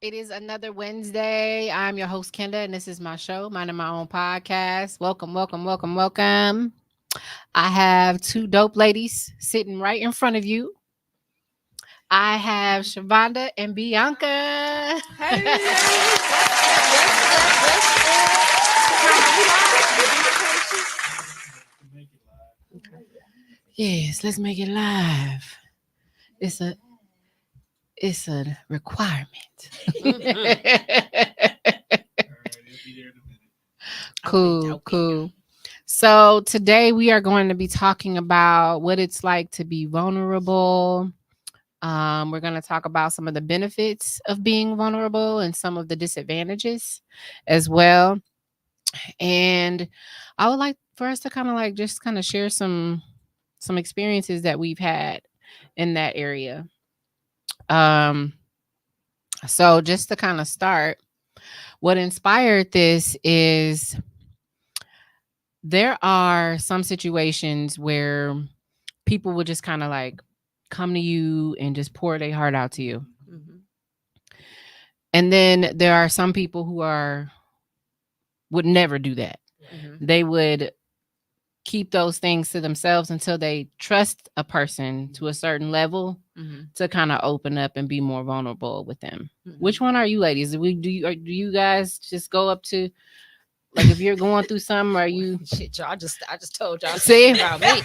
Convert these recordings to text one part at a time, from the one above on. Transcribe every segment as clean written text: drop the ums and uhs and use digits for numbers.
It is another Wednesday. I'm your host, Kenda, and this is my show, Minding My Own Podcast. Welcome, welcome, welcome, welcome. I have two dope ladies sitting right in front of you. I have Shavonda and Bianca. Hey, what's Yes, let's make it live. It's a it's a requirement. Cool, cool. So today we are going to be talking about what it's like to be vulnerable. We're going to talk about some of the benefits of being vulnerable and some of the disadvantages as well. And I would like for us to kind of like just kind of share some experiences that we've had in that area. Um, so just to kind of start, what inspired this is there are some situations where people will just kind of like come to you and just pour their heart out to you. Mm-hmm. And then there are some people who would never do that. Mm-hmm. They would keep those things to themselves until they trust a person to a certain level to kind of open up and be more vulnerable with them. Mm-hmm. Which one are you ladies? Do you guys just go up to, like, if you're going through something, are you Shit, y'all, I just told y'all see about me.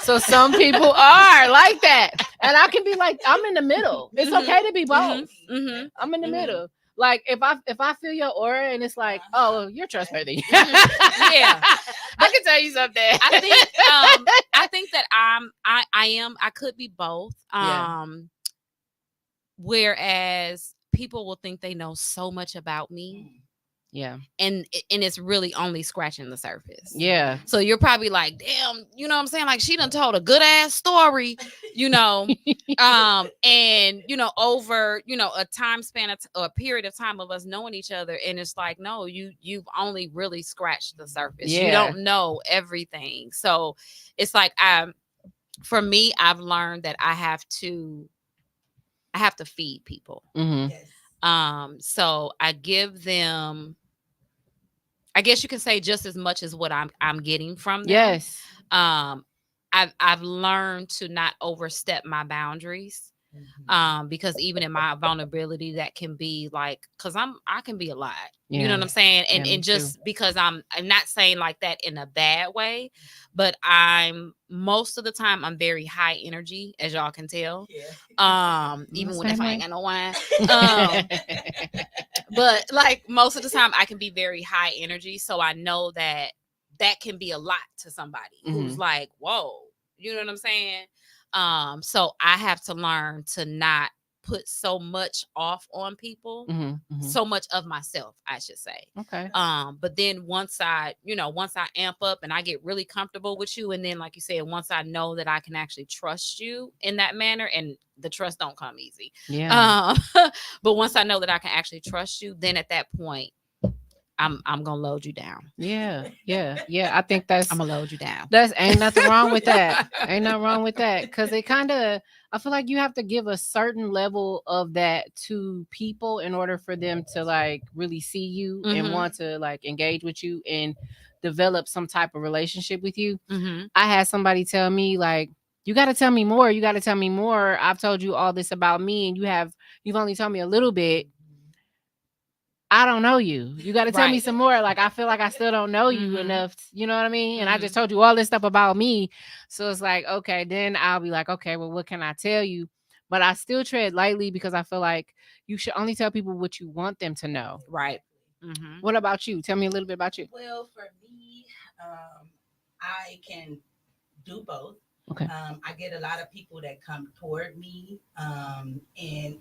So some people are like that, and I can be like, I'm in the middle. It's okay to be both. I'm in the middle. Like if I feel your aura and it's like, oh, you're trustworthy. Yeah, I can tell you something. I think that I could be both. Whereas people will think they know so much about me. Yeah. And it's really only scratching the surface. Yeah. So you're probably like, damn, you know what I'm saying? Like, she done told a good ass story, and over, a time span or a period of time of us knowing each other. And it's like, no, you've only really scratched the surface. Yeah. You don't know everything. So it's like, for me, I've learned that I have to feed people. Mm-hmm. Yes. So I give them, I guess you can say, just as much as what I'm getting from them. Yes. I've learned to not overstep my boundaries. Because even in my vulnerability, that can be like, because I can be a lot. Yeah. You know what I'm saying? And Yeah, and just too. because I'm not saying like that in a bad way, but I'm most of the time I'm very high energy, as y'all can tell. Yeah. Even The when if same I ain't way. got no wine. But like most of the time I can be very high energy. So I know that can be a lot to somebody who's like, whoa, you know what I'm saying? So I have to learn to not put so much off on people, so much of myself, I should say. Okay. But then once I amp up and I get really comfortable with you, and then like you said, once I know that I can actually trust you in that manner, and the trust don't come easy. Yeah. But once I know that I can actually trust you, then at that point, I'm gonna load you down. Yeah. I think I'm gonna load you down. That's ain't nothing wrong with that. Ain't nothing wrong with that. Because it kind of, I feel like you have to give a certain level of that to people in order for them to like really see you and want to like engage with you and develop some type of relationship with you. I had somebody tell me like, you got to tell me more. You got to tell me more. I've told you all this about me, and you've only told me a little bit. I don't know you. You got to tell me some more. Like, I feel like I still don't know you enough. You know what I mean? And I just told you all this stuff about me. So it's like, okay, then I'll be like, okay, well, what can I tell you? But I still tread lightly because I feel like you should only tell people what you want them to know. Right. What about you? Tell me a little bit about you. Well, for me, I can do both. Okay. I get a lot of people that come toward me, and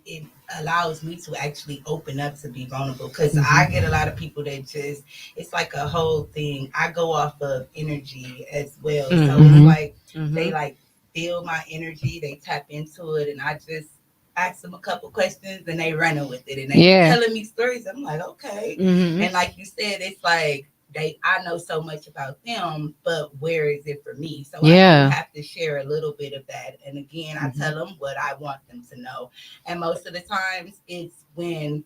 it allows me to actually open up to be vulnerable, because I get a lot of people that just, it's like a whole thing. I go off of energy as well. So it's like they like feel my energy, they tap into it, and I just ask them a couple questions and they running with it, and they telling me stories. I'm like, okay. And like you said, it's like I know so much about them, but where is it for me? So I Yeah. do have to share a little bit of that. And again, I tell them what I want them to know. And most of the times it's when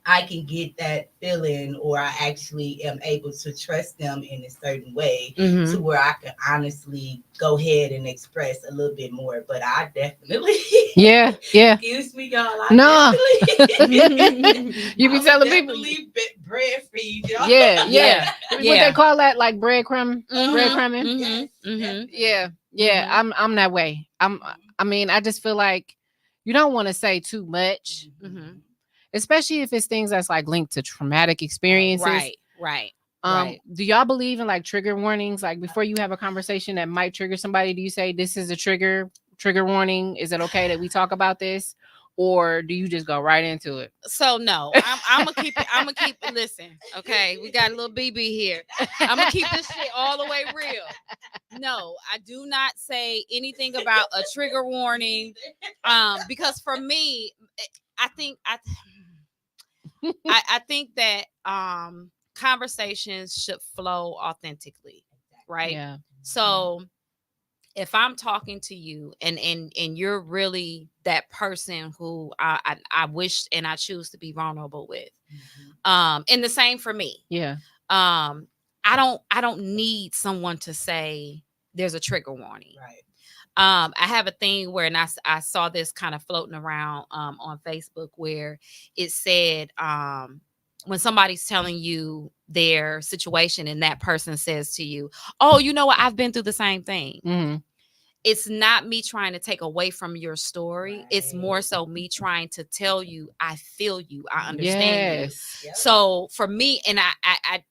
I can get that feeling, or I actually am able to trust them in a certain way to where I can honestly go ahead and express a little bit more. But I definitely, Yeah. excuse me, y'all. No. Definitely, You be telling people. Bread feed, y'all. Yeah. What Yeah. they call that, like breadcrumbing? Yes. Yeah. I'm that way. I mean, I just feel like you don't want to say too much, especially if it's things that's like linked to traumatic experiences. Right. Do y'all believe in like trigger warnings? Like before you have a conversation that might trigger somebody, do you say this is a trigger warning? Is it okay that we talk about this? Or do you just go right into it? So no, I'm gonna keep it. I'm gonna keep it. Listen, okay, we got a little BB here. I'm gonna keep this shit all the way real. No, I do not say anything about a trigger warning, because for me, I think I think that conversations should flow authentically, right? Yeah. So if I'm talking to you and you're really that person who I wish and I choose to be vulnerable with, and the same for me. Yeah. I don't need someone to say there's a trigger warning. Right. I have a thing where, and I saw this kind of floating around on Facebook, where it said when somebody's telling you their situation and that person says to you, oh, you know what, I've been through the same thing. It's not me trying to take away from your story. Right. It's more so me trying to tell you, I feel you, I understand you. Yep. So for me, and I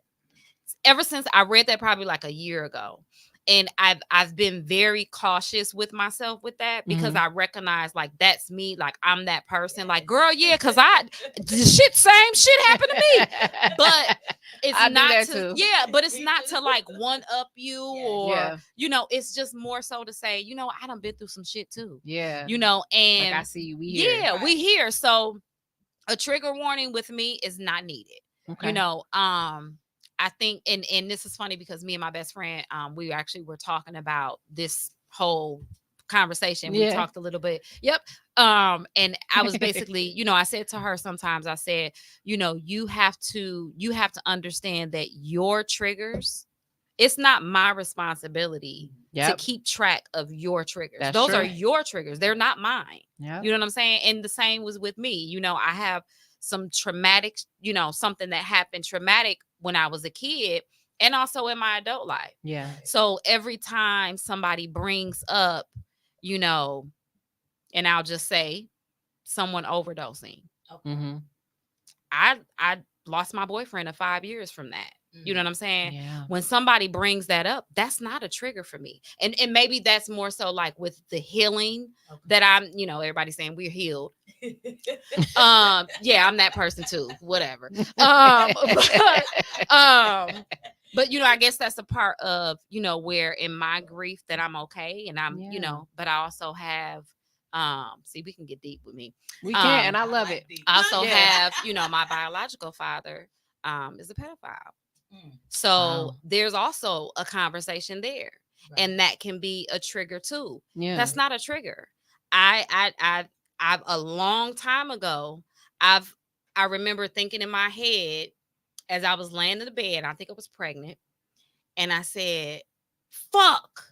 ever since I read that probably like a year ago, and I've been very cautious with myself with that, because I recognize like that's me, like I'm that person, like girl, yeah, because same shit happened to me, but it's not to but it's not to like one up you or you know, it's just more so to say, you know, I done been through some shit too, you know, and like I see you, we here. we here. So a trigger warning with me is not needed. You know, I think, and this is funny because me and my best friend, we actually were talking about this whole conversation. We talked a little bit. And I was basically, you know, I said to her sometimes, I said, you know, you have to understand that your triggers, it's not my responsibility to keep track of your triggers. Those are your triggers. They're not mine. You know what I'm saying? And the same was with me. You know, I have some traumatic, you know, something that happened traumatic when I was a kid and also in my adult life. So every time somebody brings up, you know, and I'll just say someone overdosing. I lost my boyfriend of 5 years from that. You know what I'm saying? When somebody brings that up, that's not a trigger for me. And maybe that's more so like with the healing that I'm, you know, everybody's saying we're healed. I'm that person too, whatever. But you know, I guess that's a part of, you know, where in my grief that I'm okay. And I'm, you know, but I also have, see, we can get deep with me. We can, and I love it. I also have, you know, my biological father is a pedophile. So there's also a conversation there, and that can be a trigger too. That's not a trigger. I've a long time ago, I remember thinking in my head as I was laying in the bed, I think I was pregnant, and I said, fuck,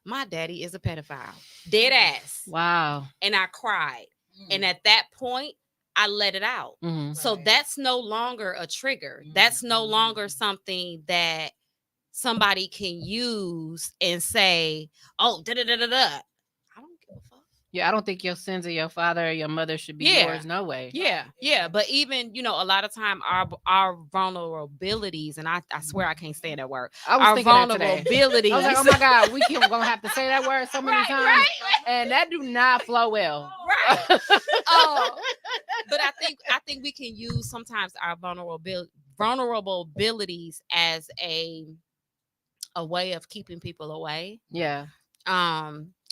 my daddy is a pedophile. Dead ass. Wow. And I cried. And at that point, I let it out. So that's no longer a trigger. That's no longer something that somebody can use and say, oh, I don't give a fuck. I don't think your sins of your father or your mother should be yours. No way. But even, you know, a lot of time our vulnerabilities, and I swear I can't say that word. I was our thinking vulnerabilities. I was like, oh my God, we gonna have to say that word so many times. And that do not flow well. But I think we can use sometimes our vulnerabilities as a way of keeping people away.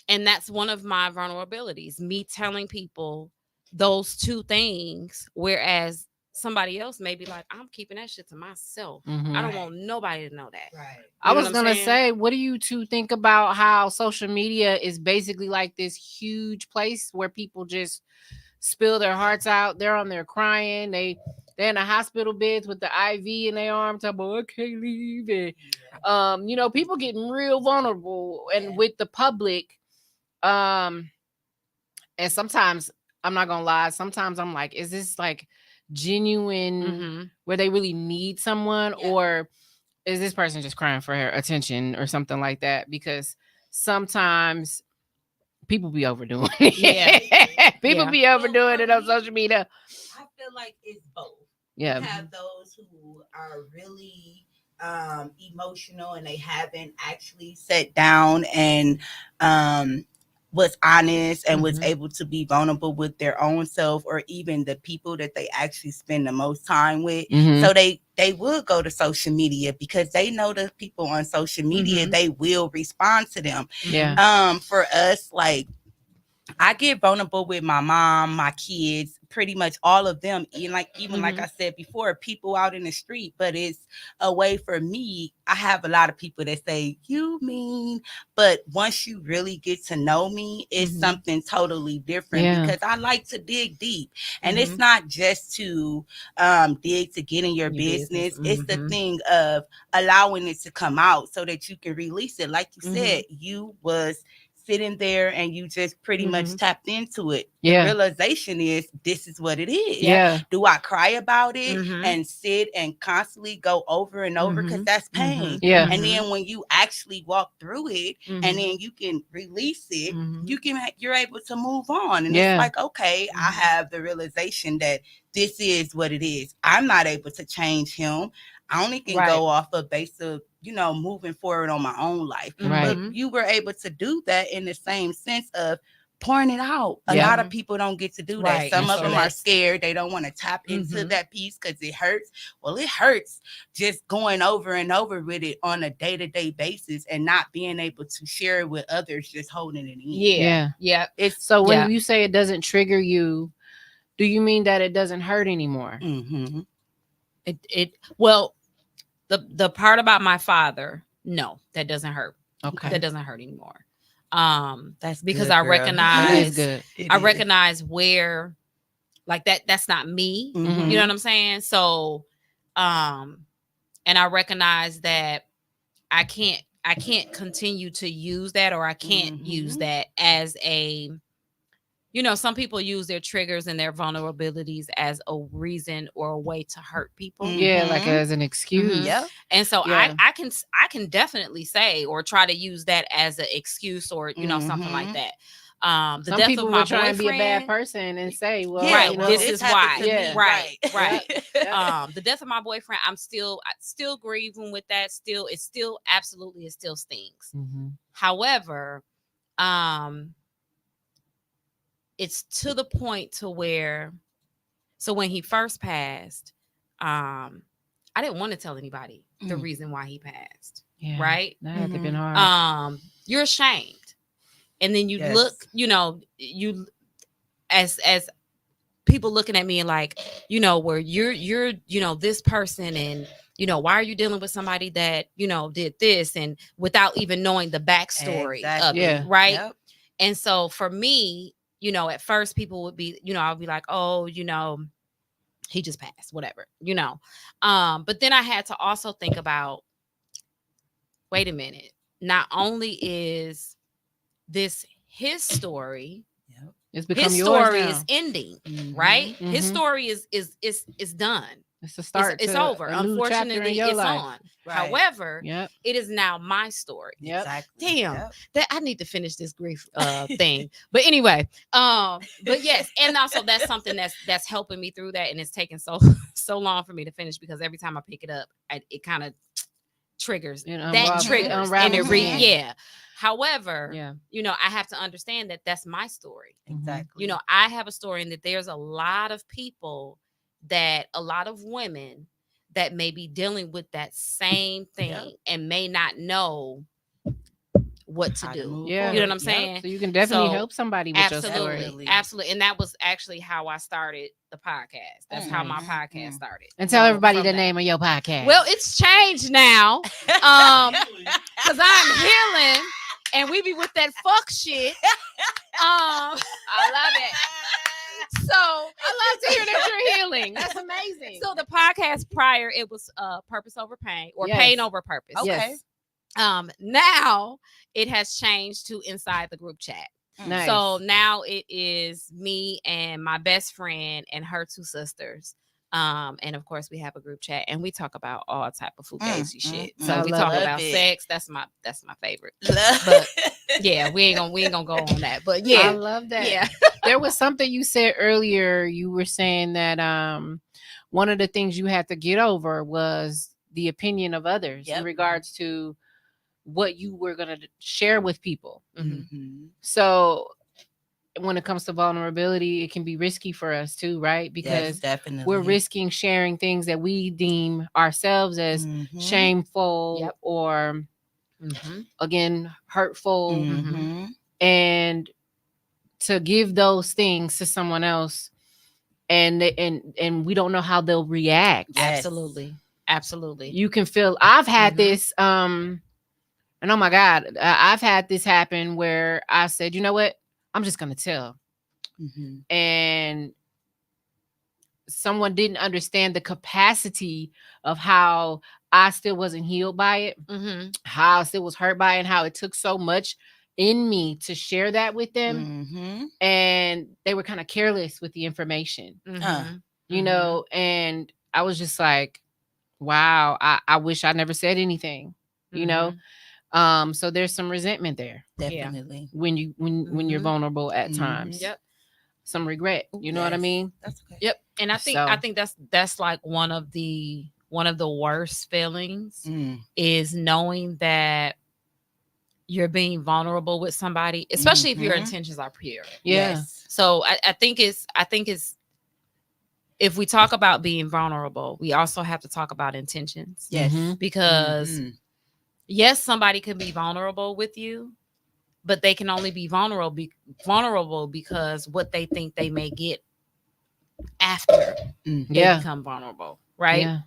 And that's one of my vulnerabilities, me telling people those two things, whereas somebody else may be like, I'm keeping that shit to myself. Mhm. I don't want nobody to know that. Right. I You know was what I'm gonna saying? say, what do you two think about how social media is basically like this huge place where people just spill their hearts out? They're on there crying. They're in a hospital beds with the IV in their arm, talking about I can't leave it. People getting real vulnerable and with the public. And sometimes I'm not gonna lie, sometimes I'm like, is this like genuine where they really need someone, or is this person just crying for her attention or something like that? Because sometimes people be overdoing it. Yeah. People be overdoing it on social media. I feel like it's both. Yeah. You have those who are really emotional and they haven't actually sat down and was honest and was able to be vulnerable with their own self, or even the people that they actually spend the most time with. So they would go to social media because they know the people on social media, they will respond to them. Yeah. For us, like, I get vulnerable with my mom, my kids, pretty much all of them. And even like I said before, people out in the street. But it's a way for me. I have a lot of people that say, you mean, but once you really get to know me, it's something totally different because I like to dig deep. And it's not just to dig to get in your business. It's the thing of allowing it to come out so that you can release it. Like you said, you was sitting there and you just pretty much tapped into it. The realization is this is what it is. Yeah. Do I cry about it and sit and constantly go over and over? Because that's pain. Yeah. And then when you actually walk through it and then you can release it, you're able to move on. And it's like, okay, I have the realization that this is what it is. I'm not able to change him. I only can go off a base of, moving forward on my own life. But you were able to do that in the same sense of pouring it out. A lot of people don't get to do that. Some of them are scared. They don't want to tap into that piece because it hurts. Well, it hurts just going over and over with it on a day-to-day basis and not being able to share it with others, just holding it in. Yeah. So when you say it doesn't trigger you, do you mean that it doesn't hurt anymore? Well, the part about my father, no, that doesn't hurt. Okay. That doesn't hurt anymore. That's because good, I girl. recognize good. I recognize where, like, that's not me. You know what I'm saying? So and I recognize that I can't continue to use that, or I can't use that as a, some people use their triggers and their vulnerabilities as a reason or a way to hurt people. Yeah, like as an excuse. Yep. And so I can definitely say or try to use that as an excuse or something like that. The Some death people of my will try and boyfriend, be a bad person and say, well, this is why. Right. The death of my boyfriend, I still grieving with that. It still stings. However, it's to the point to where, so when he first passed, I didn't want to tell anybody the reason why he passed. Yeah, right? That had to been hard. You're ashamed. And then you look, you as people looking at me and like, where you're this person, and why are you dealing with somebody that did this, and without even knowing the backstory of it, right? Yep. And so for me, at first people would be, I'll be like, oh, he just passed, whatever, but then I had to also think about, wait a minute, not only is this his story, it's become his yours story now. is ending, right? His story is done. It's the start. It's over. Unfortunately, it's life. on. Right. However, it is now my story. Yep. Exactly. Damn, that I need to finish this grief thing. But anyway, but yes, and also that's something that's helping me through that, and it's taken so long for me to finish, because every time I pick it up, it kind of triggers that triggers and it However, I have to understand that that's my story. Exactly. I have a story, and that there's a lot of people, that a lot of women that may be dealing with that same thing and may not know what to How to do. move Yeah. You know what I'm forward. saying? So you can definitely So, help somebody with your story. Absolutely, absolutely. And that was actually how I started the podcast. That's how my Nice. podcast started. And tell So, everybody from the that. name of your podcast. Well, it's changed now. Because I'm healing and we be with that fuck shit. I love it. So I love to hear that you're healing. That's amazing. So the podcast prior, it was Purpose Over Pain or Yes. Pain Over Purpose. Okay. Yes. Now it has changed to Inside the Group Chat. Nice. So now it is me and my best friend and her two sisters. And of course we have a group chat and we talk about all type of fugazi shit. So I we love talk about it. sex. That's my favorite. Love. But yeah, we ain't gonna go on that. But I yeah, love that. yeah. There was something you said earlier. You were saying that one of the things you had to get over was the opinion of others in Yep. regards to what you were going to share with people. Mhm. So when it comes to vulnerability, it can be risky for us too, right? Yes, Because definitely. we're risking sharing things that we deem ourselves as Mhm. shameful Yep. or again hurtful, Mhm. and to give those things to someone else, and we don't know how they'll react. Yes. Absolutely. You can feel. I've had Mhm. this, and oh my God, I've had this happen where I said, you know what, I'm just gonna tell, Mhm. and someone didn't understand the capacity of how I still wasn't healed by it, how I still was hurt by it, and how it took so much in me to share that with them. Mhm. And they were kind of careless with the information, you Mhm. know, and I was just like, wow, I wish I never said anything, you know. So there's some resentment there Definitely. when you're vulnerable at times. Yep. Some regret, you know what I Yes. mean? That's okay. Yep. And I So- think that's like one of the worst feelings Mm. is knowing that you're being vulnerable with somebody, especially if your Mhm. intentions are pure. Yeah. Yes. So I think it's if we talk about being vulnerable, we also have to talk about intentions. Yes. Mhm. Because Mhm. yes, somebody can be vulnerable with you, but they can only be vulnerable because what they think they may get after they Yeah. become vulnerable, right? Yeah.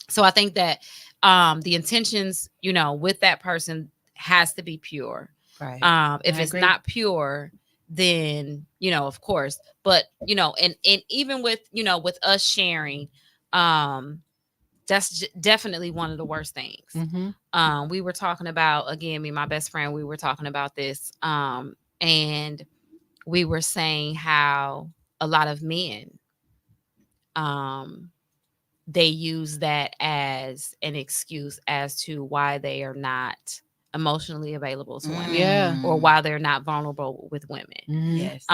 So I think that the intentions, with that person has to be pure. Right. If I it's agree. not pure, then of course, but and even with with us sharing, that's definitely one of the worst things. Mhm. We were talking about, again, me and my best friend, we were talking about this, and we were saying how a lot of men, they use that as an excuse as to why they are not emotionally available to women, Yeah. or why they're not vulnerable with women. Mhm. Yes.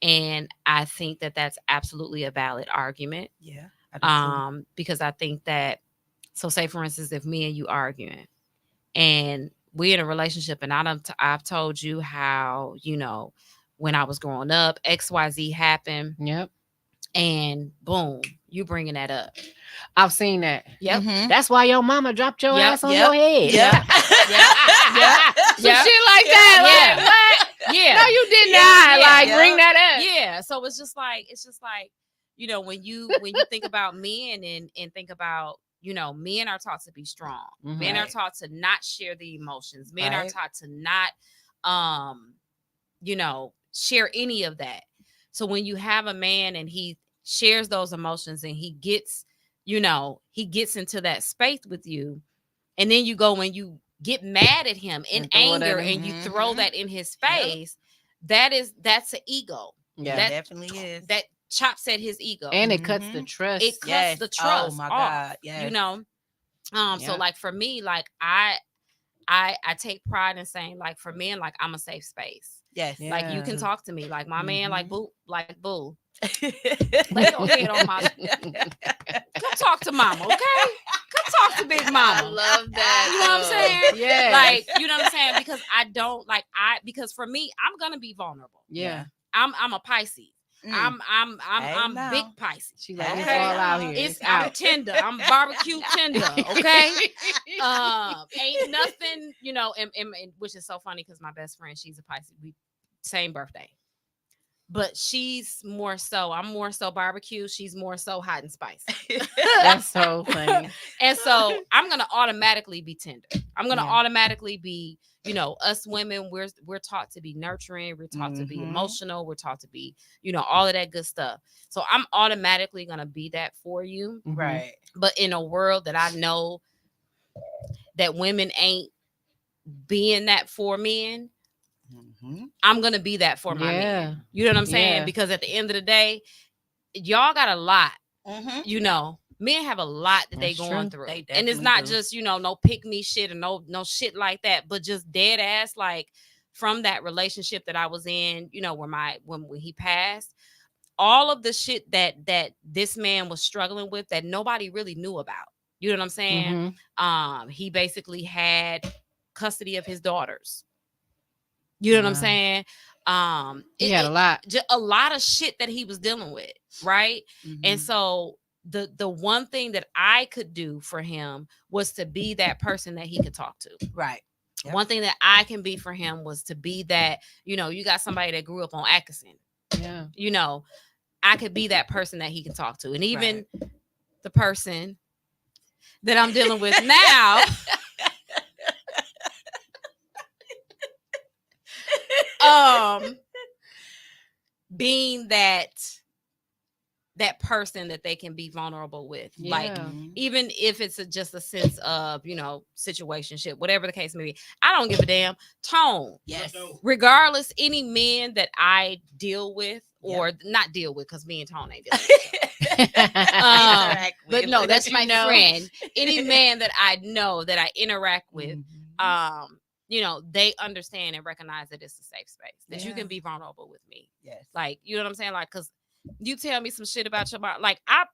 And I think that that's absolutely a valid argument. Yeah. I do too. Because I think that, so say for instance, if me and you arguing and we're in a relationship, and I've told you how, when I was growing up, XYZ happened, Yep. and boom, you bringing that up. I've seen that. Yep. Mhm. That's why your mama dropped your Yep, ass on yep, your head. yep. Some shit like that. Yeah. Like, what? Yeah. No, you did Yeah, not. yeah, Like, yeah. bring that up. Yeah. So it's just like, when you think about men and think about, men are taught to be strong. Mhm. Men are Right. taught to not share the emotions. Men are Right. taught to not, share any of that. So when you have a man and he shares those emotions and he gets into that space with you, and then you go and you get mad at him in And throw it at anger him. and you throw Mhm. that in his Yep. face, that's an ego. Yeah. It That- definitely is. That chops at his ego. And it cuts the Mhm. trust. It cuts Yes. the trust Oh my off, God. Yes. So Yeah. like for me, like I take pride in saying, like, for men, like, I'm a safe space. Yes. Yeah. Like, you can talk to me, like my man, like Mhm. boo, lay your head on my come talk to mama, okay? Come talk to big mama. I love that. You know what I'm saying? Yeah. Like, you know what I'm saying? Because because for me, I'm gonna be vulnerable. Yeah. I'm a Pisces. Mm. I'm Hey, now. big Pisces. She like, it's Okay. all out here. I'm out. tender. I'm barbecue tender. Okay. Ain't nothing, and which is so funny because my best friend, she's a Pisces. We same birthday. But I'm more so barbecue. She's more so hot and spicy. That's so funny. And so I'm gonna automatically be tender. I'm gonna automatically be, us women, we're taught to be nurturing, we're taught to be emotional, we're taught to be, all of that good stuff. So I'm automatically gonna be that for you. Right. But in a world that I know that women ain't being that for men, I'm gonna be that for my men. You know what I'm saying? Yeah. Because at the end of the day, y'all got a lot. Men have a lot that they going through, and it's not just no pick me shit or no shit like that, but just dead ass like from that relationship that I was in, when he passed, all of the shit that this man was struggling with that nobody really knew about. You know what I'm saying? He basically had custody of his daughters. You know what I'm saying? He had a lot of shit that he was dealing with, right? And so the one thing that I could do for him was to be that person that he could talk to. Right. Yep. One thing that I can be for him was to be that, you got somebody that grew up on Atkinson. Yeah. I could be that person that he can talk to. And even the person that I'm dealing with now, being that person that they can be vulnerable with, like even if it's just a sense of situationship, whatever the case may be, I don't give a damn. Tone, yes, regardless, any men that I deal with or not deal with, because me and Tone ain't dealing with but no, that's my friend. Any man that I know that I interact with, they understand and recognize that it's a safe space, that you can be vulnerable with me. Yes. Like, you know what I'm saying? Like, because you tell me some shit about your mom, like I'm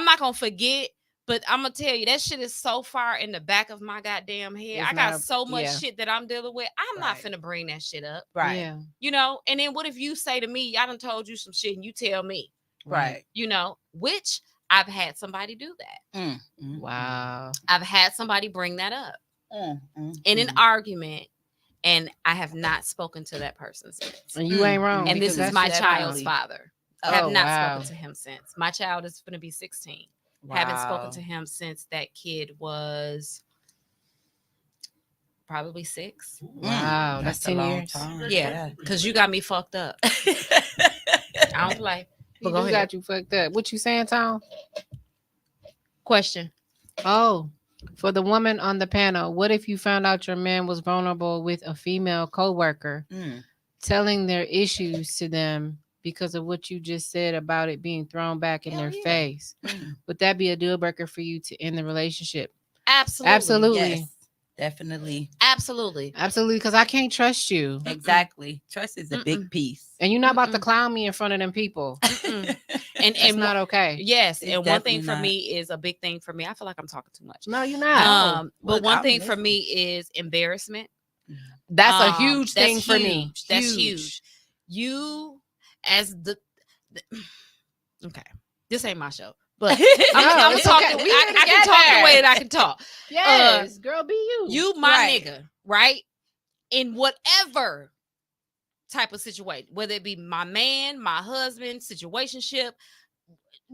not gonna forget, but I'm gonna tell you that shit is so far in the back of my goddamn head. I got so much shit that I'm dealing with. I'm not finna bring that shit up. Right. Yeah. And then what if you say to me, I done told you some shit and you tell me. Right. Which I've had somebody do that. Wow. I've had somebody bring that up in an argument, and I have not spoken to that person since. And you ain't wrong. And this is my child's father. I have not spoken to him since. My child is going to be 16. Wow. Haven't spoken to him since that kid was probably 6. Wow, that's 10 years. Time. Yeah, because you got me fucked up. I don't play. But go ahead. Got you fucked up. What you saying, Tom? Question. Oh, for the woman on the panel, what if you found out your man was vulnerable with a female coworker, telling their issues to them because of what you just said about it being thrown back in their face? Would that be a deal breaker for you to end the relationship? Absolutely. Yes, definitely. Absolutely. Because I can't trust you. Exactly. Trust is a big piece. And you're not about to clown me in front of them people. And it's not okay. Yes. And one thing for me is a big thing for me. I feel like I'm talking too much. No, you're not. But one thing for me is embarrassment. That's a huge thing for me. That's huge. You as the okay. This ain't my show. But I'm talking. Okay. I can talk the way that I can talk. Yes, girl, be you. You my nigga, right? In whatever type of situation, whether it be my man, my husband, situationship,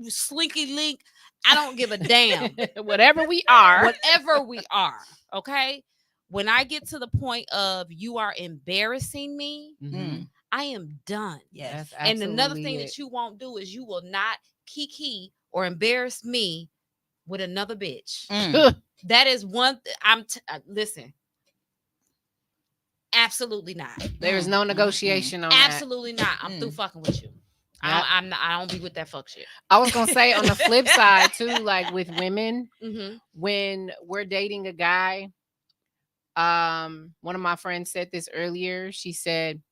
slinky link, I don't give a damn. Whatever we are, okay? When I get to the point of you are embarrassing me, I am done. Yes. And another thing that you won't do is you will not kiki or embarrass me with another bitch. That is one. Listen. Absolutely not. There is no negotiation on absolutely that. Not. I'm through fucking with you. I don't be with that fuck shit. I was gonna say on the flip side too, like with women, when we're dating a guy, one of my friends said this earlier. She said,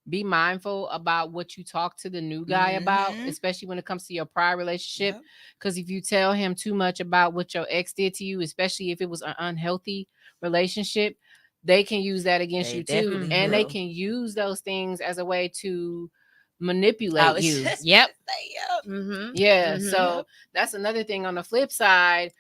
be mindful about what you talk to the new guy about, especially when it comes to your prior relationship. Because if you tell him too much about what your ex did to you, especially if it was an unhealthy relationship, they can use that against you too. And they can use those things as a way to manipulate you. Yep. Yeah. So that's another thing on the flip side.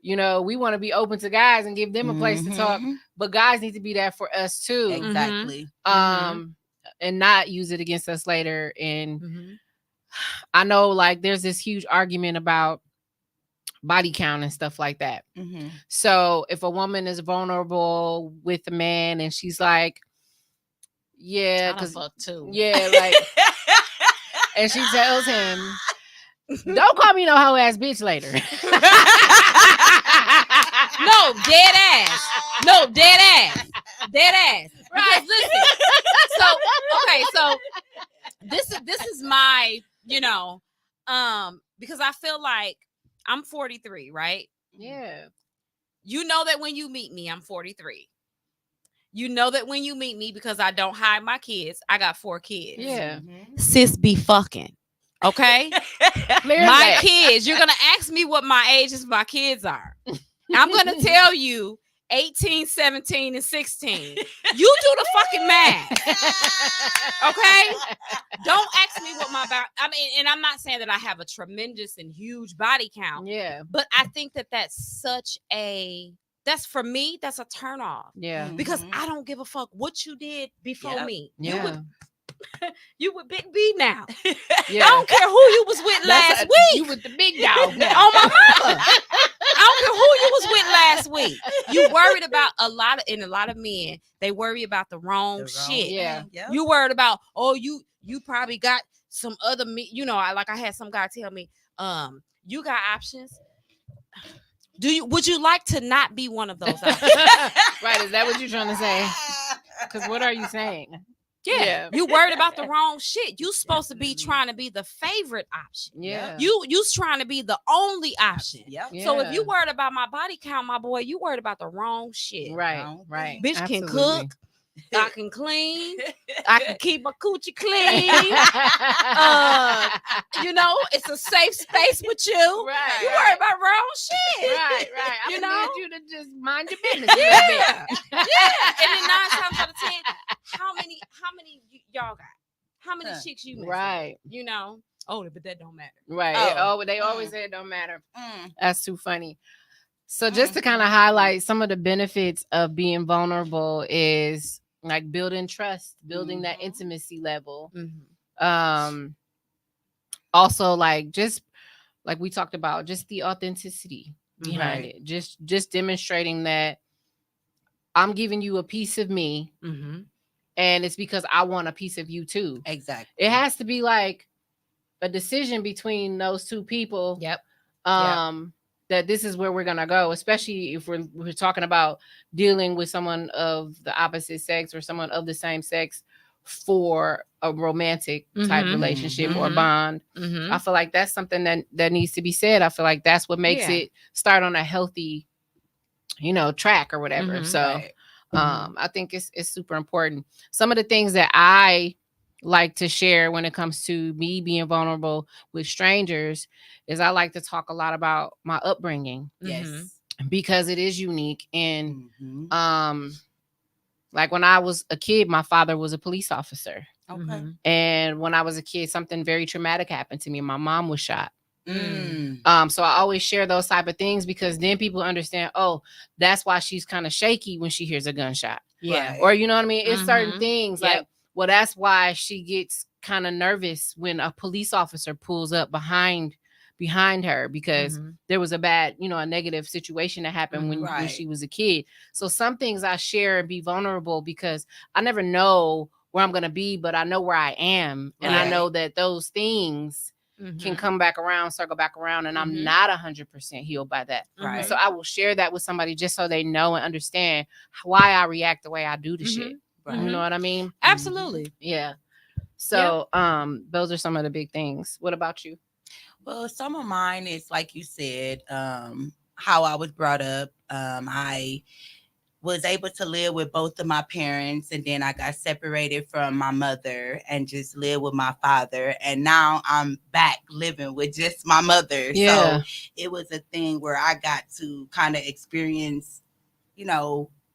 You know, we want to be open to guys and give them a place to talk, but guys need to be there for us too. Exactly. And not use it against us later. And I know, like, there's this huge argument about body count and stuff like that. So if a woman is vulnerable with a man and she's like, yeah, because yeah, like, and she tells him, don't call me no hoe ass bitch later. No, dead ass. No, dead ass. Dead ass. Right. Because listen. So this is my, because I feel like I'm 43, right? Yeah. You know that when you meet me, I'm 43. You know that when you meet me, because I don't hide my kids, I got 4 kids. Yeah. Sis be fucking. Okay? My kids, you're going to ask me what my ages of my kids are. I'm going to tell you 18, 17, and 16. You do the fucking math. Okay? Don't ask me what I mean, and I'm not saying that I have a tremendous and huge body count. Yeah. But I think that that's for me, that's a turn off. Yeah. Because I don't give a fuck what you did before me. Yeah. You with Big B now. Yeah. I don't care who you was with last week. You with the big dog now. Oh, my mama. I don't care who you was with last week. You worried about a lot of men, they worry about the wrong shit. Yeah. You worried about, you probably got some other I had some guy tell me, you got options. Would you like to not be one of those options? Right. Is that what you're trying to say? Because what are you saying? Yeah. You worried about the wrong shit. You supposed to be trying to be the favorite option. Yeah. You's trying to be the only option. Yep. Yeah. So if you worried about my body count, my boy, you worried about the wrong shit. Right. Right. Bitch Absolutely. can cook. I can clean. I can keep my coochie clean. It's a safe space with you. Right. You worry about wrong shit. Right. I You need know? you to just mind your business. Yeah. And then 9 times out of 10, how many y'all got? How many chicks you missing? Right. Oh, but that don't matter. Right. They always say it don't matter. That's too funny. So just to kind of highlight some of the benefits of being vulnerable is like building trust, building that intimacy level. Also, like, just like we talked about, just the authenticity behind it. Just demonstrating that I'm giving you a piece of me, and it's because I want a piece of you too. Exactly. It has to be like a decision between those two people. Yep. That this is where we're gonna go, especially if we're talking about dealing with someone of the opposite sex or someone of the same sex for a romantic type relationship or bond. I feel like that's something that needs to be said. I feel like that's what makes it start on a healthy, track or whatever. So I think it's super important. Some of the things that I like to share when it comes to me being vulnerable with strangers is I like to talk a lot about my upbringing. Yes. Because it is unique. And like when I was a kid, my father was a police officer. Okay. And when I was a kid, something very traumatic happened to me. My mom was shot. So I always share those type of things because then people understand, that's why she's kind of shaky when she hears a gunshot. Yeah. Or you know what I mean? It's certain things like, well, that's why she gets kind of nervous when a police officer pulls up behind her because there was a bad, a negative situation that happened when she was a kid. So some things I share and be vulnerable because I never know where I'm going to be, but I know where I am. And I know that those things can come back around, circle back around, and I'm not 100% healed by that. Right. So I will share that with somebody just so they know and understand why I react the way I do to shit. Right. You know what I mean? Absolutely. Yeah. So those are some of the big things. What about you? Well, some of mine is like you said, how I was brought up. I was able to live with both of my parents, and then I got separated from my mother and just live with my father. And now I'm back living with just my mother. Yeah. So it was a thing where I got to kind of experience,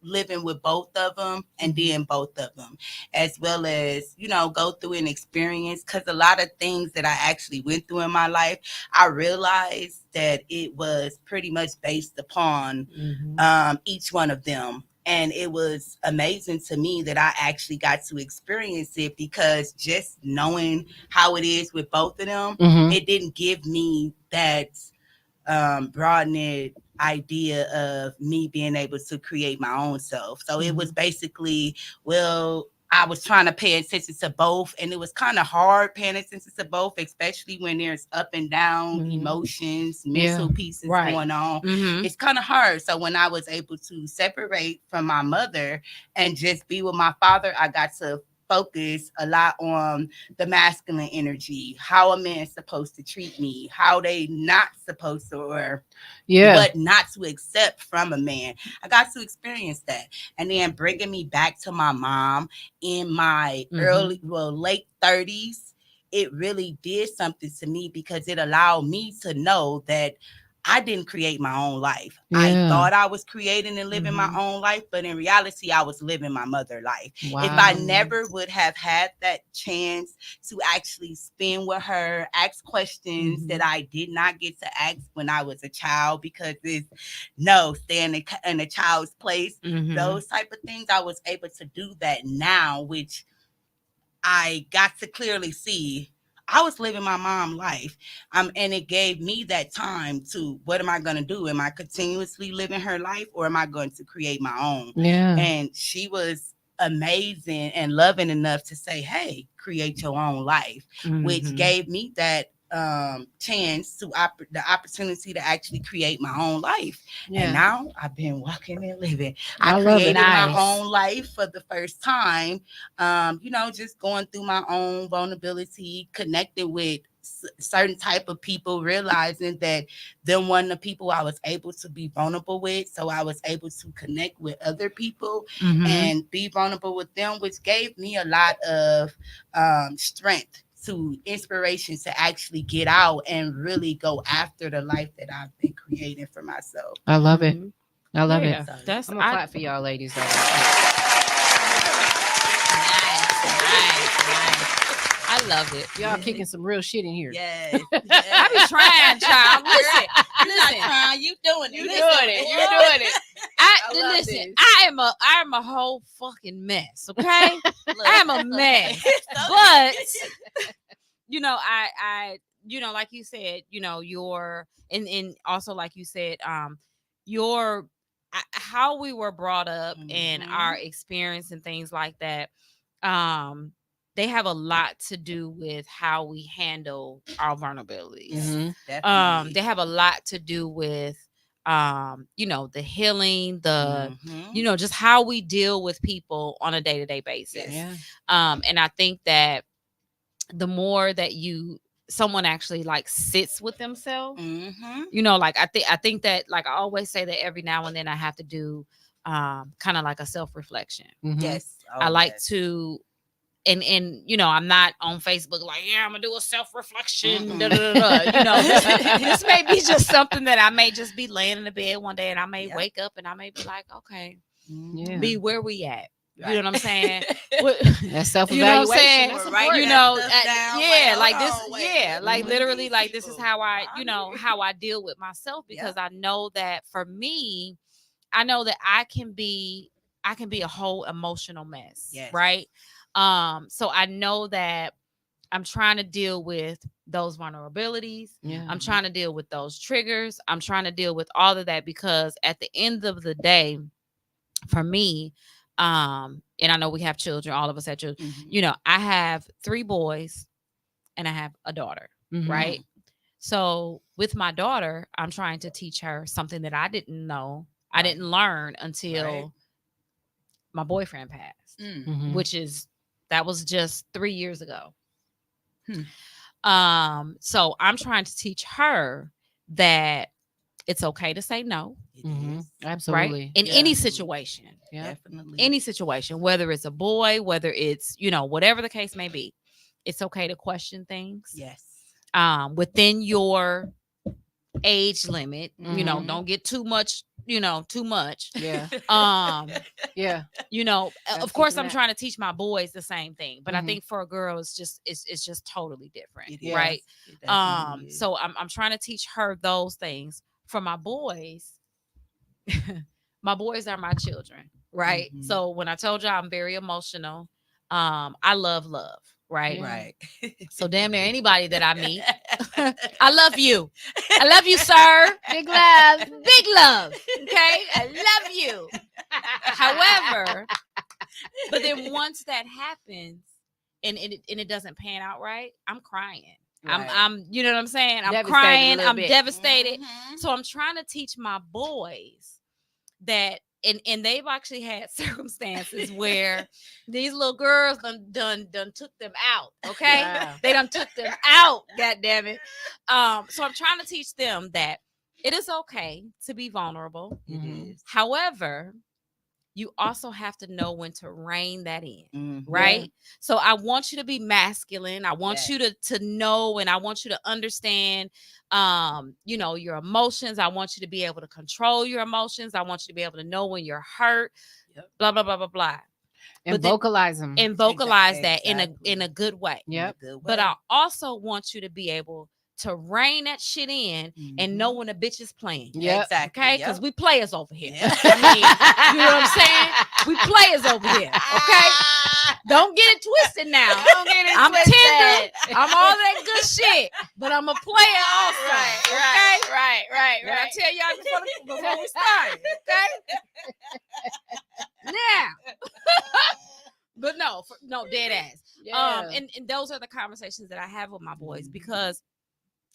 living with both of them and then both of them, as well as, go through an experience. Because a lot of things that I actually went through in my life, I realized that it was pretty much based upon each one of them. And it was amazing to me that I actually got to experience it, because just knowing how it is with both of them, it didn't give me that broadened idea of me being able to create my own self. So it was basically, well, I was trying to pay attention to both, and it was kind of hard paying attention to both, especially when there's up and down emotions, mental pieces going on. It's kind of hard. So when I was able to separate from my mother and just be with my father, I got to focus a lot on the masculine energy, how a man's supposed to treat me, how they not supposed to, or what not to accept from a man. I got to experience that. And then bringing me back to my mom in my late 30s, it really did something to me, because it allowed me to know that I didn't create my own life. I thought I was creating and living my own life, but in reality, I was living my mother life. Wow. If I never would have had that chance to actually spend with her, ask questions that I did not get to ask when I was a child, because stay in a child's place, those type of things, I was able to do that now, which I got to clearly see. I was living my mom life. And it gave me that time to, what am I going to do? Am I continuously living her life, or am I going to create my own? Yeah. And she was amazing and loving enough to say, hey, create your own life, which gave me that chance to the opportunity to actually create my own life. And now I've been walking and living. I created my own life for the first time. Just going through my own vulnerability, connecting with certain type of people, realizing that them one of the people I was able to be vulnerable with. So I was able to connect with other people and be vulnerable with them, which gave me a lot of strength, to inspiration to actually get out and really go after the life that I've been creating for myself. I love it. I love it. So I'm gonna clap for y'all ladies though. I love it. Y'all kicking some real shit in here. Yes. I be trying, child. Listen. You doing it. You're doing it. Listen. I am a whole fucking mess. Okay, I am a mess. But I like you said, your and also like you said, your how we were brought up and our experience and things like that. They have a lot to do with how we handle our vulnerabilities. They have a lot to do with the healing, the just how we deal with people on a day-to-day basis. And I think that the more that someone actually like sits with themselves, I think that, like I always say, that every now and then I have to do kind of like a self-reflection. Yes. I like to. And I'm not on Facebook like, I'm gonna do a self-reflection. This may be just something that I may just be laying in the bed one day, and I may wake up and I may be like, okay, be where we at. You know what I'm saying? That's self-evaluation. Literally, like this is how I, how I deal with myself, because I know that for me, I know that I can be a whole emotional mess, right? So I know that I'm trying to deal with those vulnerabilities. I'm trying to deal with those triggers. I'm trying to deal with all of that, because at the end of the day, for me, and I know we have children, all of us have children, I have 3 boys and I have a daughter, right? So with my daughter, I'm trying to teach her something that I didn't know. I didn't learn until my boyfriend passed, that was just 3 years ago. So I'm trying to teach her that it's okay to say no. Absolutely. Right? In any situation. Definitely. Any situation, whether it's a boy, whether it's, whatever the case may be, it's okay to question things. Yes. Within your age limit. You know, don't get too much, too much. Yeah. Yeah. Of course I'm trying to teach my boys the same thing, but I Mhm. think for a girl it's just totally different, It is. right? It definitely is. So I'm trying to teach her those things. For my boys, my boys are my children, right? Mhm. So when I told you I'm very emotional, I love, right? Yeah. Right. So damn near anybody that I meet, I love you. I love you, sir. Big love. Big love. Okay? I love you. However, but then once that happens and it doesn't pan out right, I'm crying. Right. I'm you know what I'm saying? I'm Devastated a crying. little I'm bit. devastated. Mhm. So I'm trying to teach my boys that and they've actually had circumstances where these little girls done took them out. Okay. Wow. They done took them out, god damn it. So I'm trying to teach them that it is okay to be vulnerable. It Mhm. is. However, you also have to know when to rein that in. Mhm. Right. So I want you to be masculine. I want Yes. you to know, and I want you to understand your emotions. I want you to be able to control your emotions. I want you to be able to know when you're hurt. Yep. Blah blah blah blah blah. And But then- vocalize them. And vocalize that Exactly. in a good way. In a Yep. good But way. I also want you to be able to rein that shit in and know when a bitch is playing. Yep. Exactly. Okay, because Yep. we players over here. Yeah. I mean, you know what I'm saying? We players over here. Okay, don't get it twisted now. Don't get it I'm twisted. tender. I'm all that good shit, but I'm a player also. Okay, right. Did I tell y'all before we started? Okay, now, but no, dead ass. Yeah. And those are the conversations that I have with my boys Mhm. because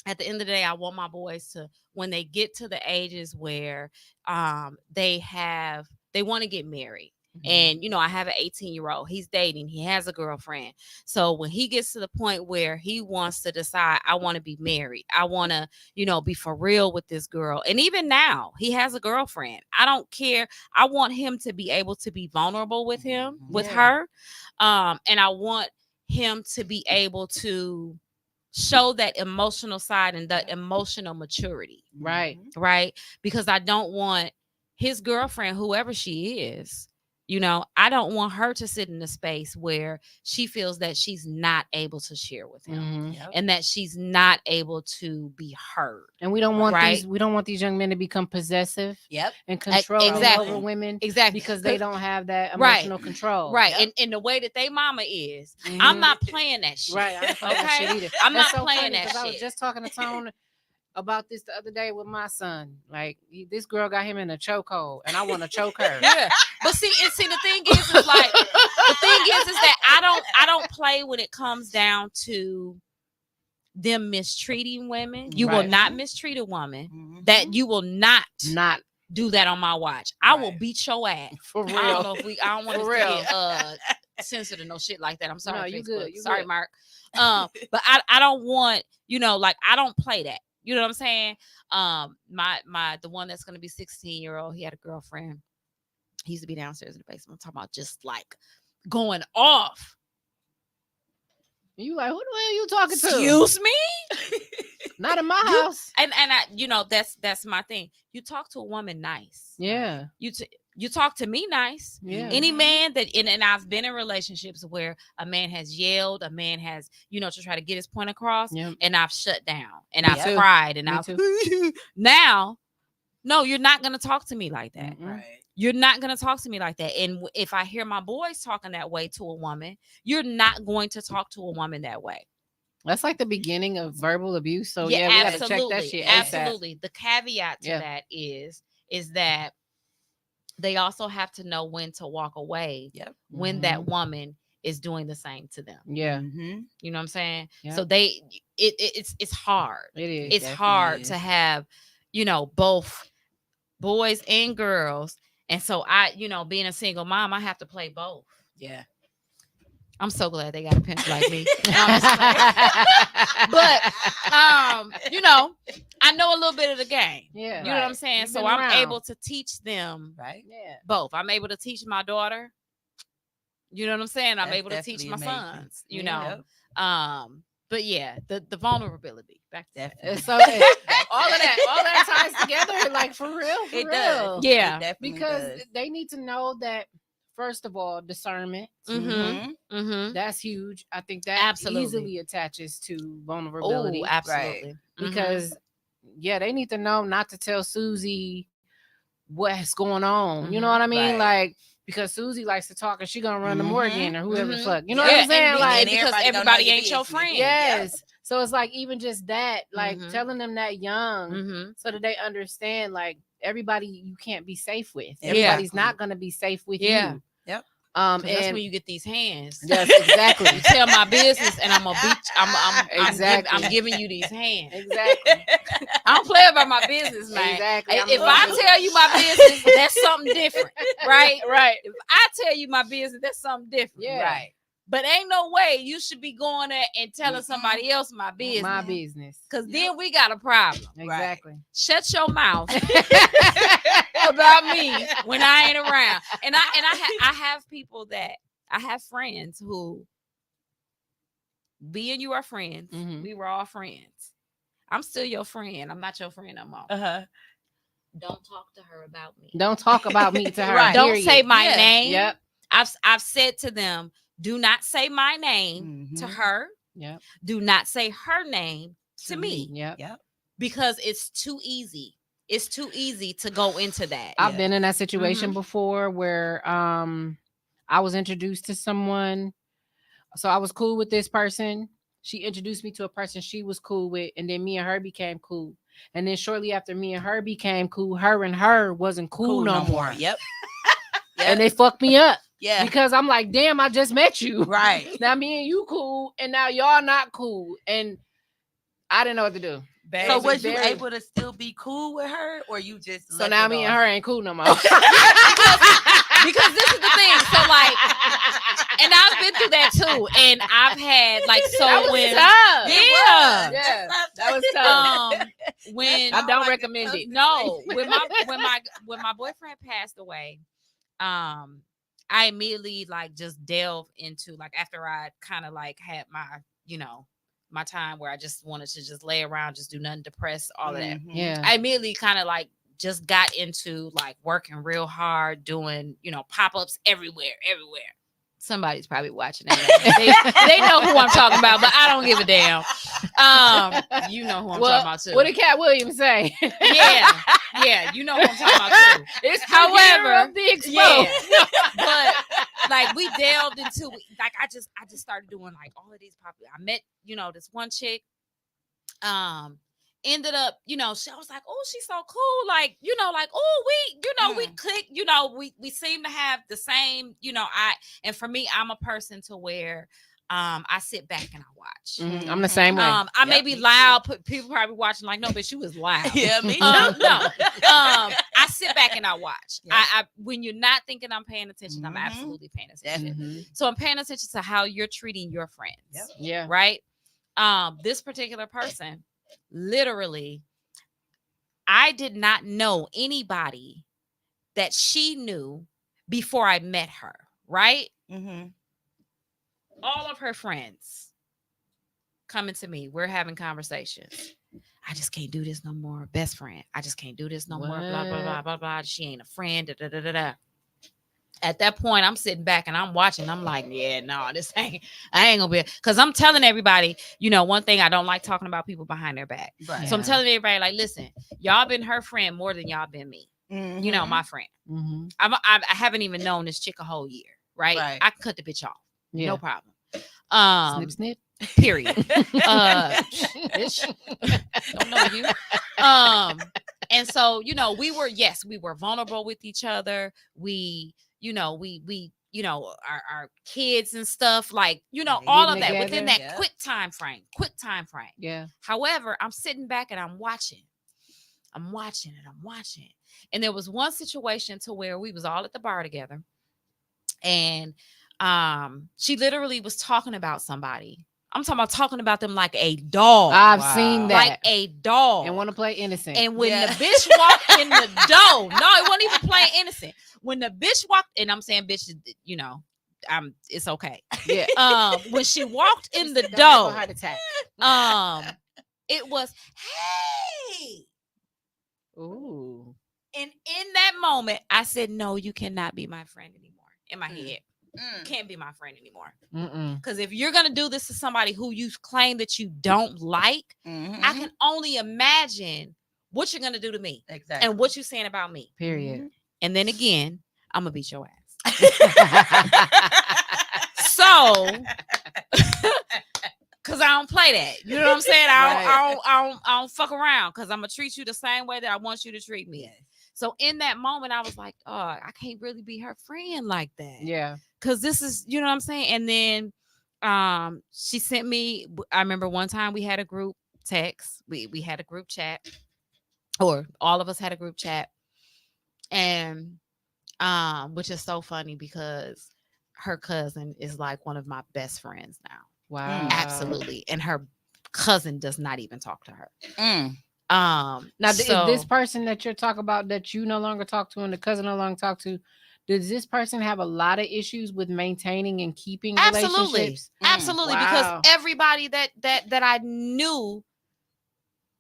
at the end of the day, I want my boys to, when they get to the ages where they want to get married. And, I have an 18-year-old. He's dating. He has a girlfriend. So when he gets to the point where he wants to decide, I want to be married. I want to, be for real with this girl. And even now, he has a girlfriend. I don't care. I want him to be able to be vulnerable with Yeah. her. And I want him to be able to show that emotional side and that emotional maturity. Right. Right. Because I don't want his girlfriend, whoever she is, I don't want her to sit in a space where she feels that she's not able to share with him Mhm. Yep. and that she's not able to be heard. And we don't want Right. we don't want these young men to become possessive Yep. and controlling Exactly. over women Exactly. because they don't have that Right. emotional control. Right. Yep. And the way that they mama is, Mhm. I'm not playing that shit. Right. I ain't playing that Okay? shit either. I'm That's not so playing funny, that 'cause I was shit. just talking to Tone about this the other day with my son. Like this girl got him in a chokehold, and I want to choke her. Yeah. But see, the thing is like that I don't play when it comes down to them mistreating women. You will Right. not mistreat a woman. Mhm. That you will not Not do that on my watch. I will Right. beat your ass. for I don't real. know if I don't want For to real. get censored or no shit like that. I'm sorry. No, you Facebook. good, you Sorry, good. Mark. But I don't want, I don't play that. You know what I'm saying? The one that's gonna be 16-year-old, he had a girlfriend. He used to be downstairs in the basement. I'm talking about just like going off. You like, who the hell you talking to? Excuse me? Not in my You- house. And I, that's my thing. You talk to a woman nice. Yeah. You talk to me nice. Yeah. Any man that and I've been in relationships where a man has yelled, a man has, to try to get his point across, Yeah. and I've shut down and Me I've too. cried and Me I've too. now, no, you're not gonna talk to me like that. Mm-mm. Right. You're not going to talk to me like that. And if I hear my boys talking that way to a woman, you're not going to talk to a woman that way. That's like the beginning of verbal abuse. So yeah, we gotta absolutely. check that shit. ASAP. Absolutely. The caveat to Yeah. that is that they also have to know when to walk away Yep. when Mhm. that woman is doing the same to them. Yeah. Mhm. You know what I'm saying? Yeah. So it's hard. It is. It's definitely hard is. to have, both boys and girls. And so I, being a single mom, I have to play both. Yeah. I'm so glad they got a pinch like me. But I know a little bit of the game. Yeah. You know what I'm saying? You've So been I'm around. able to teach them Right. Yeah. both. I'm able to teach my daughter. You know what I'm saying? I'm That's able to teach my definitely amazing. sons, Yeah. But but yeah, the vulnerability. Back to that. So all of that ties together, like for real. It does. Yeah. It definitely Because does. they need to know that, first of all, discernment. That's huge. I think that Absolutely. easily attaches to vulnerability. Oh, absolutely. Because they need to know not to tell Susie what's going on. You know what I mean? Like, because Susie likes to talk and she gonna run to Morgan or whoever the fuck. You know what I'm saying? Like, because everybody ain't your friend. Yes. So it's like, even just that, like telling them that young so that they understand, like, everybody you can't be safe with. Everybody's not gonna be safe with you. Yep. And that's when you get these hands. Yes, exactly. You tell my business, and I'm gonna beat. I'm giving you these hands. Exactly. I don't play about my business, man. Exactly. If I tell you my business, that's something different, right? Right. If I tell you my business, that's something different, Yeah. right? But ain't no way you should be going there and telling somebody else my business. My business. Because then we got a problem. Exactly. Shut your mouth about me when I ain't around. And I have people that I have friends who, me and you are friends. We were all friends. I'm still your friend. I'm not your friend no more. Don't talk to her about me. Don't talk about me to her. Right. Don't say my name. Yep. I've said to them, do not say my name to her. Yep. Do not say her name to me. Yep. Because it's too easy. It's too easy to go into that. I've been in that situation before where I was introduced to someone. So I was cool with this person. She introduced me to a person she was cool with, and then me and her became cool. And then shortly after me and her became cool, her and her wasn't cool no more. Yep. And they fucked me up. Yeah. Because I'm like, damn, I just met you. Right. Now me and you cool, and now y'all not cool. And I didn't know what to do. So was you able to still be cool with her, or you just so now me and her ain't cool no more? Because this is the thing. So like, and I've been through that too. And I've had like, so that was when tough. Yeah, that was tough. When I don't recommend it. No, when my boyfriend passed away, I immediately like just delved into, like, after I kind of like had my, my time where I just wanted to just lay around, just do nothing, depressed, all of that. Yeah. I immediately kind of like just got into like working real hard, doing, pop-ups everywhere. Somebody's probably watching that. They know who I'm talking about, but I don't give a damn. You know who I'm talking about too. What did Cat Williams say? Yeah, you know who I'm talking about too. It's however the exposed. But like we delved into, like, I just started doing like all of these popular. I met, this one chick. Ended up, she was like, oh, she's so cool. Like, oh, we click, we seem to have the same, and for me, I'm a person to where I sit back and I watch. I'm the same way. I may be loud. People probably watching like, no, but she was loud. Yeah, me too. No. I sit back and I watch. Yeah. I when you're not thinking I'm paying attention, I'm absolutely paying attention. So I'm paying attention to how you're treating your friends. Yep. Yeah. Right. This particular person, literally, I did not know anybody that she knew before I met her. Right. All of her friends coming to me. We're having conversations. I just can't do this no more. Best friend. I just can't do this no more. Blah, blah, blah, blah, blah. She ain't a friend. Da, da, da, da, da. At that point, I'm sitting back and I'm watching. I'm like, yeah, no, I ain't gonna be, because I'm telling everybody, one thing, I don't like talking about people behind their back. Right. So I'm telling everybody, like, listen, y'all been her friend more than y'all been me. My friend. I haven't even known this chick a whole year. Right? I can cut the bitch off. Yeah. No problem. Snip, snip. Period. Bitch. Don't know you. And so, we were vulnerable with each other. We, our kids and stuff, like, all of that together, within that quick time frame. Yeah. However, I'm sitting back and I'm watching. And there was one situation to where we was all at the bar together, and she literally was talking about somebody. I'm talking about them like a dog. I've seen that. Like a dog. And want to play innocent. And when the bitch walked in the door, no, it wasn't even playing innocent. When the bitch walked, and I'm saying bitch, it's okay. Yeah. When she walked in the Don't have a door, heart attack. it was, hey. Ooh. And in that moment, I said, no, you cannot be my friend anymore. In my head, can't be my friend anymore. Because if you're gonna do this to somebody who you claim that you don't like, I can only imagine what you're gonna do to me, exactly, and what you're saying about me. Period. And then again, I'm gonna beat your ass. So, because I don't play that, you know what I'm saying? I don't fuck around, because I'm gonna treat you the same way that I want you to treat me. Yes. So in that moment, I was like, oh, I can't really be her friend like that. Yeah. Because this is, you know what I'm saying? And then she sent me, I remember one time we had a group text. We had a group chat, or all of us had a group chat. And which is so funny, because her cousin is like one of my best friends now. Wow. Absolutely. And her cousin does not even talk to her. Now, is this person that you're talking about that you no longer talk to and the cousin no longer talk to, does this person have a lot of issues with maintaining and keeping relationships? Absolutely. Wow. Because everybody that I knew,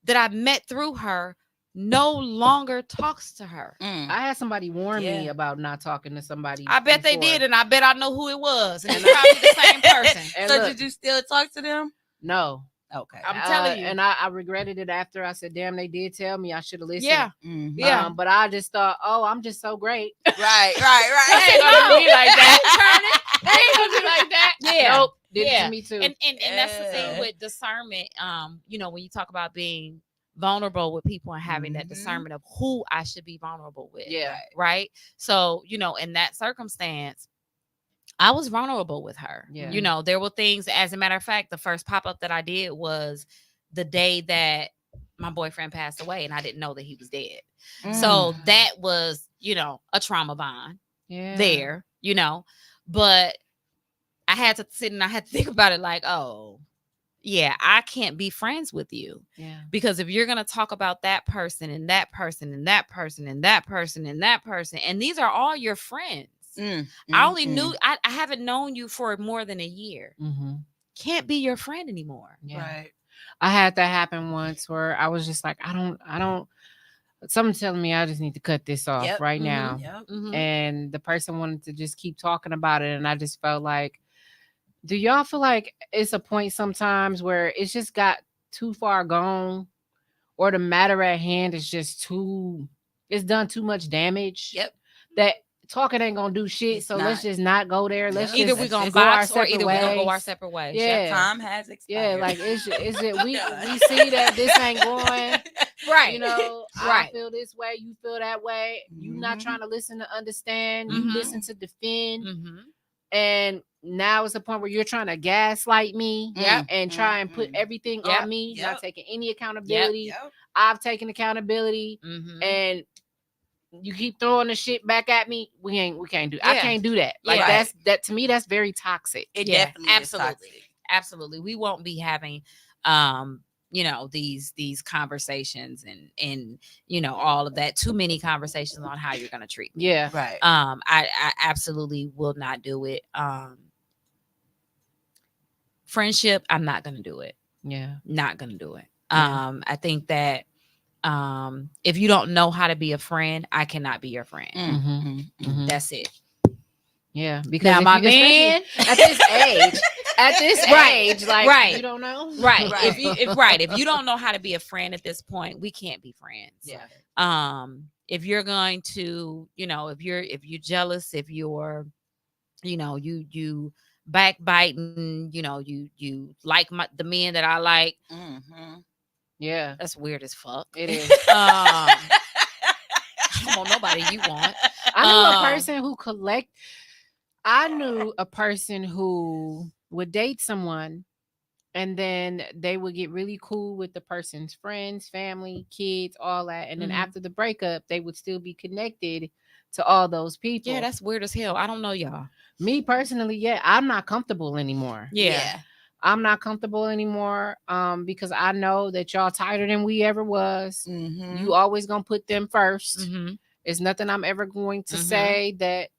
that I met through her, no longer talks to her. I had somebody warn me about not talking to somebody. I bet they did, and I bet I know who it was. And it's probably the same person. And so look, did you still talk to them? No. Okay. I'm telling you. And I regretted it after. I said, damn, they did tell me I should have listened. Yeah. Yeah. But I just thought, oh, I'm just so great. Right. They ain't gonna be like that. They ain't gonna be like that. Yeah. Nope. Did it to me too. And that's the thing with discernment. You know, when you talk about being vulnerable with people and having that discernment of who I should be vulnerable with. Yeah. Right. So, you know, in that circumstance, I was vulnerable with her. Yeah. You know, there were things, as a matter of fact, the first pop-up that I did was the day that my boyfriend passed away, and I didn't know that he was dead. So that was, you know, a trauma bond there, you know, but I had to sit and I had to think about it like, oh, yeah, I can't be friends with you. Yeah. Because if you're going to talk about that person and that person and that person and that person and that person, and these are all your friends. I only knew, I haven't known you for more than a year. Can't be your friend anymore. Yeah. Right. I had that happen once where I was just like, I don't, someone's telling me I just need to cut this off right now. And the person wanted to just keep talking about it. And I just felt like, do y'all feel like it's a point sometimes where it's just got too far gone, or the matter at hand is just it's done too much damage? That talking ain't gonna do shit. It's so not. let's just not go there. Let's either just we're gonna go our box, or either we're gonna go ways. our separate ways. Yeah. Time has expired. Yeah, like we see that this ain't going right. You know, right. I feel this way, you feel that way. You not trying to listen to understand. You listen to defend. And now it's a point where you're trying to gaslight me and try and put everything on me, not taking any accountability. I've taken accountability, and you keep throwing the shit back at me. We can't do. I can't do that. Like that to me, that's very toxic. It definitely absolutely is toxic. Absolutely. We won't be having you know, these conversations and you know, all of that, too many conversations on how you're gonna treat me. Yeah. Right. I absolutely will not do it. Friendship, I'm not gonna do it. Yeah. Not gonna do it. I think that if you don't know how to be a friend, I cannot be your friend. That's it. Yeah, because now my man at this age, like you don't know, right? If you don't know how to be a friend at this point, we can't be friends. Yeah. If you're going to, you know, if you're jealous, if you're, you know, you backbiting, you know, you like the men that I like. Yeah, that's weird as fuck. It is. I don't want nobody you want. I knew a person who would date someone, and then they would get really cool with the person's friends, family, kids, all that. And then after the breakup, they would still be connected to all those people. Yeah, that's weird as hell. I don't know y'all. Me personally, I'm not comfortable anymore. Yeah. I'm not comfortable anymore because I know that y'all tighter than we ever was. You always gonna put them first. It's nothing I'm ever going to say that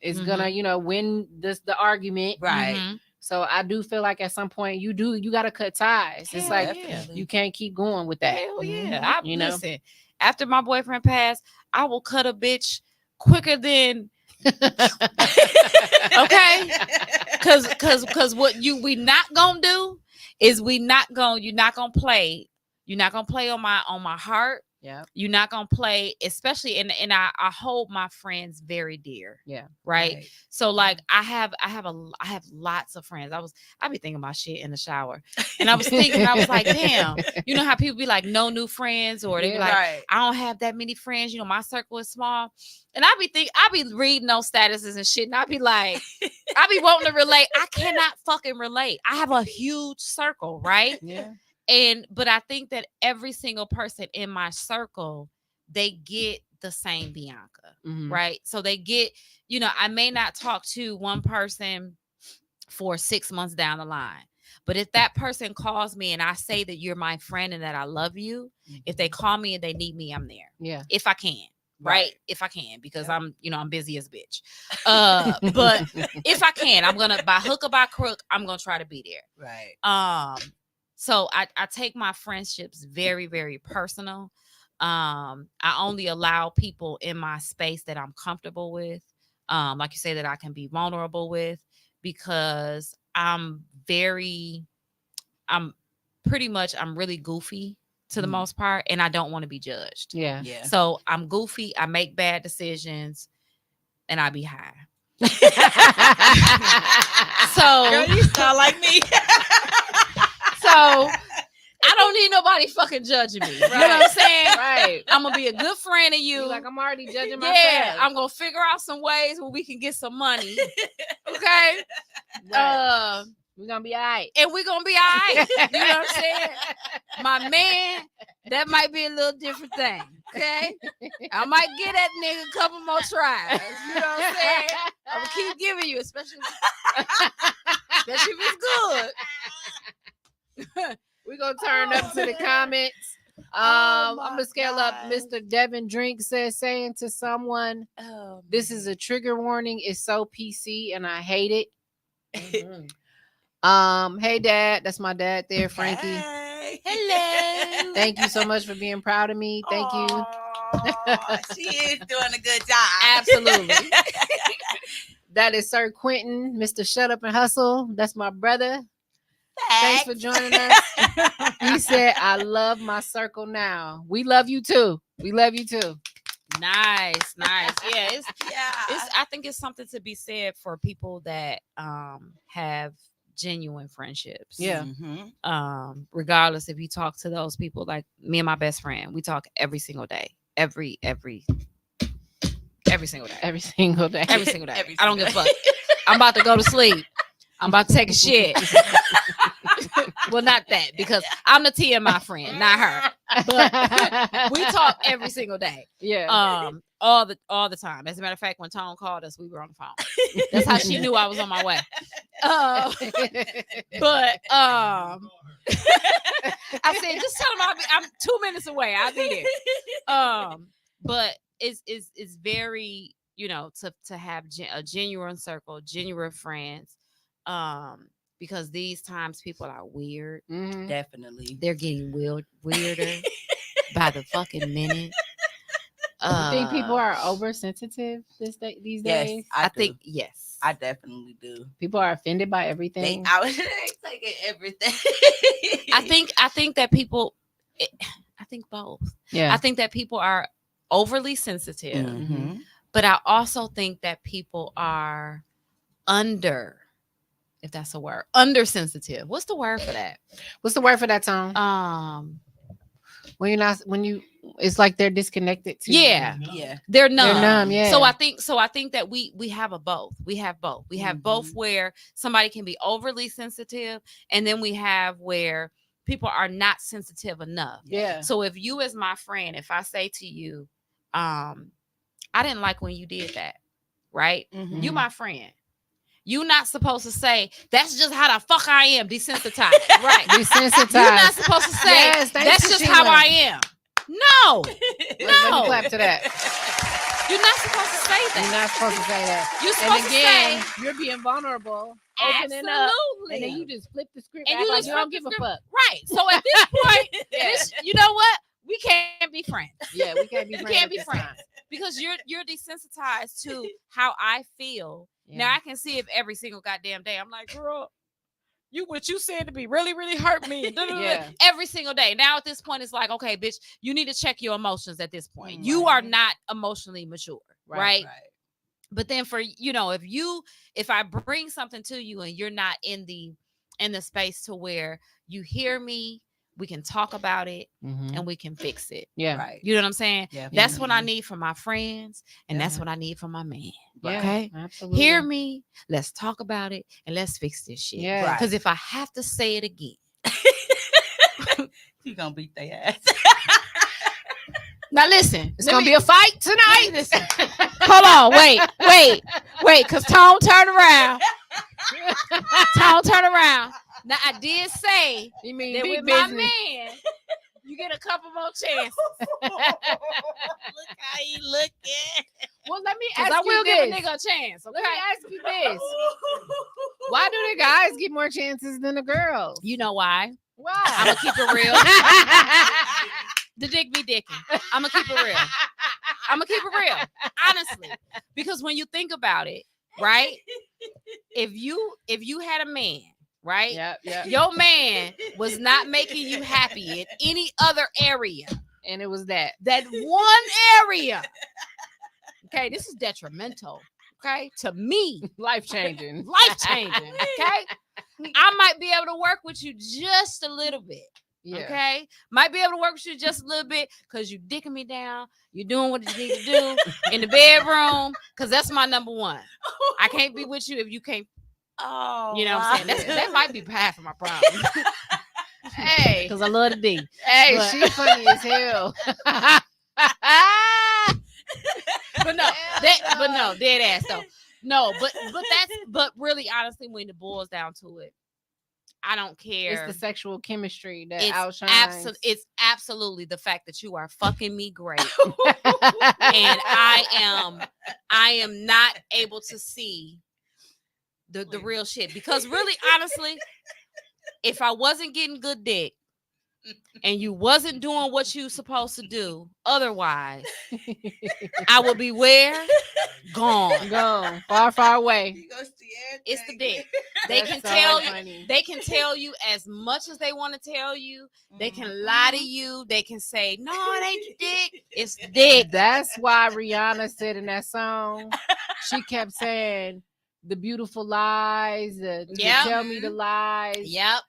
is gonna, win the argument. Right. Mm-hmm. So I do feel like at some point you got to cut ties. It's like you can't keep going with that. Hell yeah. Listen, after my boyfriend passed, I will cut a bitch quicker than okay. Cause what we not gonna do is you're not gonna play on my heart. Yeah. You're not gonna play, especially and I hold my friends very dear. Yeah. Right. So like I have lots of friends. I be thinking about shit in the shower. And I was like, damn, you know how people be like, no new friends, or they be like, I don't have that many friends, my circle is small. And I be reading those statuses and shit, and I be like, I be wanting to relate. I cannot fucking relate. I have a huge circle, right? Yeah. But I think that every single person in my circle, they get the same Bianca, right? So they get, I may not talk to one person for 6 months down the line, but if that person calls me and I say that you're my friend and that I love you, if they call me and they need me, I'm there. Yeah. If I can. Right. If I can, because I'm busy as a bitch. But if I can, I'm gonna, by hook or by crook, I'm gonna try to be there. Right. So I take my friendships very, very personal. I only allow people in my space that I'm comfortable with. Like you say, that I can be vulnerable with, because I'm really goofy to the most part, and I don't want to be judged. Yeah. So I'm goofy. I make bad decisions, and I be high. So Girl, you sound like me. So I don't need nobody fucking judging me. You know what I'm saying? Right. I'm gonna be a good friend of you. Like, I'm already judging myself. Yeah, I'm gonna figure out some ways where we can get some money. Okay. Right. We're gonna be all right. And we're gonna be all right. You know what I'm saying? My man, that might be a little different thing. Okay. I might get that nigga a couple more tries. You know what I'm saying? I'm gonna keep giving you, especially if it's good. We're gonna turn up to the comments. I'm gonna scale up. Mr. Devin Drink says, saying to someone, this is a trigger warning. It's so PC and I hate it. Hey dad, that's my dad there, Frankie. Hey. Hello. Thank you so much for being proud of me. Thank you. She is doing a good job. Absolutely. That is Sir Quentin, Mr. Shut Up and Hustle. That's my brother. Thanks for joining us. He said, I love my circle now. We love you too. We love you too. Nice. Yeah, it's I think it's something to be said for people that have genuine friendships. Yeah. Regardless if you talk to those people, like me and my best friend, we talk every single day. Every single day. Every single day. Every single day. I don't give a fuck. I'm about to go to sleep. I'm about to take a shit. Well, not that, because I'm the TMI friend, not her. But we talk every single day. Yeah. All the time. As a matter of fact, when Tone called us, we were on the phone. That's how she knew I was on my way. But I said, just tell them I'm 2 minutes away. I'll be there. But it's very, to have a genuine circle, genuine friends. Because these times people are weird. Definitely. They're getting weirder by the fucking minute. You think people are oversensitive these days? Yes, I think yes. I definitely do. People are offended by everything. I was taking everything. I think that people. I think both. Yeah. I think that people are overly sensitive, but I also think that people are if that's a word, undersensitive. What's the word for that? What's the word for that, Tone? It's like they're disconnected too. Yeah. They're numb. Yeah. So I think that we have a both. We have both. We have both where somebody can be overly sensitive, and then we have where people are not sensitive enough. Yeah. So if you, as my friend, if I say to you, I didn't like when you did that, right? You my friend. You're not supposed to say, that's just how the fuck I am, desensitized. Right. Desensitized. You're not supposed to say, that's just how I am. No. Let me clap to that. You're not supposed to say that. You're not supposed to say that. You're And supposed again, to say you're being vulnerable, opening absolutely. up, and then you just flip the script. And Act you like just you don't flip give the a fuck. Right. So at this point, you know what? We can't be friends. Yeah, we can't be friends. We can't be at this friends time. because you're desensitized to how I feel. Yeah. Now I can see if every single goddamn day I'm like, girl, what you said to me really hurt me. Yeah. Every single day. Now at this point, it's like, okay, bitch, you need to check your emotions at this point. Right. You are not emotionally mature, right? Right. But then for if I bring something to you and you're not in the space to where you hear me, we can talk about it and we can fix it. Yeah. Right. You know what I'm saying? Yeah. That's what I need from my friends, and that's Yeah. what I need from my man. Yeah. Okay. Absolutely. Hear me. Let's talk about it and let's fix this shit. Yeah. Right. Because if I have to say it again, You gonna beat their ass. now listen, It's gonna be a fight tonight. Listen. Hold on, wait, because Tone turn around. Tone turn around. Now I did say You mean that big with my business? man, you get a couple more chances. Look how he looking. Well, let me Because ask I will you give a this. nigga a chance. Okay. Let me ask you this. Why do the guys get more chances than the girls? You know why? Why? I'm gonna keep it real. The dick be dicking. I'm gonna keep it real. I'm gonna keep it real, honestly, because when you think about it, right? If you had a man, right? Yeah. Your man was not making you happy in any other area. And it was that. That one area. Okay, this is detrimental. Okay, to me, Life changing. life changing. Okay, I might be able to work with you just a little bit. Yeah. Okay, might be able to work with you just a little bit because you dicking me down. You're doing what you need to do in the bedroom because that's my number one. I can't be with you if you can't. Oh, You know what I'm saying? That might be half of my problem. Hey. Because I love the D. Hey, But- she funny as hell. But no, dead ass though. No, but really, honestly, when it boils down to it, I don't care. It's the sexual chemistry that It's outshines. it's absolutely the fact that you are fucking me great, and I am not able to see the real shit because really, honestly, if I wasn't getting good dick and you wasn't doing what you supposed to do, otherwise, I would be where gone. Go far away. You gonna see It's the everything. dick. They That's can so tell you. funny. They can tell you as much as they want to tell you. They can Mhm. lie to you. They can say, no, it ain't the dick. It's the dick. That's why Rihanna said in that song, she kept saying the beautiful lies, the Yep. tell me the lies. Yep.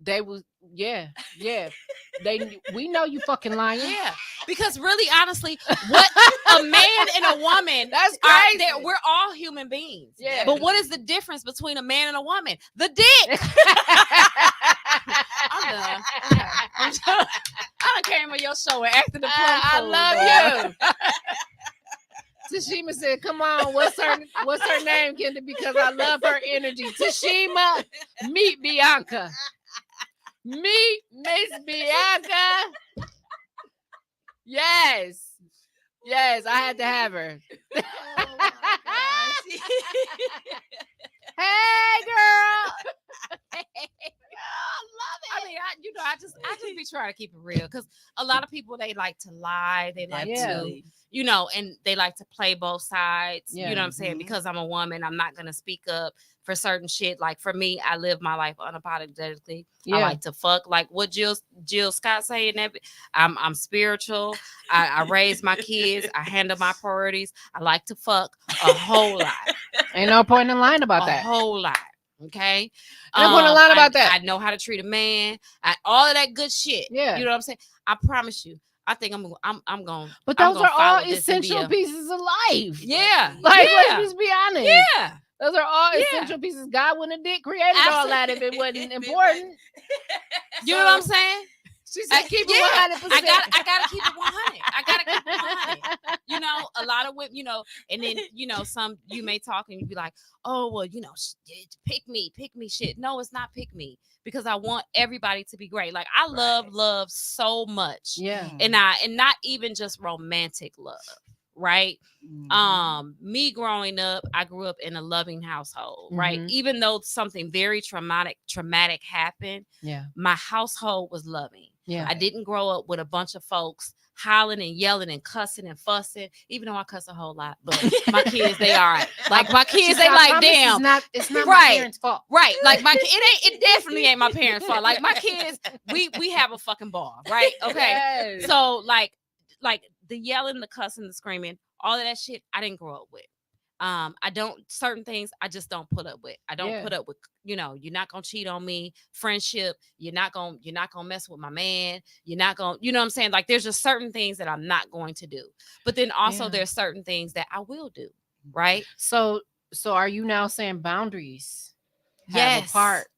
They was we know you fucking lying. Yeah. Because really, honestly, what a man and a woman, That's are, crazy. we're all human beings. Yeah. But what is the difference between a man and a woman? The dick. I'm done. I done came on your show and acted a plum I fool, love boy. you. Tashima said, "Come on, what's her name, Kenda? Because I love her energy." Tashima, meet Bianca. Meet Miss Bianca. Yes, I had to have her. Oh my gosh. Hey, girl. I mean, I just be trying to keep it real because a lot of people, they like to lie, they like to, Absolutely. and they like to play both sides. Yeah. You know what I'm saying? Mhm. Because I'm a woman, I'm not gonna speak up for certain shit. Like for me, I live my life unapologetically. Yeah. I like to fuck, like what Jill Scott saying that I'm spiritual. I raise my kids. I handle my priorities. I like to fuck a whole lot. Ain't no point in lying about A that. whole lot. Okay. No point in lying about I that. know how to treat a man. All of that good shit. Yeah. You know what I'm saying? I promise you. I think I'm going. But I'm those gonna are all follow this and be essential a- pieces of life. Yeah. Like, yeah. let's just be honest. Yeah. Those are all Yeah. essential pieces. God wouldn't have did created all that if it wasn't If it important. You know what I'm saying? She said, keep Yeah. it 100%. I gotta keep it 100. I gotta keep it 100. You know, a lot of women, and then some you may talk and you be like, oh well, pick me shit. No, it's not pick me because I want everybody to be great. Like I love so much. Yeah. And not even just romantic love. right? Mhm. Me growing up, I grew up in a loving household, right? Mhm. Even though something very traumatic happened, Yeah. my household was loving. Yeah. I didn't grow up with a bunch of folks hollering and yelling and cussing and fussing, even though I cuss a whole lot. But my kids, they all right. Like my kids, they like, damn. It's not my Right. parents' fault. Right. Like it definitely ain't my parents' fault. Like my kids, we have a fucking ball, right? Okay. Yes. So like the yelling, the cussing, the screaming, all of that shit, I didn't grow up with. I don't certain things I just don't put up with. I don't put up with, you're not gonna cheat on me. Friendship, you're not gonna mess with my man. You're not gonna, you know what I'm saying? Like there's just certain things that I'm not going to do. But then also there's certain things that I will do. Right. So are you now saying boundaries have Yes. a part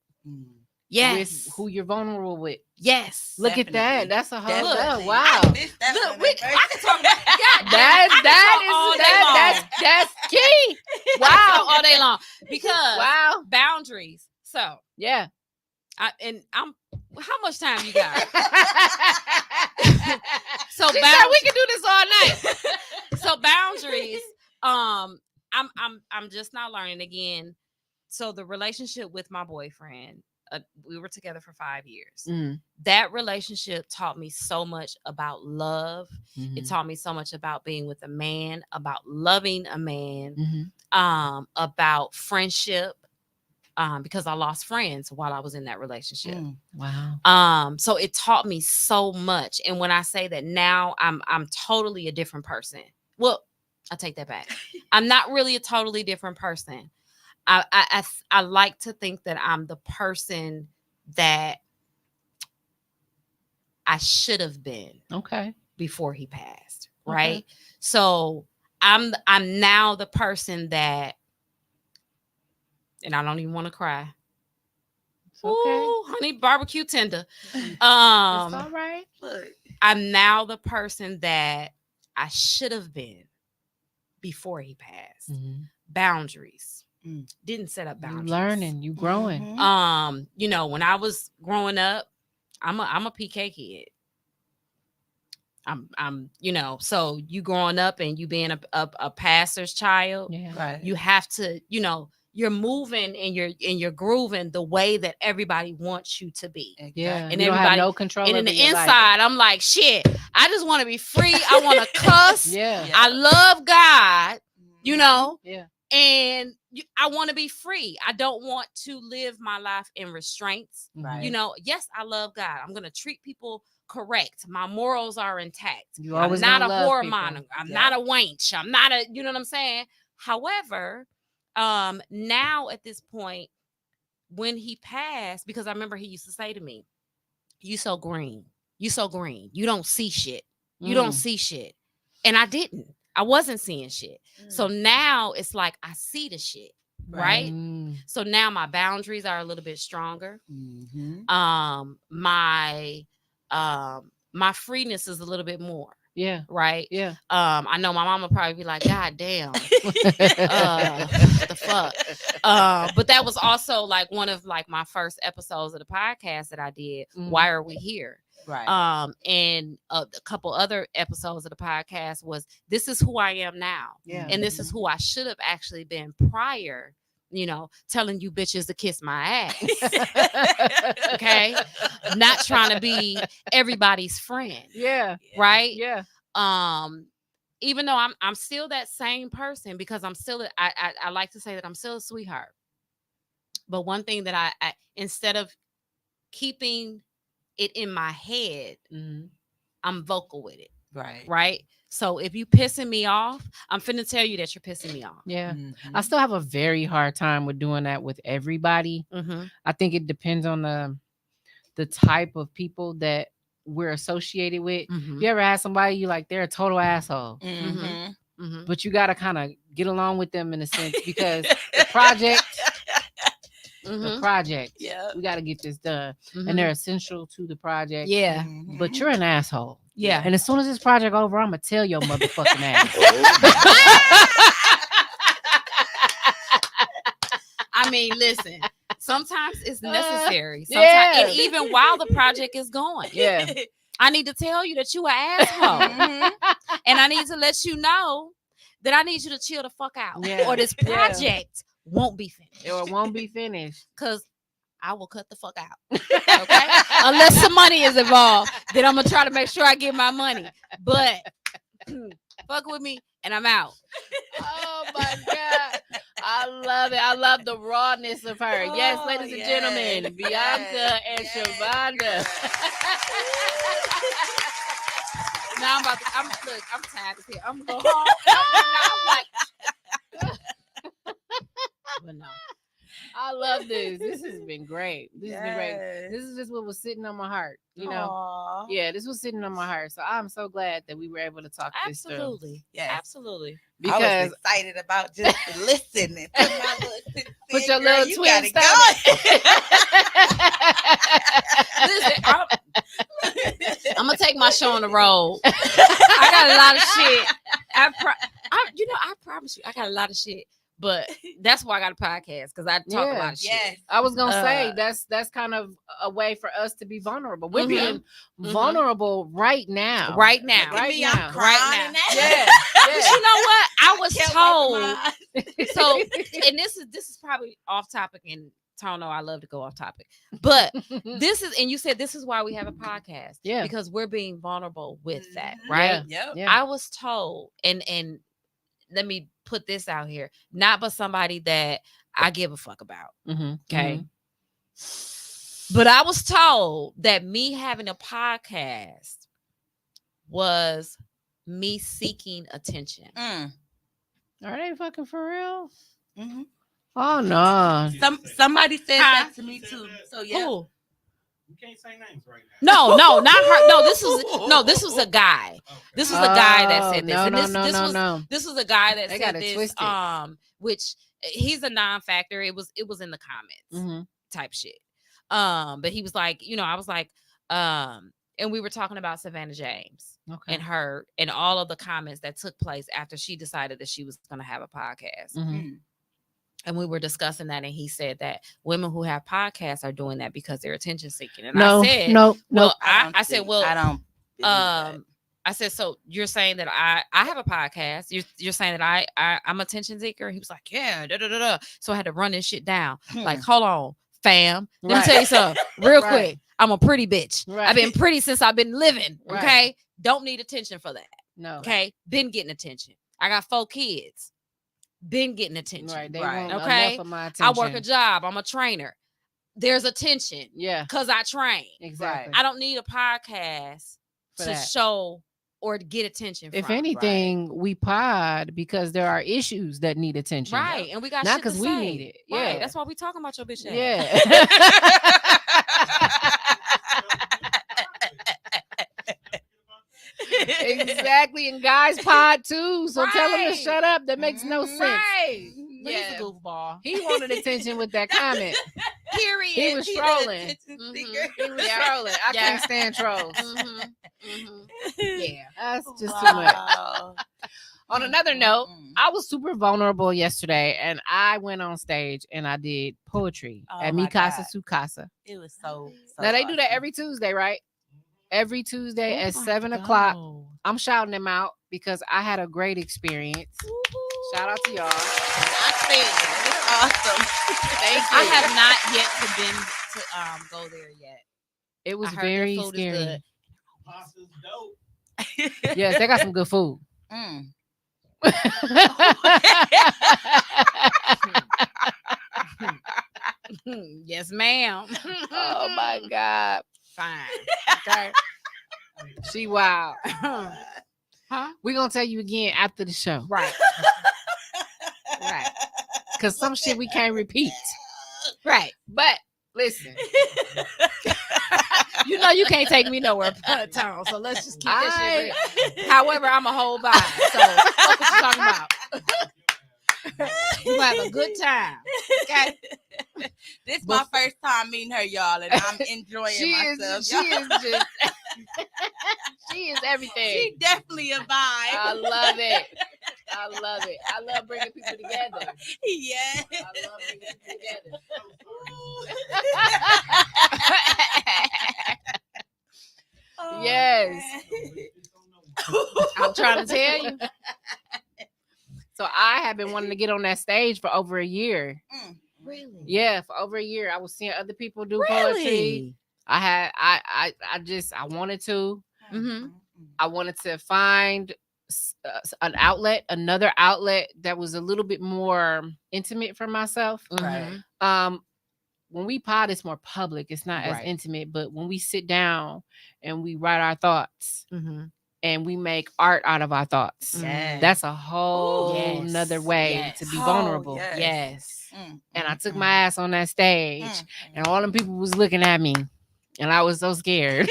Yes. with who you're vulnerable with? Yes. Look at that. Definitely. That's a whole Definitely. wow. I missed that Look, one I at first. can talk about That's key. Wow, all day long because Wow. boundaries. So Yeah. how much time you got? So She said we can do this all night. So boundaries. I'm just now learning again. So the relationship with my boyfriend, we were together for 5 years. That relationship taught me so much about love. It taught me so much about being with a man, about loving a man, about friendship. Because I lost friends while I was in that relationship. Wow. So it taught me so much. And when I say that now I'm totally a different person. Well, I take that back. I'm not really a totally different person. I like to think that I'm the person that I should have been. Okay. Before he passed. Right. Okay. So I'm now the person that, and I don't even want to cry. It's okay. Ooh, honey, barbecue tender. It's all right. Look. I'm now the person that I should have been before he passed. Boundaries. Didn't set up boundaries. You learning, you growing. When I was growing up, I'm a PK kid. I'm so you growing up and you being a pastor's child, Right. you have to, you're moving and you're grooving the way that everybody wants you to be. Yeah. And you everybody don't have no control. And in over the your inside, life. I'm like, shit, I just want to be free. I want to cuss. Yeah. I love God, Yeah. and I want to be free. I don't want to live my life in restraints. Right. Yes, I love God. I'm going to treat people correct. My morals are intact. You always I'm not a love whoremonger. I'm not a wench. I'm not a, you know what I'm saying? However, now at this point, when he passed, because I remember he used to say to me, you so green. You so green. You don't see shit. You don't see shit. And I didn't. I wasn't seeing shit. So now it's like I see the shit. Right. So now my boundaries are a little bit stronger. My freeness is a little bit more. Yeah. Right. Yeah. I know my mom will probably be like, God damn. What the fuck? But that was also like one of like my first episodes of the podcast that I did. Why Are We Here? Right. And a couple other episodes of the podcast was This Is Who I Am Now. Yeah. And this is who I should have actually been prior, telling you bitches to kiss my ass. Okay. Not trying to be everybody's friend. Yeah. Right. Yeah. Even though I'm still that same person, because I'm still I like to say that I'm still a sweetheart. But one thing that I instead of keeping it in my head, I'm vocal with it. Right. So if you pissing me off, I'm finna tell you that you're pissing me off. Yeah. I still have a very hard time with doing that with everybody. I think it depends on the type of people that we're associated with. You ever had somebody you like, they're a total asshole, but you got to kind of get along with them in a sense because the project, we got to get this done. And they're essential to the project. Yeah. But you're an asshole. Yeah. And as soon as this project over, I'm going to tell your motherfucking ass. I mean, listen, sometimes it's necessary. Sometimes, and even while the project is going. Yeah. I need to tell you that you an asshole. And I need to let you know that I need you to chill the fuck out. Yeah. Or this project won't be finished. Or it won't be finished. Because I will cut the fuck out. Okay? Unless some money is involved, then I'm going to try to make sure I get my money. But fuck with me and I'm out. Oh my God. I love it. I love the rawness of her. Yes, ladies and gentlemen, Bianca and Shavonda. Now I'm tired of here. I'm going home. I'm like, but no. I love this. This has been great. This has been great. This is just what was sitting on my heart. You know? Aww. Yeah, this was sitting on my heart. So I'm so glad that we were able to talk this through. Absolutely. Yes. Absolutely. Because I was excited about just listening. Put your little you twin gotta Listen, I'm gonna take my show on the road. I got a lot of shit. I promise you, I got a lot of shit. But that's why I got a podcast, because I talk a lot of shit. Yes. I was gonna say that's kind of a way for us to be vulnerable. We're being vulnerable right now. Right now. Right now. Right now. Yeah. But you know what? I was told. So, and this is probably off topic, and Tono, I love to go off topic. But this is, and you said this is why we have a podcast. Yeah. Because we're being vulnerable with that, right? Yep. Yeah. I was told, and let me put this out here, not but somebody that I give a fuck about. Okay. But I was told that me having a podcast was me seeking attention. Are they fucking for real? Oh no. Somebody said that to me too. So yeah. Who? You can't say names right now. No, not her. No, this was a guy. Okay. This was a guy that said this. No, And no. This was a guy that They said got it this. twisted. Which he's a non-factor. It was in the comments type shit. But he was like, I was like, and we were talking about Savannah James and her and all of the comments that took place after she decided that she was going to have a podcast. And we were discussing that, and he said that women who have podcasts are doing that because they're attention seeking. And I said, no. I said, well, I don't. I said, so you're saying that I have a podcast. You're saying that I'm attention seeker. He was like, yeah, So I had to run this shit down. Like, hold on, fam. Let me tell you something real quick. I'm a pretty bitch. I've been pretty since I've been living. Okay. Don't need attention for that. No. Okay. Been getting attention. I got 4 kids. Been getting attention. Right. They want okay. enough of my attention. I work a job. I'm a trainer. There's attention. Yeah. Because I train. Exactly. I don't need a podcast to show or to get attention if from. anything, we pod because there are issues that need attention. Right. And we got not because we need it. Yeah. Right. That's why we talking about your bitch ass. Yeah. Exactly. And guys pod too. So tell him to shut up. That makes no sense. Right. Yeah. He's a goofball. He wanted attention with that comment. Period. He was trolling. He was He was trolling. I can't stand trolls. Yeah. That's just too much. On another note, I was super vulnerable yesterday, and I went on stage and I did poetry at Mi Casa Su Casa. It was so now they do that every Tuesday, right? Every Tuesday at 7:00. I'm shouting them out because I had a great experience. Shout out to y'all. I think it's awesome. Thank you. I have not yet to go there yet. It was I heard very their food is scary. good. Pasta's dope. Yes, they got some good food. Yes, ma'am. Oh my God. Fine. Okay. She wild. Huh? We're gonna tell you again after the show. Right. Right. Because some shit we can't repeat. Right. But listen. You know you can't take me nowhere, Tom. So let's just keep this shit real. However, I'm a whole vibe. So what you talking about? You have a good time. Okay. This is my first time meeting her, y'all, and I'm enjoying myself. She is everything. She definitely a vibe. I love it. I love bringing people together. Yeah. I love bringing people together. Yes. I'm trying to tell you. So I have been wanting to get on that stage for over a year. Really? Yeah, for over a year. I was seeing other people do poetry. I wanted to. Mm-hmm. I wanted to find another outlet that was a little bit more intimate for myself. Right. When we pod, it's more public. It's not as intimate, but when we sit down and we write our thoughts and we make art out of our thoughts, that's a whole nother way to be vulnerable. Yes. And I took my ass on that stage and all them people was looking at me and I was so scared.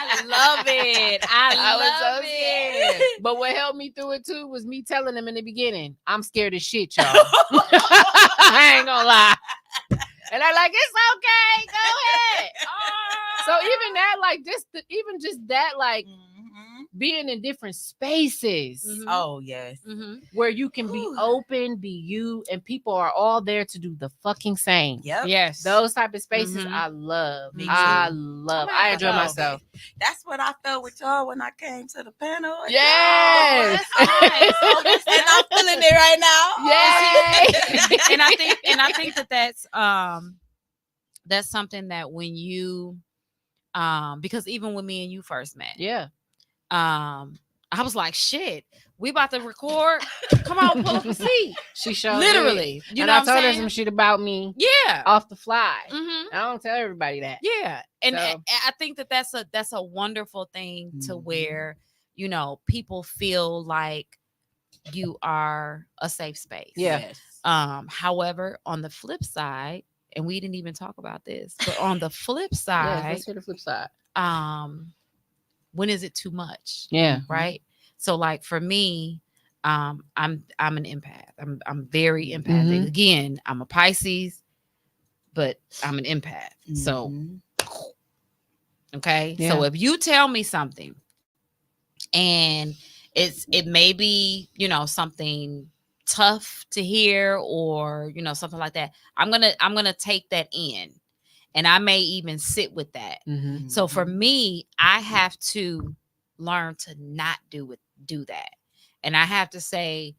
I love it. I love it. But what helped me through it too was me telling them in the beginning, I'm scared as shit, y'all. I ain't gonna lie. And they're like, it's okay, go ahead. So even that, like even just that, like being in different spaces. Oh yes. Where you can be open, be you, and people are all there to do the fucking same. Yep. Yes. Those type of spaces I love. I enjoy myself. That's what I felt with y'all when I came to the panel. Yes. And I'm feeling it right now. Yes. and I think that's something that when you because even when me and you first met, I was like, shit, we about to record. Come on, pull up a seat. She showed literally. You know, I told her some shit about me. Yeah, off the fly. I don't tell everybody that. Yeah, and I think that's a wonderful thing to where people feel like you are a safe space. Yeah. However, on the flip side, and we didn't even talk about this, but on the flip side, let's hear the flip side. When is it too much? Yeah. Right. So like for me, I'm an empath. I'm very empathic. Again, I'm a Pisces, but I'm an empath. So okay. Yeah. So if you tell me something and it may be, something tough to hear or, something like that, I'm gonna take that in. And I may even sit with that. So for me, I have to learn to not do that. And I have to say,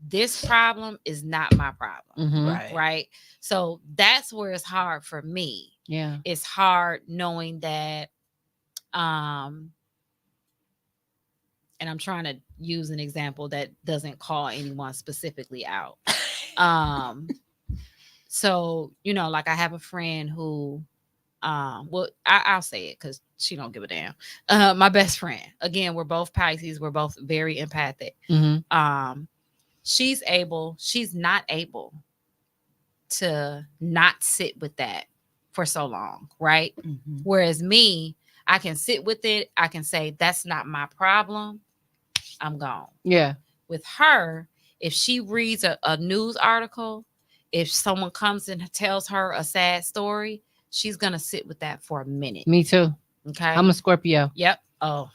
this problem is not my problem. Right. So that's where it's hard for me. Yeah. It's hard knowing that, and I'm trying to use an example that doesn't call anyone specifically out. So, like I have a friend who, I'll say it because she don't give a damn. My best friend, again, we're both Pisces. We're both very empathic. She's not able to not sit with that for so long. Right. Whereas me, I can sit with it. I can say, that's not my problem. I'm gone. Yeah. With her, if she reads a news article, if someone comes and tells her a sad story, she's going to sit with that for a minute. Me too. Okay. I'm a Scorpio. Yep. Oh.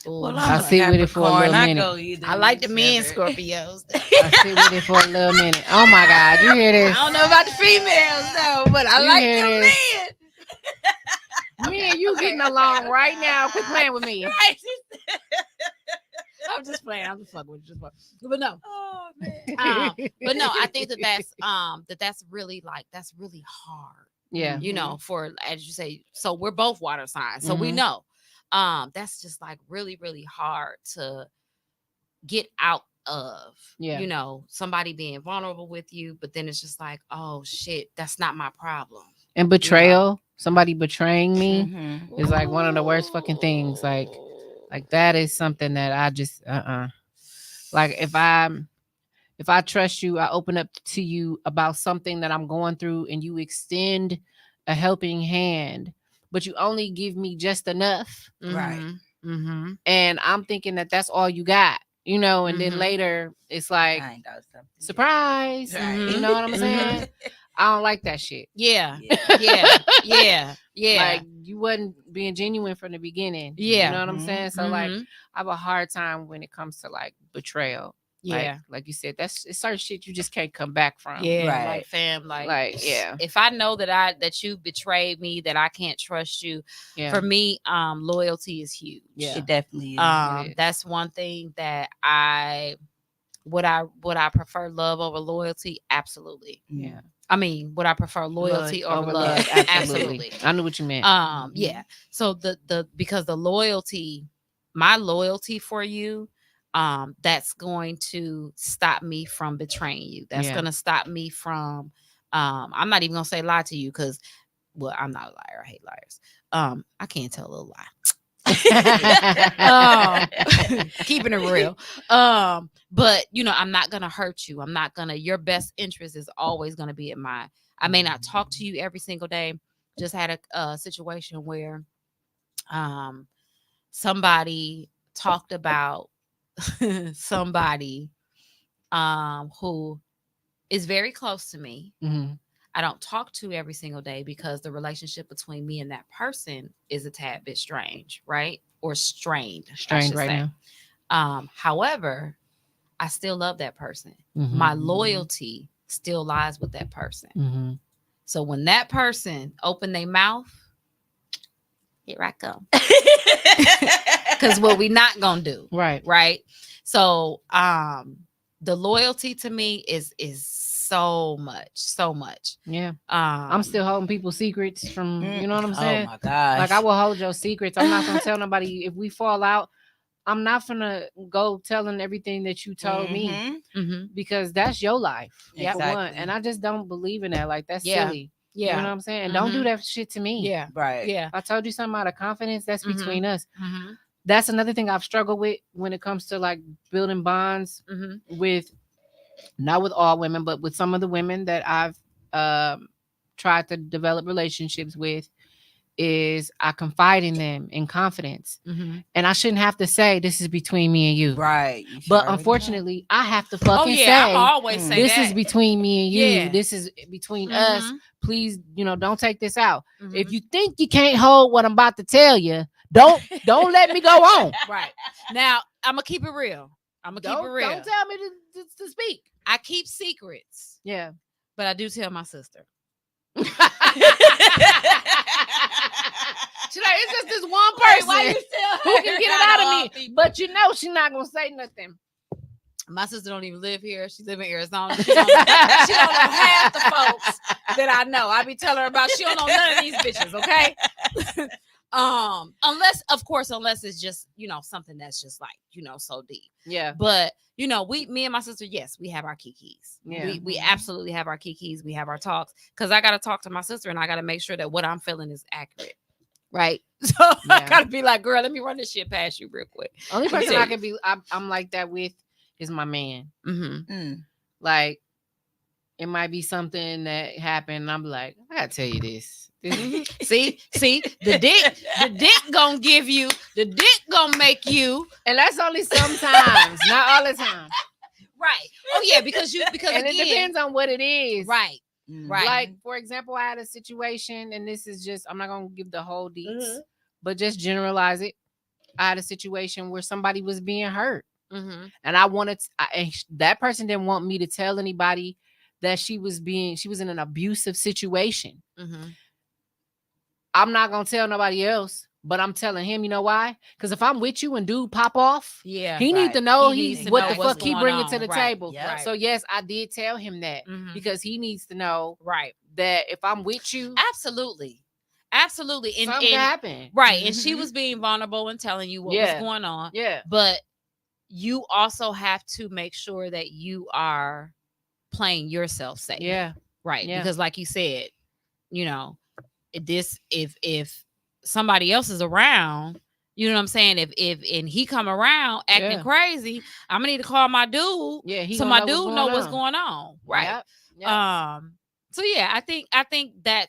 Well, I sit with it for a little minute. I like the men Scorpios. I sit with it for a little minute. Oh my God. You hear this? I don't know about the females though, but I like the men. Me and you getting along right now. Quit playing with me. I'm just playing. I'm just fucking with you. But no. Oh man. But no, I think that's really hard. Yeah. For, as you say, so we're both water signs. So we know that's just like really, really hard to get out of. Yeah. Somebody being vulnerable with you, but then it's just like, oh shit, that's not my problem. And betrayal, somebody betraying me is like one of the worst fucking things. Like that is something that I just like if I trust you, I open up to you about something that I'm going through and you extend a helping hand, but you only give me just enough. Right. And I'm thinking that that's all you got, and then later it's like, I ain't got something. Surprise. You know what I'm saying? I don't like that shit. Yeah. Like you wasn't being genuine from the beginning. Yeah. You know what I'm saying? So like I have a hard time when it comes to like betrayal. Yeah. Like you said, it's certain shit you just can't come back from. Yeah, Right. like fam, like yeah. if I know that you betrayed me, that I can't trust you. Yeah. For me, loyalty is huge. Yeah. It definitely is. It is. That's one thing that would I prefer love over loyalty? Absolutely. Yeah. I mean, would I prefer loyalty over love? Absolutely. I knew what you meant. Yeah. So because the loyalty, my loyalty for you, that's going to stop me from betraying you. That's going to stop me from I'm not even gonna say lie to you, because I'm not a liar. I hate liars. I can't tell a little lie. Keeping it real. But I'm not gonna hurt you. Your best interest is always gonna be at mine. I may not talk to you every single day. Just had a situation where somebody talked about somebody who is very close to me. I don't talk to every single day because the relationship between me and that person is a tad bit strange, right? Or strained right now. However, I still love that person. My loyalty still lies with that person. So when that person open their mouth, here I go. Because what we not gonna do, right? So the loyalty to me is so much. Yeah. I'm still holding people's secrets from, you know what I'm saying? Oh my gosh. Like, I will hold your secrets. I'm not gonna tell nobody. If we fall out, I'm not gonna go telling everything that you told me, because that's your life. Exactly. And I just don't believe in that. Like, that's silly. Yeah. You know what I'm saying? And don't do that shit to me. Yeah. Right. Yeah. If I told you something out of confidence, that's between us. That's another thing I've struggled with when it comes to like building bonds with, not with all women, but with some of the women that I've tried to develop relationships with, is I confide in them in confidence. And I shouldn't have to say this is between me and you. Right. But unfortunately, I have to fucking say, I always say this that. is between me and you. Yeah. This is between us. Please, don't take this out. If you think you can't hold what I'm about to tell you, don't let me go on. Right. Now, I'm going to keep it real. Don't tell me to speak. I keep secrets. Yeah. But I do tell my sister. She's like, it's just this one person who can get it out of me. But she's not gonna say nothing. My sister don't even live here. She live in Arizona. She don't know half the folks that I know. I be telling her about. She don't know none of these bitches. Okay. Unless it's just something that's just like so deep. Yeah. But me and my sister, yes, we have our kikis. Yeah. We absolutely have our kikis. We have our talks, because I gotta talk to my sister and I gotta make sure that what I'm feeling is accurate. Right. So I gotta be like, girl, let me run this shit past you real quick. Only person I can be I'm like that with is my man. Like, it might be something that happened and I'm like, I gotta tell you this. See, the dick gonna give you, the dick gonna make you, and that's only sometimes, not all the time. Right. Oh yeah, because and again, it depends on what it is. Right. Right. Like, for example, I had a situation, and this is just, I'm not gonna give the whole deets, but just generalize it. I had a situation where somebody was being hurt, and I wanted and that person didn't want me to tell anybody that she was in an abusive situation. I'm not gonna tell nobody else, but I'm telling him. You know why? Because if I'm with you and dude pop off, he needs to know what the fuck he bringing to the table. Yep. So yes, I did tell him that, because he needs to know that if I'm with you, absolutely, something happened. Right, and she was being vulnerable and telling you what was going on. Yeah, but you also have to make sure that you are playing yourself safe. Yeah, right. Yeah. Because like you said, if somebody else is around, you know what I'm saying? If he come around acting crazy, I'm gonna need to call my dude. Yeah, so my dude know what's going on. Right. Yep. So yeah, I think that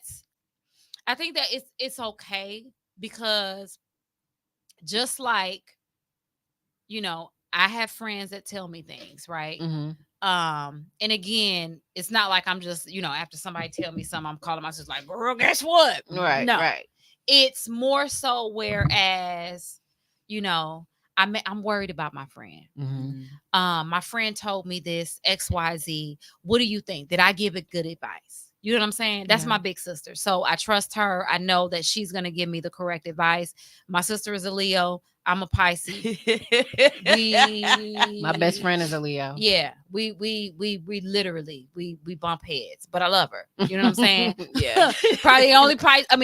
it's okay, because just like, I have friends that tell me things, right? And again, it's not like I'm just, after somebody tell me something, I'm calling my sister like, girl, guess what? Right. No. Right. It's more so whereas, I'm I'm worried about my friend. My friend told me this XYZ. What do you think? Did I give it good advice? You know what I'm saying? That's my big sister. So I trust her. I know that she's going to give me the correct advice. My sister is a Leo. I'm a Pisces. My best friend is a Leo. Yeah, we literally we bump heads, but I love her. You know what I'm saying? Yeah. Probably the only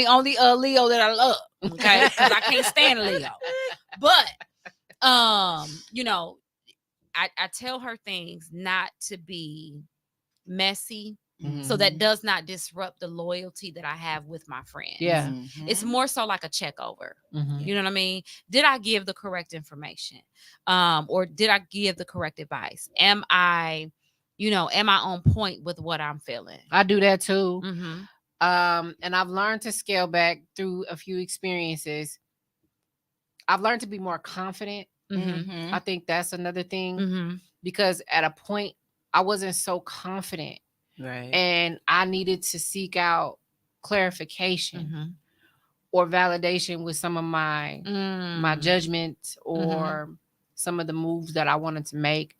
only Leo that I love. Okay, because I can't stand a Leo. But you know, I tell her things not to be messy. So that does not disrupt the loyalty that I have with my friends. Yeah. It's more so like a check over. You know what I mean? Did I give the correct information? Or did I give the correct advice? Am I on point with what I'm feeling? I do that too. And I've learned to scale back through a few experiences. I've learned to be more confident. I think that's another thing, because at a point I wasn't so confident. Right. And I needed to seek out clarification or validation with some of my judgment or some of the moves that I wanted to make.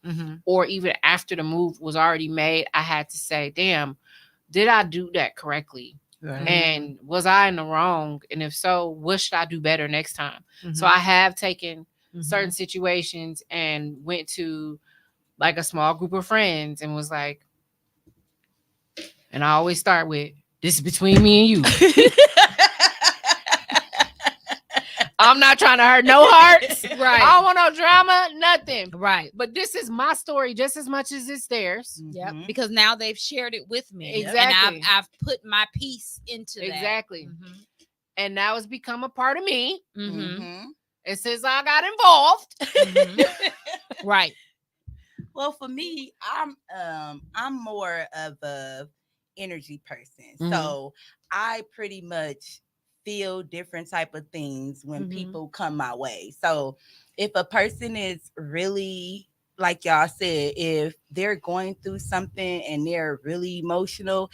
Or even after the move was already made, I had to say, damn, did I do that correctly? Right. And was I in the wrong? And if so, what should I do better next time? So I have taken certain situations and went to like a small group of friends and was like, and I always start with, this is between me and you. I'm not trying to hurt no hearts. Right. I don't want no drama, nothing. Right. But this is my story just as much as it's theirs. Yep. Because now they've shared it with me. Exactly. And I've put my piece into that. Exactly. And now it's become a part of me. And since I got involved. Right. Well, for me, I'm more of a energy person. So I pretty much feel different type of things when people come my way. So if a person is really, like y'all said, if they're going through something and they're really emotional,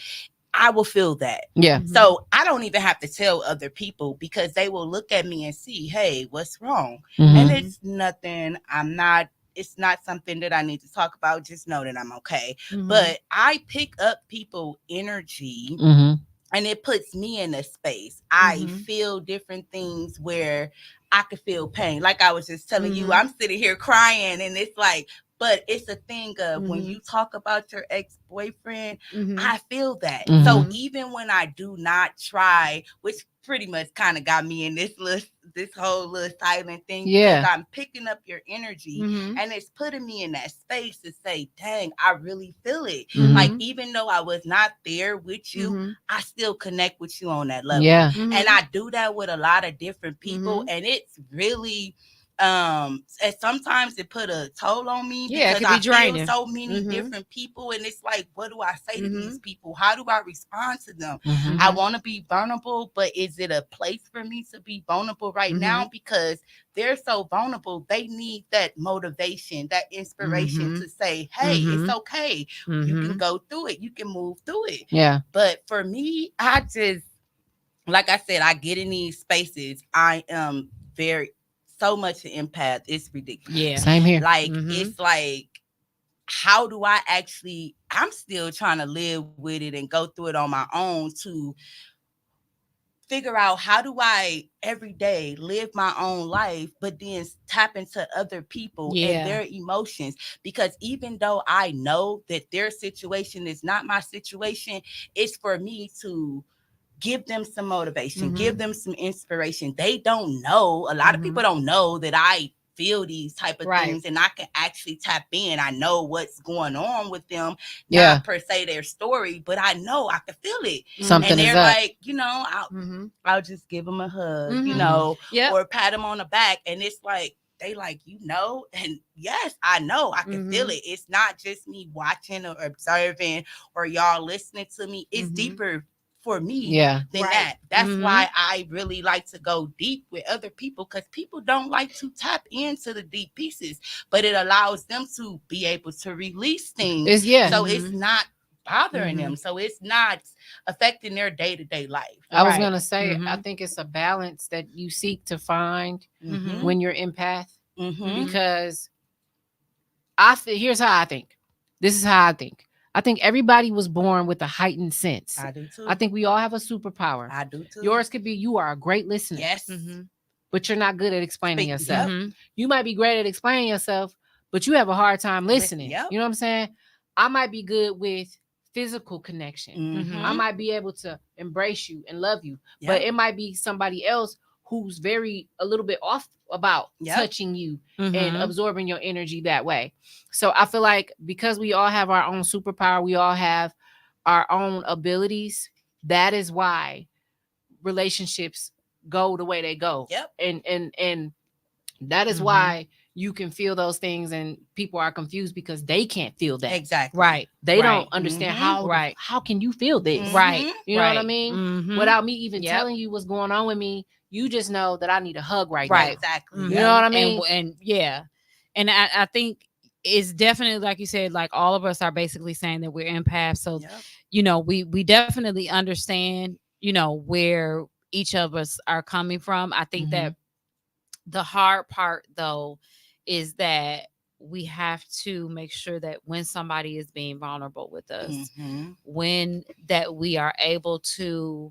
I will feel that. Yeah. So I don't even have to tell other people, because they will look at me and see, hey, what's wrong? And it's nothing. It's not something that I need to talk about. Just know that I'm okay. But I pick up people energy and it puts me in a space. I feel different things where I could feel pain. Like I was just telling you, I'm sitting here crying, and it's like, but it's a thing of when you talk about your ex-boyfriend, I feel that. So even when I do not try, which pretty much kind of got me in this whole little silent thing, because I'm picking up your energy and it's putting me in that space to say, dang, I really feel it. Like, even though I was not there with you, I still connect with you on that level. And I do that with a lot of different people, and it's really and sometimes it put a toll on me, because I feel so many different people, and it's like, what do I say to these people? How do I respond to them? I want to be vulnerable, but is it a place for me to be vulnerable right now? Because they're so vulnerable, they need that motivation, that inspiration to say, hey, it's okay, you can go through it, you can move through it. But for me, I just, like I said, I get in these spaces, I am so much an empath. It's ridiculous. Same here. Like, it's like, how do I actually, I'm still trying to live with it and go through it on my own to figure out, how do I every day live my own life, but then tap into other people and their emotions? Because even though I know that their situation is not my situation, it's for me to give them some motivation, give them some inspiration. They don't know. A lot of people don't know that I feel these type of things, and I can actually tap in. I know what's going on with them, not per se their story, but I know I can feel it. Something and they're is up. like, I'll just give them a hug, or pat them on the back, and it's like, they like, and yes, I know, I can feel it. It's not just me watching or observing or y'all listening to me. It's deeper for me than that. That's why I really like to go deep with other people, because people don't like to tap into the deep pieces, but it allows them to be able to release things. So it's not bothering them. So it's not affecting their day-to-day life. I was going to say, I think it's a balance that you seek to find when you're empath. because here's how I think. This is how I think. I think everybody was born with a heightened sense. I do too. I think we all have a superpower. I do too. Yours could be you are a great listener. Yes. But you're not good at explaining yourself. Yep. You might be great at explaining yourself, but you have a hard time listening. Yep. You know what I'm saying? I might be good with physical connection. I might be able to embrace you and love you, but it might be somebody else who's a little bit off about touching you and absorbing your energy that way. So I feel like because we all have our own superpower, we all have our own abilities. That is why relationships go the way they go. And that is why you can feel those things and people are confused because they can't feel that. Exactly. Right. They don't understand how can you feel this? Right. You know what I mean? Without me even telling you what's going on with me, you just know that I need a hug right now. Exactly. You know what I mean? And and I think it's definitely, like you said, like all of us are basically saying that we're empaths. So, we definitely understand, where each of us are coming from. I think that the hard part, though, is that we have to make sure that when somebody is being vulnerable with us, when that we are able to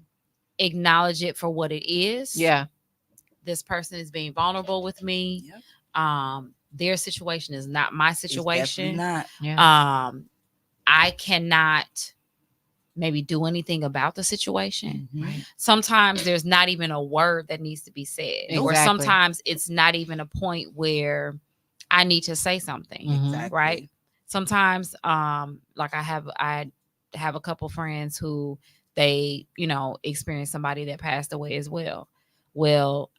acknowledge it for what it is. Yeah. This person is being vulnerable with me. Their situation is not my situation. Not. I cannot maybe do anything about the situation. Right. Sometimes there's not even a word that needs to be said. Or sometimes it's not even a point where I need to say something. Exactly. Right. Sometimes like I have a couple friends who they, experienced somebody that passed away as well. Well,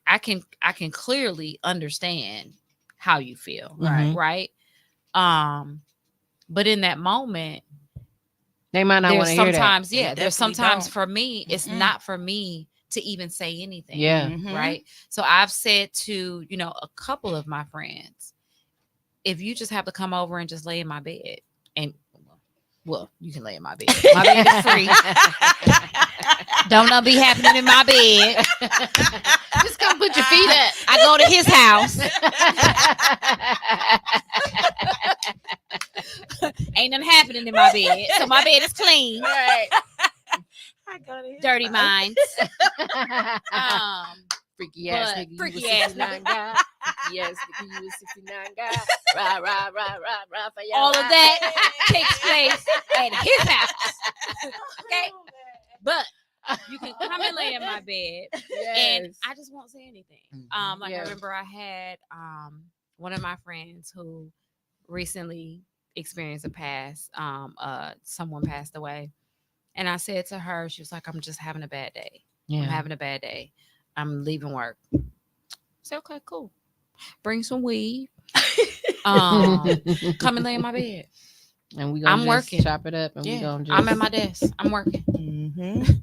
I can clearly understand how you feel. Right. But in that moment, they might not want to hear that. There's sometimes for me, it's not for me to even say anything. Yeah. Right. So I've said to, a couple of my friends, if you just have to come over and just lay in my bed, and well, you can lay in my bed. My bed is free. Don't nothing be happening in my bed. Just come put your feet up. I go to his house. Ain't nothing happening in my bed. So my bed is clean. Right. I go to his Dirty minds. Freaky ass nigga. Freaky ass nigga. Guy. Yes, nigga, you was 69 guy. Rah, rah, rah, rah, rah for y'all. All of that takes place at his house. Okay? But you can come and lay in my bed. And I just won't say anything. I remember I had one of my friends who recently experienced a pass. Someone passed away. And I said to her, she was like, I'm just having a bad day. I'm having a bad day. I'm leaving work. I said, okay, cool. Bring some weed. Come and lay in my bed. And I'm working. Chop it up and we gonna just... I'm at my desk. I'm working.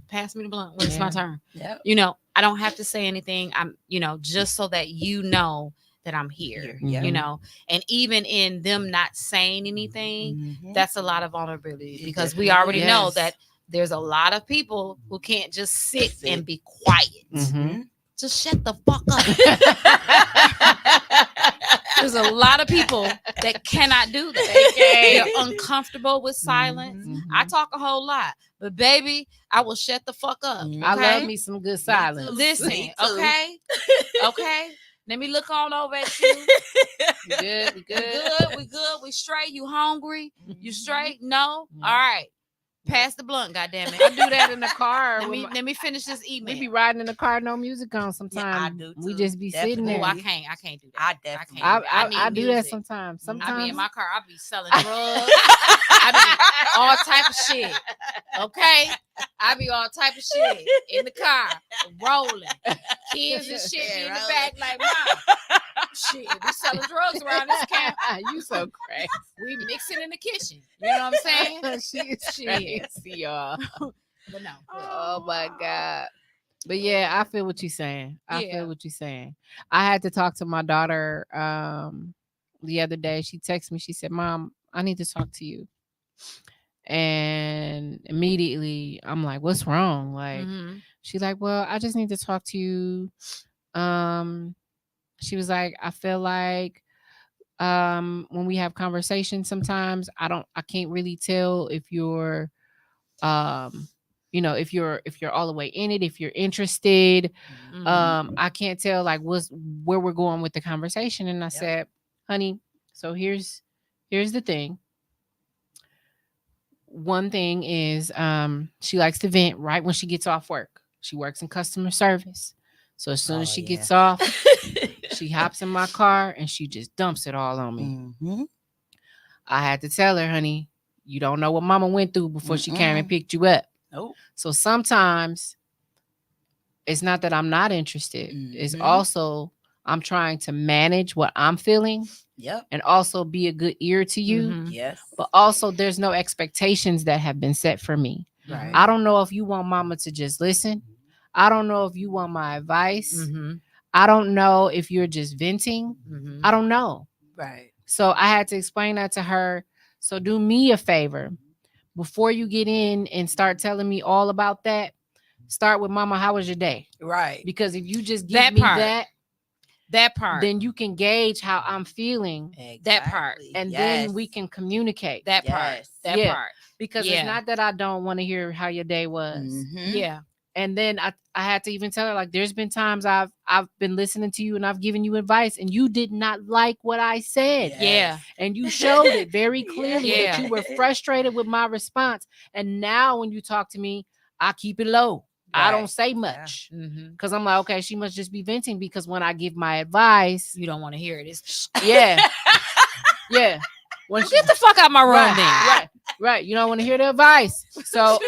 Pass me the blunt when it's my turn. I don't have to say anything. I'm, just so that you know that I'm here. And even in them not saying anything, that's a lot of vulnerability because we already know that there's a lot of people who can't just sit and be quiet. Just shut the fuck up. There's a lot of people that cannot do that. They're uncomfortable with silence. I talk a whole lot, but baby, I will shut the fuck up. Okay? I love me some good silence. Listen, okay? Okay? Let me look on over at you. We good. We good. We straight. You hungry? You straight? No? All right. Pass the blunt, goddammit. I do that in the car. Let me finish this email. We be riding in the car, no music on sometimes. Yeah, I do too. We just be sitting there. I can't do that. I definitely. I do that sometimes. I be in my car. I be selling drugs. I be all type of shit. Okay? I be all type of shit in the car, rolling. Kids and shit in the back like, Mom, shit, we selling drugs around this camp. You so crazy. We mixing in the kitchen. You know what I'm saying? She is crazy, y'all. But no. Oh my God. But yeah, I feel what you're saying. I had to talk to my daughter the other day. She texted me. She said, Mom, I need to talk to you. And immediately I'm like, what's wrong? Like, she's like, well, I just need to talk to you. She was like, I feel like when we have conversations sometimes I can't really tell if you're if you're all the way in it, if you're interested. I can't tell like where we're going with the conversation. And I said, honey, so here's the thing. One thing is she likes to vent right when she gets off work. She works in customer service. So as soon as she gets off, she hops in my car and she just dumps it all on me. I had to tell her, honey, you don't know what mama went through before she came and picked you up. Nope. So sometimes it's not that I'm not interested. It's also I'm trying to manage what I'm feeling. Yep. And also be a good ear to you. Yes. But also there's no expectations that have been set for me. Right. I don't know if you want mama to just listen. I don't know if you want my advice. I don't know if you're just venting. I don't know. Right. So I had to explain that to her. So do me a favor. Before you get in and start telling me all about that, start with mama, how was your day? Right. Because if you just give me that part, then you can gauge how I'm feeling. Exactly. That part. And then we can communicate. That part. That part. Because it's not that I don't want to hear how your day was. Yeah. And then I had to even tell her, like, there's been times I've been listening to you and I've given you advice and you did not like what I said. Yeah. And you showed it very clearly that you were frustrated with my response. And now when you talk to me, I keep it low. I don't say much because I'm like, okay, she must just be venting because when I give my advice, you don't want to hear it. It's yeah. When get the fuck out of my room then. Right. You don't want to hear the advice. So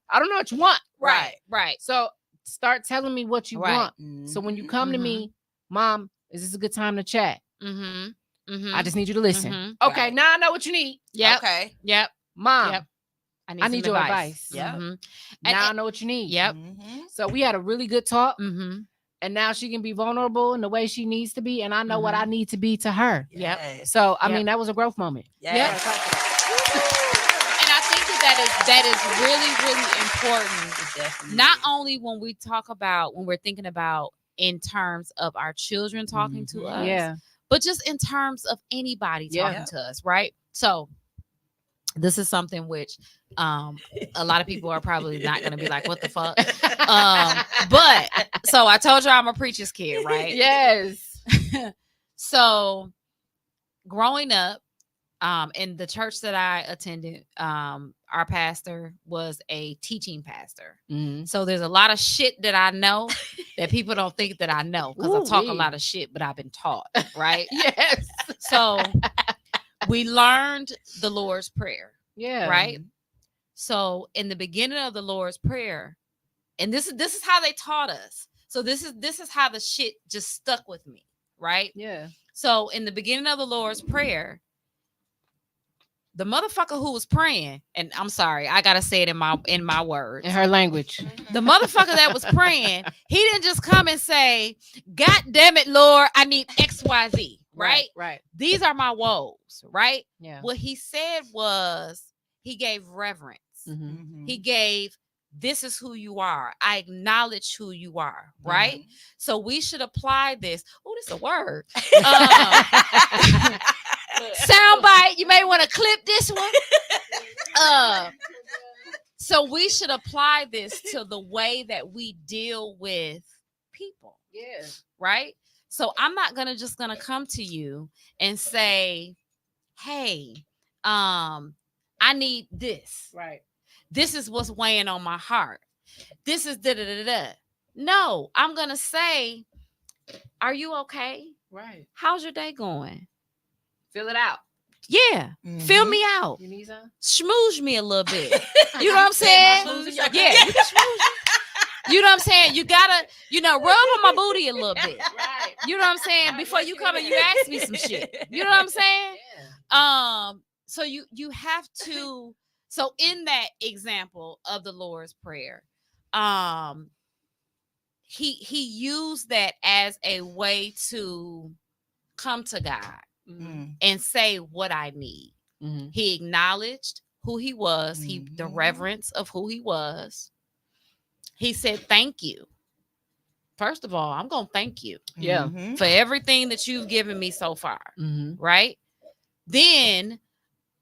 I don't know what you want. Right. So start telling me what you want. So when you come to me, Mom, is this a good time to chat? I just need you to listen. Okay, now I know what you need. Yep. Okay. Yep. Mom. Yep. I need your advice. Yeah. Now I know what you need. Yep. So we had a really good talk. And now she can be vulnerable in the way she needs to be. And I know what I need to be to her. Yep. So, I mean, that was a growth moment. Yep. And I think that is really, really important. Not only when we're thinking about in terms of our children talking to us, but just in terms of anybody talking to us, right? So this is something which a lot of people are probably not going to be like, what the fuck? But so I told you I'm a preacher's kid, right? Yes. So growing up in the church that I attended, our pastor was a teaching pastor. So there's a lot of shit that I know that people don't think that I know because I talk a lot of shit, but I've been taught, right? Yes. So we learned the Lord's Prayer. Yeah. Right. So in the beginning of the Lord's Prayer, and this is how they taught us. So this is how the shit just stuck with me. Right. Yeah. So in the beginning of the Lord's Prayer, the motherfucker who was praying, and I'm sorry, I gotta say it in my words, in her language. The motherfucker that was praying, he didn't just come and say, "God damn it, Lord, I need XYZ." Right. These are my woes. Right. Yeah. What he said was he gave reverence. He gave, this is who you are. I acknowledge who you are. Right. So we should apply this. Oh, this is a word. Soundbite. You may want to clip this one. So we should apply this to the way that we deal with people. Yeah. Right. So I'm not gonna come to you and say, hey, I need this. Right. This is what's weighing on my heart. This is da da da da. No, I'm gonna say, are you okay? Right. How's your day going? Fill it out. Yeah. Fill me out. You need some? Schmooze me a little bit. You know what I'm saying? Yeah. You can schmooze me. You know what I'm saying? You gotta, rub on my booty a little bit. Right. You know what I'm saying? Before you come and you ask me some shit. You know what I'm saying? Yeah. So you have to, so in that example of the Lord's Prayer, he used that as a way to come to God and say what I need. He acknowledged who he was, the reverence of who he was. He said, thank you. first of all, I'm going to thank you Yeah. for everything that you've given me so far. Right? Then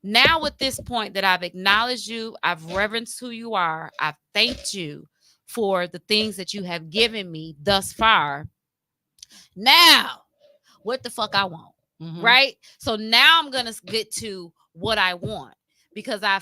now at this point that I've acknowledged you, I've reverenced who you are, I've thanked you for the things that you have given me thus far. Now, what the fuck I want, right? So now I'm gonna get to what I want because I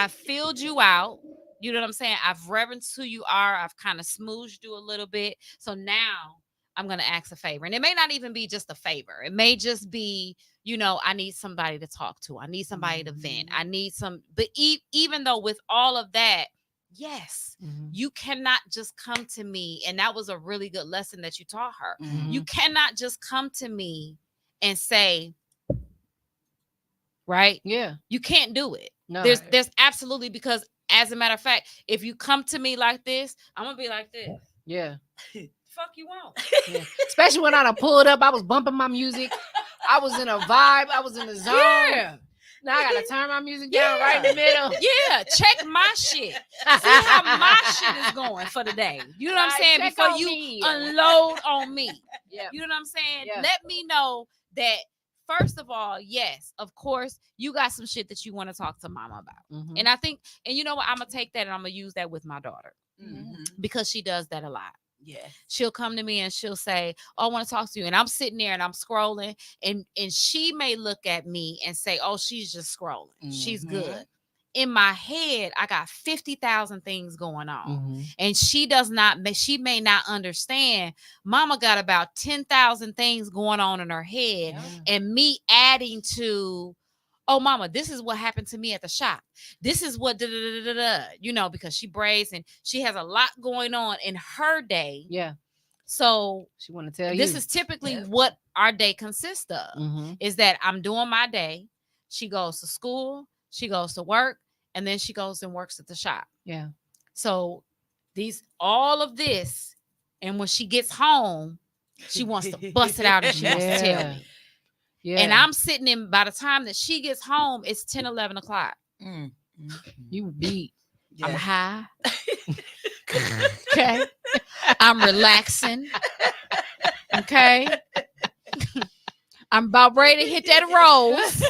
filled you out. You know what I'm saying? I've reverenced who you are. I've kind of smoothed you a little bit. So now I'm gonna ask a favor, and it may not even be just a favor. It may just be, I need somebody to talk to. I need somebody to vent. I need some. But even though with all of that, yes, you cannot just come to me. And that was a really good lesson that you taught her. You cannot just come to me and say, right? Yeah. You can't do it. No. There's absolutely, because as a matter of fact, if you come to me like this, I'm going to be like this. Yeah. Fuck you won't. Yeah. Especially when I done pulled up, I was bumping my music. I was in a vibe. I was in the zone. Yeah. Now I gotta turn my music down right in the middle. Yeah, check my shit. See how my shit is going for the day. You know what I'm saying? Before you unload on me. Yeah. You know what I'm saying? Yeah. Let me know that, first of all, yes, of course, you got some shit that you want to talk to mama about. And I think, and you know what? I'm gonna take that and I'm gonna use that with my daughter because she does that a lot. Yeah. She'll come to me and she'll say, "Oh, I want to talk to you." And I'm sitting there and I'm scrolling, and she may look at me and say, "Oh, she's just scrolling. She's good." In my head, I got 50,000 things going on. And she may not understand. Mama got about 10,000 things going on in her head. And me adding to, "Oh, mama, this is what happened to me at the shop. This is what because she braids and she has a lot going on in her day." Yeah. So she want to tell you. This is typically what our day consists of. Is that I'm doing my day. She goes to school, she goes to work, and then she goes and works at the shop. Yeah. So all of this, and when she gets home, she wants to bust it out and she wants to tell me. Yeah. And I'm sitting in, by the time that she gets home, it's 10, 11 o'clock. You beat. Yeah. I'm high. Okay. I'm relaxing. Okay. I'm about ready to hit that rose.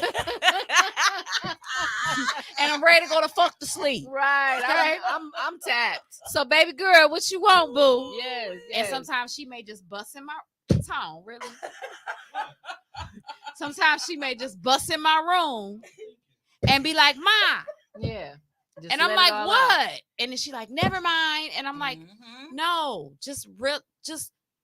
And I'm ready to go to fuck to sleep. Right. Okay. I'm tapped. So, baby girl, what you want, boo? Yes. And sometimes she may just bust in my tone, really. Sometimes she may just bust in my room and be like, "Ma." Yeah. And I'm like, "What?" Out. And then she like, "Never mind." And I'm like, "No, just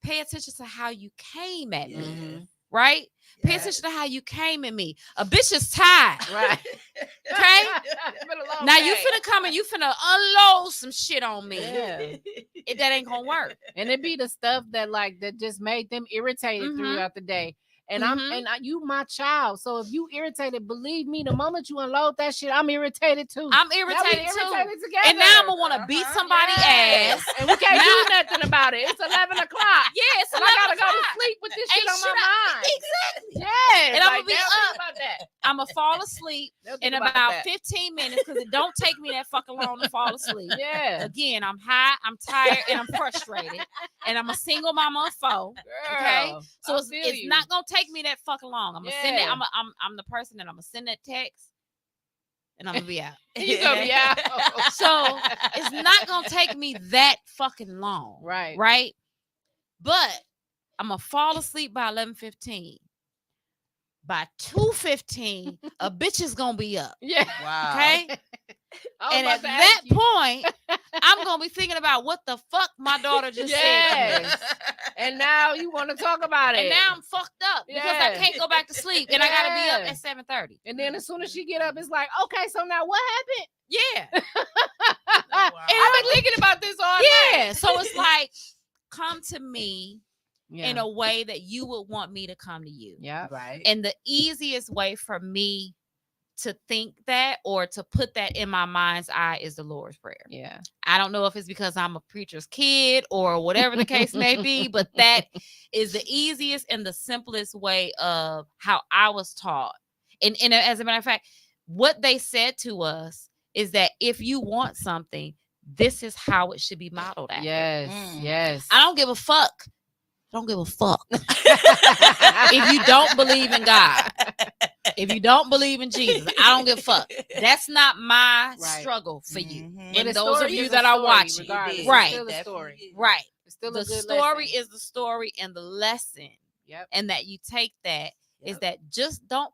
pay attention to how you came at me." Right? Yeah. Pay attention to how you came at me. A bitch is tired. Right. Okay? Now you finna come and you finna unload some shit on me. Yeah. That ain't gonna work. And it be the stuff that just made them irritated throughout the day. And you my child. So if you irritated, believe me, the moment you unload that shit, I'm irritated too. I'm irritated too. Together. And now I'm gonna want to beat somebody's ass. And we can't do nothing about it. It's 11 o'clock. Yeah, it's 11 I gotta go to sleep with this shit on my mind. Exactly. Yeah. And I'm gonna be up. About that. I'm gonna fall asleep in about 15 minutes because it don't take me that fucking long to fall asleep. Yeah. Again, I'm high, I'm tired, and I'm frustrated. And I'm a single mama of 4. Okay. So it's not gonna take me that fucking long. I'm gonna send it. I'm the person that I'm gonna send that text, and I'm gonna be out. You gonna be out. So it's not gonna take me that fucking long. Right. Right. But I'm gonna fall asleep by 11:15. By 2:15, a bitch is gonna be up. Yeah. Wow. Okay. And at that point, I'm gonna be thinking about what the fuck my daughter just said. And now you want to talk about it. And now I'm fucked up because I can't go back to sleep, and I gotta be up at 7:30. And then as soon as she get up, it's like, okay, so now what happened? Yeah. Wow. And I've been thinking about this all night. Yeah. So it's like, come to me in a way that you would want me to come to you. Yeah. Right. And the easiest way for me to think that or to put that in my mind's eye is the Lord's Prayer. Yeah. I don't know if it's because I'm a preacher's kid or whatever the case may be, but that is the easiest and the simplest way of how I was taught. And as a matter of fact, what they said to us is that if you want something, this is how it should be modeled after. Yes, yes. I don't give a fuck. Don't give a fuck if you don't believe in God. If you don't believe in Jesus, I don't give a fuck. That's not my struggle for you. And those of you that are watching, right? It's still a story. Right. It's still a The good story lesson. is the story, and the lesson, and that you take that is that just don't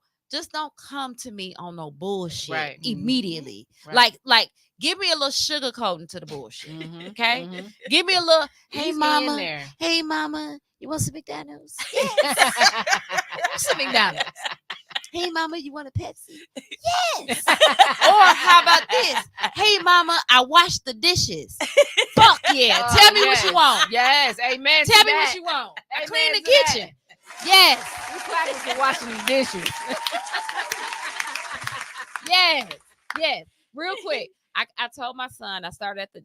come to me on no bullshit immediately. Right. Like give me a little sugar coating to the bullshit. Okay? Give me a little, hey mama, you want some McDonald's? Yes. Some McDonald's. Hey mama, you want a Pepsi? Yes. Or how about this? Hey mama, I washed the dishes. Fuck yeah. Tell me what you want. Yes. Amen. Tell me what you want. I clean the kitchen. Yes. We clapping for washing these dishes. Yes. Real quick. I told my son, I started at the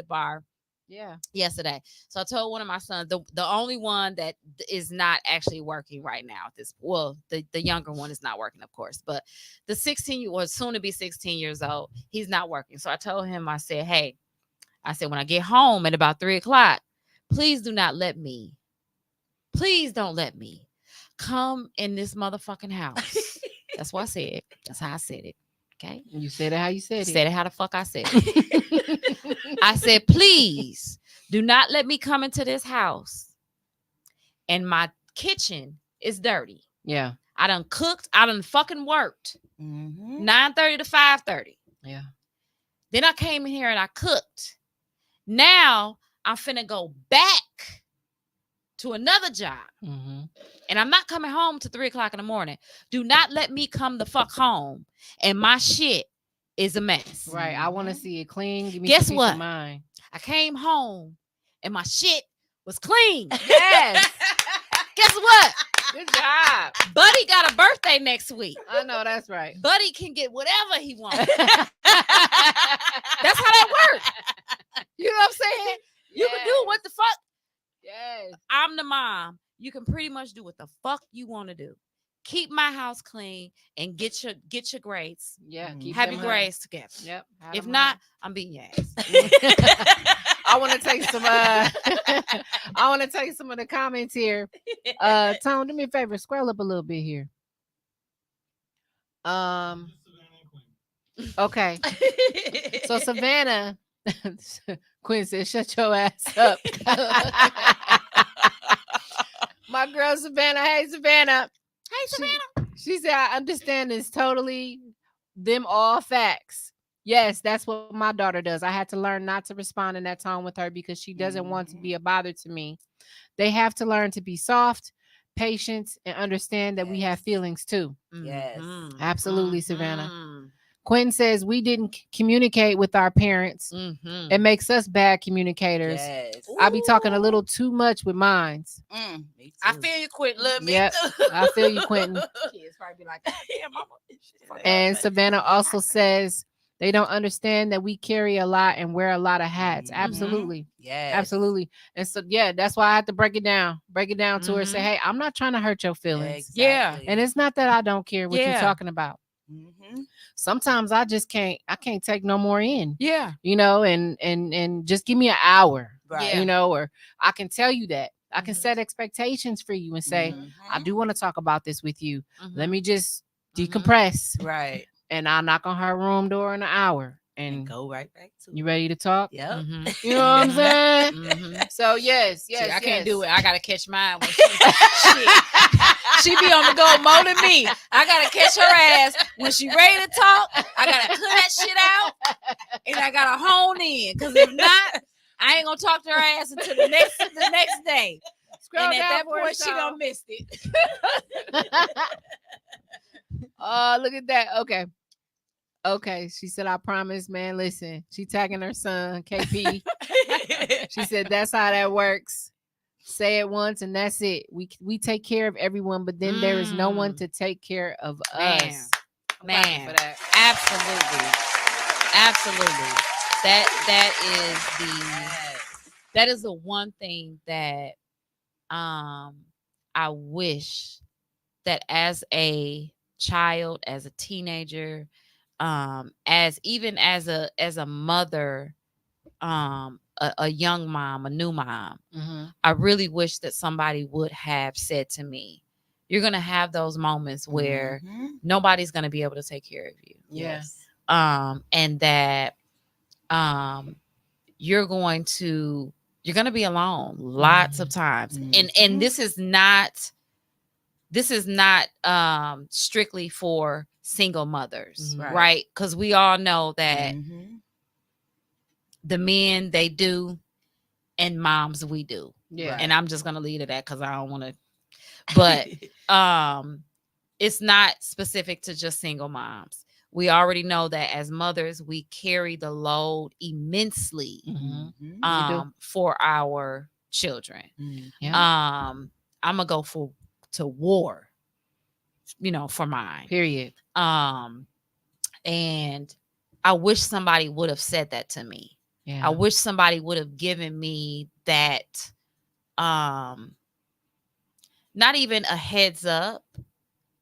bar. Yeah. Yesterday. So I told one of my sons, the only one that is not actually working right now the younger one is not working, of course, but the 16 or soon to be 16 years old, he's not working. So I told him, I said, hey, when I get home at about 3:00, please don't let me come in this motherfucking house. That's what I said. That's how I said it. Okay. You said it how you said it. Said it how the fuck I said it. I said, please do not let me come into this house and my kitchen is dirty. Yeah. I done cooked. I done fucking worked. 9:30 to 5:30. Yeah. Then I came in here and I cooked. Now I'm finna go back to another job. And I'm not coming home to 3:00 in the morning. Do not let me come the fuck home and my shit is a mess. Right. I want to see it clean. Give me Guess some what? peace of mind. I came home and my shit was clean. Yes. Guess what? Good job. Buddy got a birthday next week. I know that's right. Buddy can get whatever he wants. That's how that works. You know what I'm saying? You can do what the fuck. Yes. I'm the mom. You can pretty much do what the fuck you want to do. Keep my house clean and get your grades. Yeah. Have your grades together. Yep. If not, I'm beating your ass. I want to take some of the comments here. Tone, do me a favor, scroll up a little bit here. Okay. So Savannah Quinn said, shut your ass up. My girl Savannah. Hey Savannah. She said, I understand this totally. Them all facts. Yes, that's what my daughter does. I had to learn not to respond in that tone with her because she doesn't want to be a bother to me. They have to learn to be soft, patient, and understand that we have feelings too. Yes. Absolutely, Savannah. Quinn says we didn't communicate with our parents. It makes us bad communicators. Yes. I be talking a little too much with mines. I feel you, Quentin. Yep, I feel you, Quentin. Kids probably be like, damn, mama. And Savannah also says they don't understand that we carry a lot and wear a lot of hats. Absolutely. Yes. Absolutely. And so, yeah, that's why I have to break it down to her. Say, hey, I'm not trying to hurt your feelings. Exactly. Yeah. And it's not that I don't care what you're talking about. Sometimes I can't take no more in. Yeah. You know, and just give me an hour. Right. You know, or I can tell you that. I can set expectations for you and say, I do want to talk about this with you. Let me just decompress. Right. And I'll knock on her room door in an hour. And go right back to you ready to talk? Yep. You know what I'm saying? So yes. See, I can't do it. I gotta catch mine when she be on the go more than me. I gotta catch her ass when she ready to talk. I gotta cut that shit out and I gotta hone in. Because if not, I ain't gonna talk to her ass until the next day. Scroll and at down that for point, us, she y'all. done missed it. Oh, look at that. Okay. She said, I promise, man. Listen, she tagging her son, KP. She said, that's how that works. Say it once and that's it. We take care of everyone, but then there is no one to take care of us. Man. For that. Absolutely. That is the one thing that I wish that as a child, as a teenager, as even as a mother, a young mom, a new mom, I really wish that somebody would have said to me, you're going to have those moments where nobody's going to be able to take care of you. Yes. And that you're going to be alone lots of times. And this is not strictly for single mothers, right? Because we all know that the men, they do, and moms, we do. Yeah. And I'm just gonna leave it at that because I don't want to. But it's not specific to just single moms. We already know that as mothers, we carry the load immensely for our children. I'm gonna go to war, for mine. Period. And I wish somebody would have said that to me. Yeah. I wish somebody would have given me that, not even a heads up,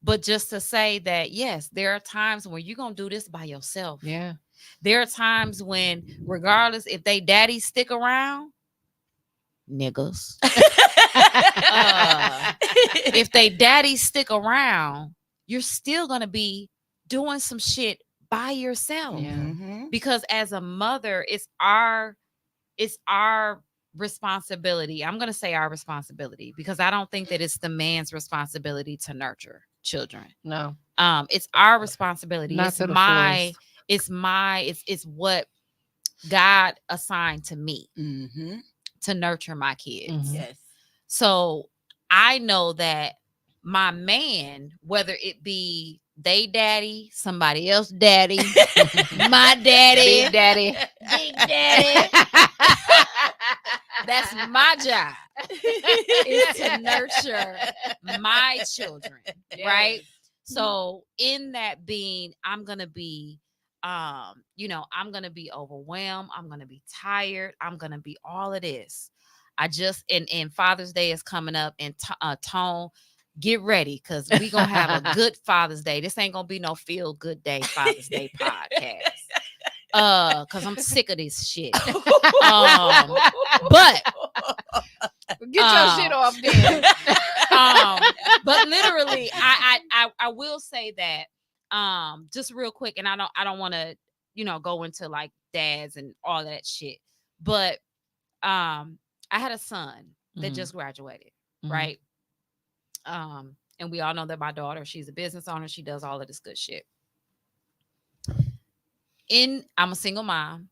but just to say that, yes, there are times when you're going to do this by yourself. Yeah. There are times when, regardless if they daddy stick around, niggas, if they daddy stick around, you're still going to be doing some shit by yourself. Because as a mother, it's our responsibility. I'm going to say our responsibility because I don't think that it's the man's responsibility to nurture children. No. It's our responsibility. Not It's what God assigned to me to nurture my kids. Yes. So I know that my man, whether it be they daddy, somebody else daddy, my daddy, Big daddy, big daddy, that's my job, is to nurture my children, right? So in that being, I'm gonna be I'm gonna be overwhelmed, I'm gonna be tired, I'm gonna be all of this. I just and Father's Day is coming up, and Tone, get ready, because we're gonna have a good Father's Day. This ain't gonna be no feel good day Father's Day podcast. Because I'm sick of this shit. But get your shit off there. But literally, I will say that just real quick, and I don't want to go into like dads and all that shit, but I had a son that just graduated, right? And we all know that my daughter, she's a business owner, she does all of this good shit. I'm a single mom.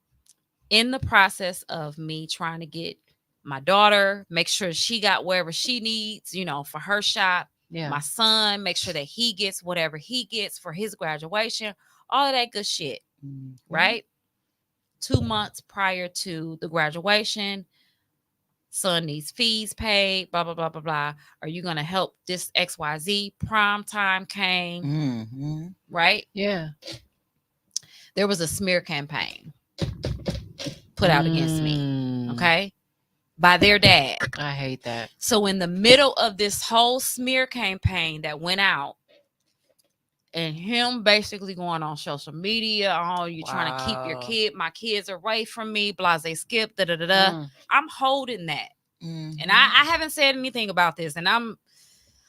In the process of me trying to get my daughter, make sure she got wherever she needs, for her shop. Yeah. My son, make sure that he gets whatever he gets for his graduation, all of that good shit, right? 2 months prior to the graduation, son needs fees paid, blah, blah, blah, blah, blah. Are you going to help this XYZ? Prom time came, right? Yeah. There was a smear campaign put out against me, okay, by their dad. I hate that. So in the middle of this whole smear campaign that went out, and him basically going on social media, you trying to keep my kids away from me, blase skip, da-da-da-da. I'm holding that. And I haven't said anything about this, and I'm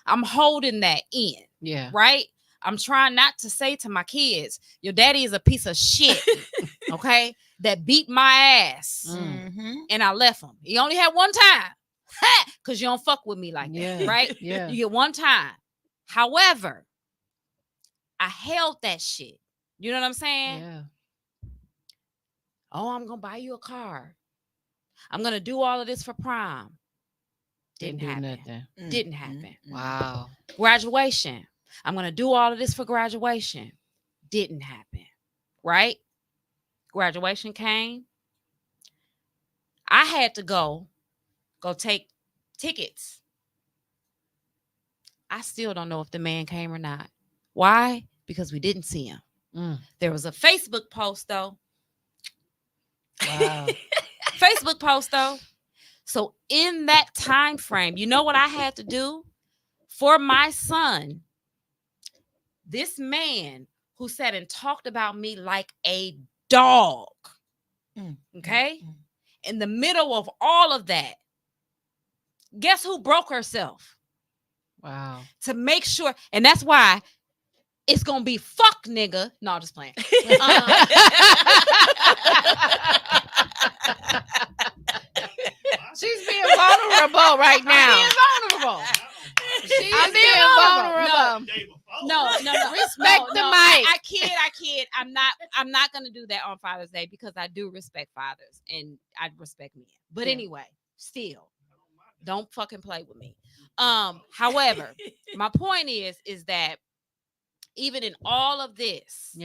holding that in. Yeah. Right? I'm trying not to say to my kids, your daddy is a piece of shit, okay, that beat my ass. And I left him. He only had one time, because you don't fuck with me like that, right? Yeah. You get one time. However, I held that shit. You know what I'm saying? Yeah. Oh, I'm going to buy you a car. I'm going to do all of this for prom. Didn't happen. Didn't happen. Wow. Graduation. I'm going to do all of this for graduation. Didn't happen. Right? Graduation came. I had to go take tickets. I still don't know if the man came or not. Why? Because we didn't see him. There was a Facebook post, though. Wow. Facebook post, though. So in that time frame, you know what I had to do for my son? This man who sat and talked about me like a dog. Okay? In the middle of all of that, guess who broke herself? Wow. To make sure, and that's why it's gonna be fuck nigga. No, just playing. She's being vulnerable right now. I'm being vulnerable. She's being vulnerable. No. Respect the mic. I kid. I'm not gonna do that on Father's Day because I do respect fathers and I respect men. But anyway, still, don't fucking play with me. However, my point is that even in all of this,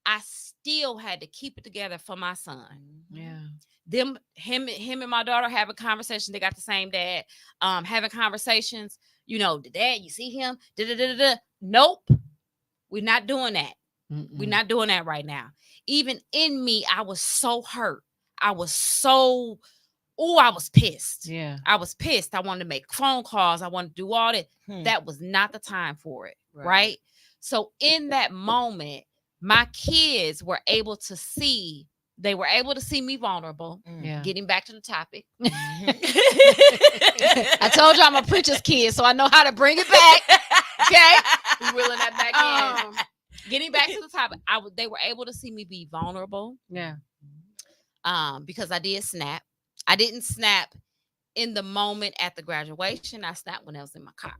I still had to keep it together for my son. Yeah. Him and my daughter having conversations. They got the same dad. Having conversations. You know, the dad, you see him. Nope. We're not doing that. We're not doing that right now. Even in me, I was so hurt. I was pissed. Yeah. I was pissed. I wanted to make phone calls. I wanted to do all that. That was not the time for it. Right? So in that moment, my kids were able to see. They were able to see me vulnerable. Getting back to the topic. I told you I'm a preacher's kid, so I know how to bring it back. Okay? We're reeling that back in. Getting back to the topic, they were able to see me be vulnerable. Yeah. Because I did snap. I didn't snap in the moment at the graduation. I snapped when I was in my car.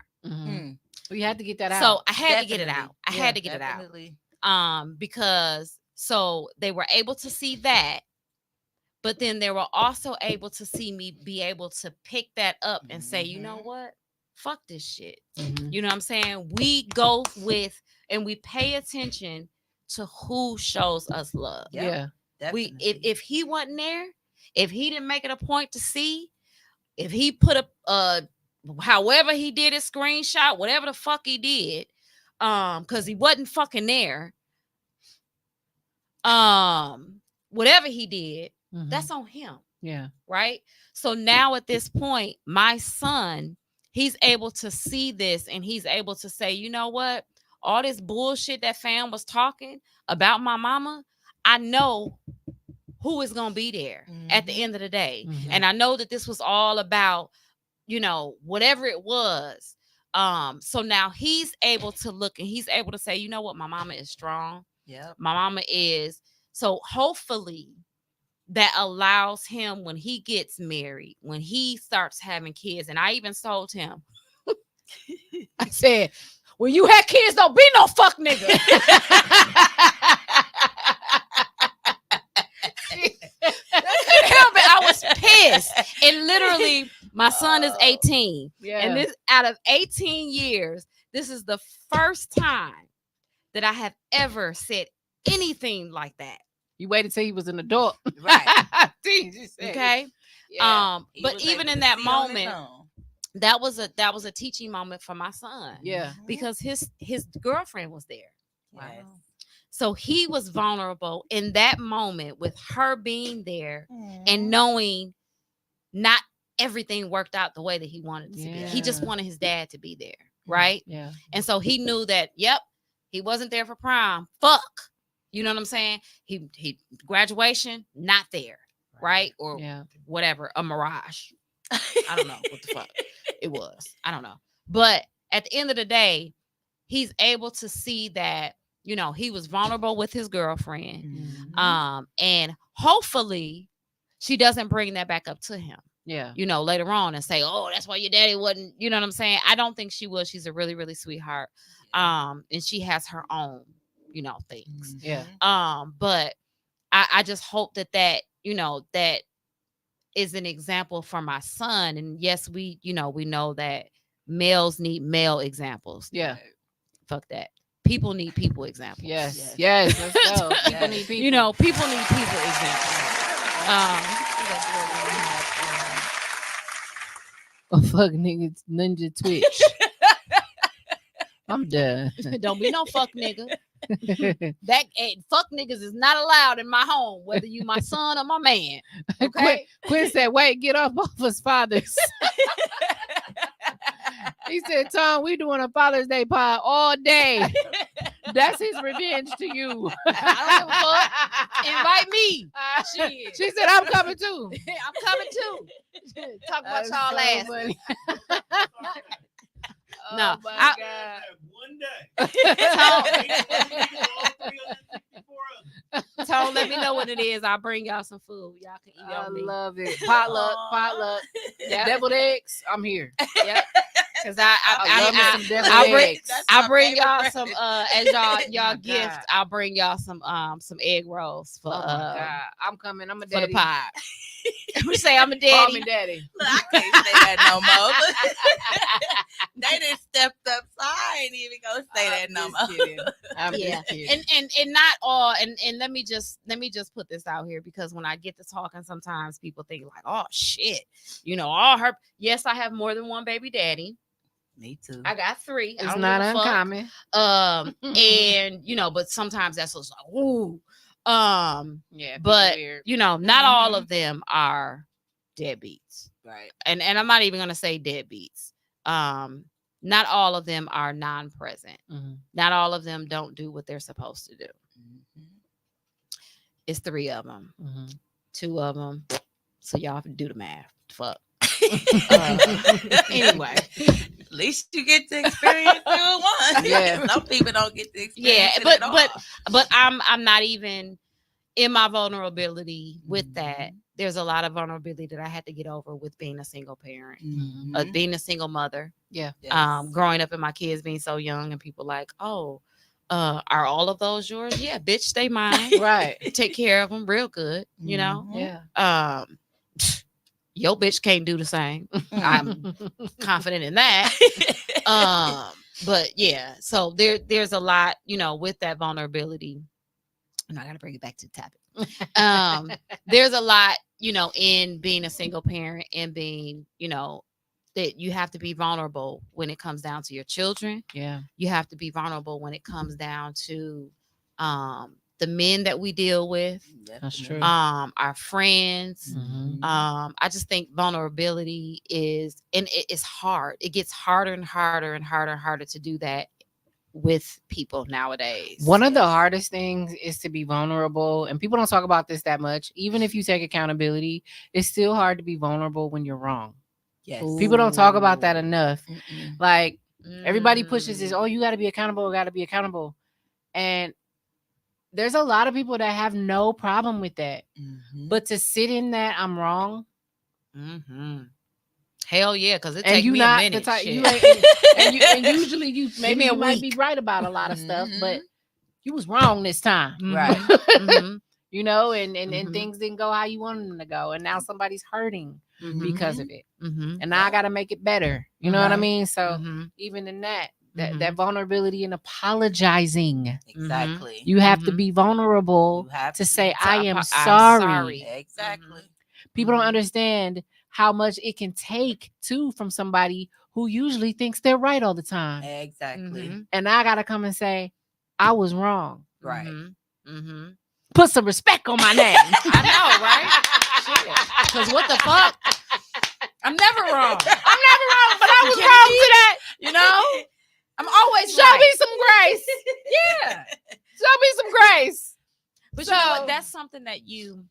We had to get that out. So I had to get it out. I had to get it out. Because so they were able to see that, but then they were also able to see me be able to pick that up and say, you know what? Fuck this shit. You know what I'm saying? We go with and we pay attention to who shows us love. Yeah. If he wasn't there, if he didn't make it a point to see, if he put a however he did his screenshot, whatever the fuck he did, because he wasn't fucking there. Whatever he did, that's on him. Yeah. Right. So now at this point, my son, he's able to see this and he's able to say, you know what? All this bullshit that fam was talking about my mama, I know who is going to be there at the end of the day. And I know that this was all about, you know, whatever it was. So now he's able to look and he's able to say, you know what? My mama is strong. My mama is. So hopefully that allows him when he gets married, when he starts having kids. And I even told him, I said, when you have kids, don't be no fuck nigga. I was pissed. And literally, my son is 18. And this out of 18 years, this is the first time that I have ever said anything like that. You waited till he was an adult. Right. Okay. But even in that moment, that was a teaching moment for my son. Yeah. Because his girlfriend was there. Wow. So he was vulnerable in that moment with her being there and knowing not everything worked out the way that he wanted it to be. He just wanted his dad to be there. Right. Yeah. And so he knew that, he wasn't there for prom. Fuck. You know what I'm saying? He graduation, not there. Right. Or whatever, a mirage. I don't know what the fuck it was. I don't know. But at the end of the day, he's able to see that, you know, he was vulnerable with his girlfriend. And hopefully she doesn't bring that back up to him. Yeah. You know, later on and say, oh, that's why your daddy wasn't, you know what I'm saying? I don't think she will. She's a really, really sweetheart. And she has her own, you know, things. Yeah. But I just hope that, you know, that is an example for my son. And yes, we know that males need male examples. Yeah. Fuck that. People need people examples. Yes. Let's go. People need people. You know, people need people examples. Fuck niggas, Ninja Twitch. I'm done. Don't be no fuck nigga. That fuck niggas is not allowed in my home, whether you my son or my man. Okay. Quinn said, wait, get off his fathers. He said, Tom, we doing a Father's Day pod all day. That's his revenge to you. I don't give a fuck. Invite me. Shit. She said, I'm coming too. I'm coming too. Talk about That's y'all so ass. funny. No, Oh my I- God. One day. Tone, let me know what it is. I'll bring y'all some food. Y'all can eat I on me. love it. Potluck. Yeah. Deviled eggs. I'm here. Yep. Because I love me I, some deviled I'll bring eggs. That's I'll my bring y'all favorite some breakfast. as y'all My gift. God. I'll bring y'all some egg rolls for Oh my God. I'm coming. I'm a for the daddy. pie. We say I'm a Call me daddy. daddy. Look, I can't say that no more. They done stepped up, so I ain't even gonna say that no more. I'm Yeah. just kidding. And not all and let me just put this out here, because when I get to talking, sometimes people think like, oh shit, all her. Yes, I have more than one baby daddy. Me too. I got 3. I It's don't not give a fuck. uncommon. And but sometimes that's what's like, ooh. Yeah, But weird. not all of them are deadbeats. Right. And I'm not even gonna say deadbeats. Not all of them are non-present. Mhm. Not all of them don't do what they're supposed to do. Mhm. It's 3 of them. Mhm. 2 of them. So y'all have to do the math. Fuck. Anyway. At least you get to experience doing one. Yeah. Some people don't get to Yeah, experience it but at all. but I'm not even in my vulnerability with that. There's a lot of vulnerability that I had to get over with being a single parent, Mhm. being a single mother. Yeah. Yes. Growing up and my kids being so young, and people like, oh, are all of those yours? Yeah, bitch, they mine. Right. Take care of them real good, Yeah. Your bitch can't do the same. I'm confident in that. But yeah, so there's a lot, with that vulnerability. And I gotta bring it back to the topic. There's a lot, in being a single parent and being, that you have to be vulnerable when it comes down to your children. Yeah. You have to be vulnerable when it comes down to the men that we deal with, That's true. our friends. Mhm. I just think vulnerability is, and it's hard. It gets harder and harder and harder and harder to do that with people nowadays. One of the hardest things is to be vulnerable, and people don't talk about this that much. Even if you take accountability, it's still hard to be vulnerable when you're wrong. Yes. People don't talk about that enough. Mm-mm. Like everybody pushes this, Mm. oh, you got to be accountable. And there's a lot of people that have no problem with that. Mhm. But to sit in that I'm wrong, Mm-hmm. Hell yeah, because it and takes you me not a minute. the type, shit. you ain't, and usually you maybe me a you might be week. right about a lot of stuff, Mhm. but you was wrong this time. Right. Mhm. And Mhm. things didn't go how you wanted them to go, and now somebody's hurting Mhm. because of it, Mhm. and now I got to make it better. You know what I Right. mean? So Mhm. even in that Mhm. that vulnerability and apologizing, Exactly. you have to Mhm. be vulnerable You have to say to I am I'm sorry. sorry. Exactly. People don't Mhm. understand how much it can take too from somebody who usually thinks they're right all the time, Exactly. Mhm. and I gotta come and say I was wrong. Right. Mhm. Mhm. Put some respect on my name. I know, right? Because what the fuck? I'm never wrong. I'm never wrong, but I was Kidding wrong me? today. I'm always Show right. me some grace. Yeah. Show me some grace. But you know So- what? That's something that you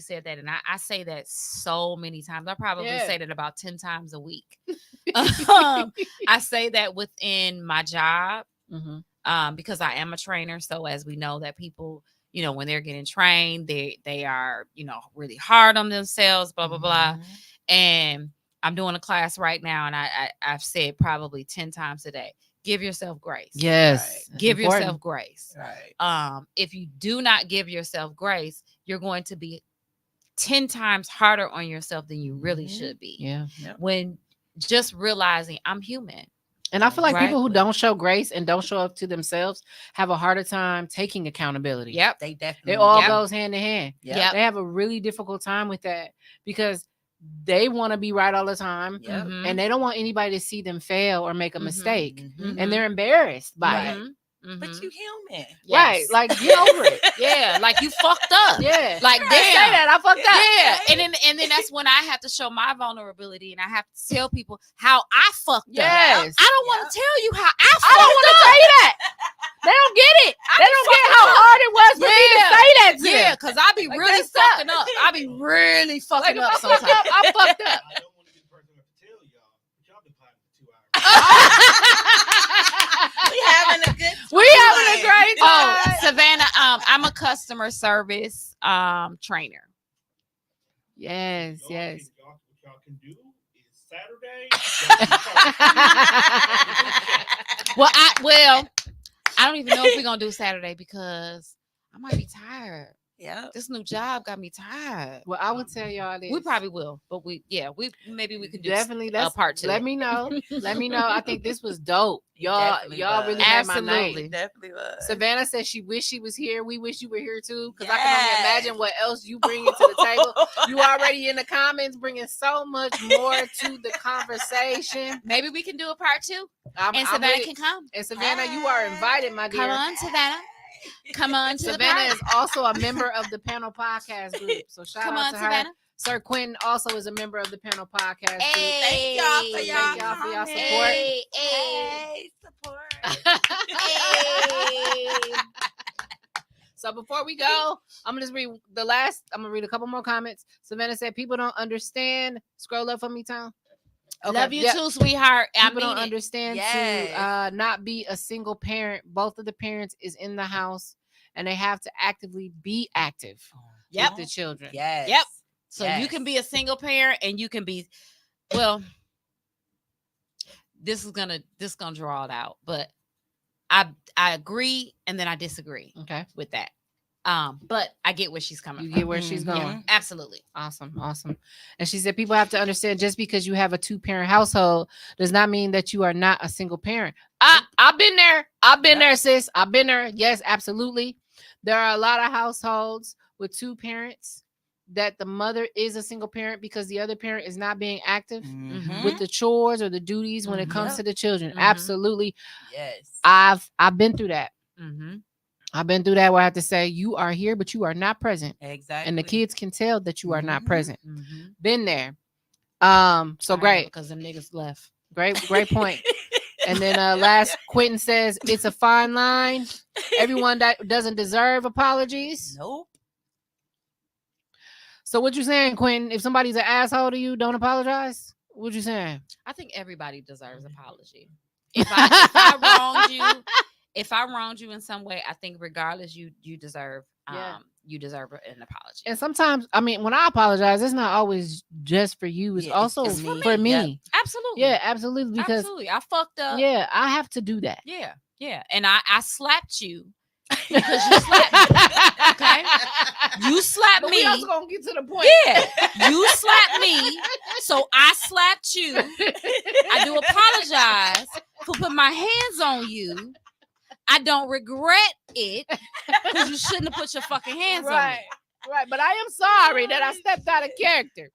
said that, and I say that so many times. I probably Yeah. say that about 10 times a week. I say that within my job, because I am a trainer. So as we know that people, when they're getting trained, they are, really hard on themselves, blah, blah, blah. And I'm doing a class right now, and I've said probably 10 times a day, give yourself grace. Yes. Right. Give yourself grace. Right. If you do not give yourself grace, you're going to be 10 times harder on yourself than you really should be. Yeah. When just realizing I'm human. And I feel like people who Exactly. don't show grace and don't show up to themselves have a harder time taking accountability. Yep. They definitely. It all Yep. goes hand in hand. Yep. They have a really difficult time with that because they want to be right all the time, Yep. Mhm. and they don't want anybody to see them fail or make a Mhm. mistake, Mhm. and they're embarrassed by Right. it. Mhm. But Mhm. you human. Right? Yes. Like get over it. Yeah, like you fucked up. Yeah. Like They damn. say that I fucked up. Yeah, and then that's when I have to show my vulnerability, and I have to tell people how I fucked up. Yes. I don't want to tell you how I I don't want to fucked tell you that. They don't get it. They don't get how hard it was for me to say that to Yeah, them. because I be Like, really that's up. fucking up. I be really fucking Like, if up I fucked sometimes. up, I fucked up. I don't want to be the person who have to tell y'all, but y'all been potting for 2 hours. We having a good time. We having a great Oh, time. Savannah, I'm a customer service trainer. Yes, Y'all yes. What y'all can do is Saturday. y'all can Well, I don't even know if we're gonna do Saturday because I might be tired. Yep. This new job got me tired. Well, I would tell y'all this. We probably will, but maybe we could do Definitely. That's part 2. Let me know. Let me know. I think this was dope. Y'all Definitely y'all was. really made my Absolutely. night. Definitely was. Savannah said she wished she was here. We wish you were here too, because I can Yes. only imagine what else you bring to the table. You already in the comments bringing so much more to the conversation. Maybe we can do a part 2, I'm and Savannah ready. can come. And Savannah, you are invited, my dear. Come on, Savannah. Come on to Savannah the is also a member of the panel podcast group. So shout Come out on, to Savannah. her. Sir Quentin also is a member of the panel podcast group. Hey, Thank y'all for y'all Thank y'all for y'all comments. support. Hey, Support. hey. So before we go, I'm gonna just read I'm gonna read a couple more comments. Savannah said people don't understand. Scroll up for me, Tom. Love you Yep. too, sweetheart. I People mean don't it. understand to Yes. not be a single parent. Both of the parents is in the house and they have to actively be active Yep. with the children. Yes. Yep. So you Yes. can be a single parent and you can be, well, this is gonna draw it out, but I agree and then I disagree Okay. with that. But I get where she's coming You from. get where she's Mhm. going. Absolutely. Awesome. And she said people have to understand just because you have a 2-parent household does not mean that you are not a single parent. I've been there. I've been there, sis. I've been there. Yes, absolutely. There are a lot of households with 2 parents that the mother is a single parent because the other parent is not being active Mhm. with the chores or the duties when it Mhm. comes to the children. Mhm. Absolutely. Yes. I've been through that. Mm-hmm. I've been through that where I have to say you are here, but you are not present. Exactly. And the kids can tell that you are not Mhm. present. Mm-hmm. Been there. So great. Because them niggas left. Great point. And then last Quentin says it's a fine line. Everyone that doesn't deserve apologies. Nope. So what you saying, Quentin? If somebody's an asshole to you, don't apologize? What you saying? I think everybody deserves apology. If I wronged you in some way, I think regardless you deserve you deserve an apology. And sometimes, I mean, when I apologize, it's not always just for you. It's also it's for me. Yep. Absolutely. Yeah, absolutely. Because absolutely. I fucked up. yeah, I have to do that. Yeah. And I slapped you because you slapped me. Okay. You slapped But me. we also gonna get to the point. Yeah. You slapped me. So I slapped you. I do apologize for putting my hands on you. I don't regret it because you shouldn't have put your fucking hands on me. Right. But I am sorry that I stepped out of character.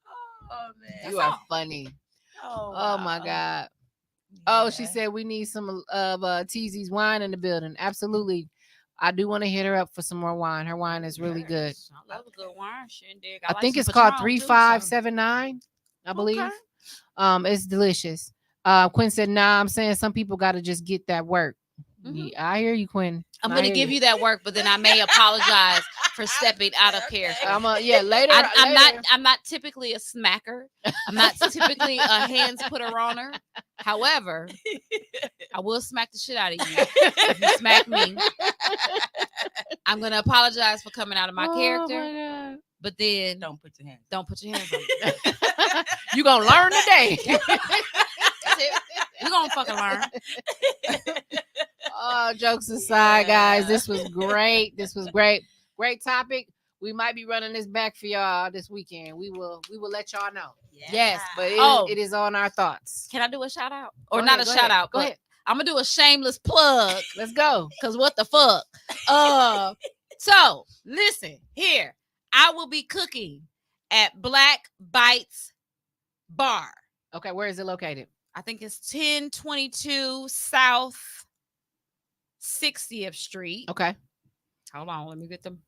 Oh man. You are funny. Oh my God. Oh, she said we need some of TZ's wine in the building. Absolutely. I do want to hit her up for some more wine. Her wine is really good. I love a good wine. Shindig. I think it's called 3579, I believe. Okay. It's delicious. Quinn said, nah, I'm saying some people got to just get that work. Mhm. Yeah, I hear you, Quinn. I'm going to give you that work, but then I may apologize for stepping out of character. Later. I'm not typically a smacker. I'm not typically a hands putter on her. However, I will smack the shit out of you if you smack me. I'm gonna apologize for coming out of my character. My but then Don't put your hands. Don't put your hands on me. You gonna learn today. That's it. We're gonna fucking learn. Oh, jokes aside, guys. This was great. Great topic. We might be running this back for y'all this weekend. We will let y'all know. Yes, but it is on our thoughts. Can I do a shout out? Or Go not ahead, a shout out. Go ahead. I'm gonna do a shameless plug. Let's go. Cause what the fuck? So listen here. I will be cooking at Black Bites Bar. Okay, where is it located? I think it's 1022 South 60th Street. Okay. Hold on, let me get them.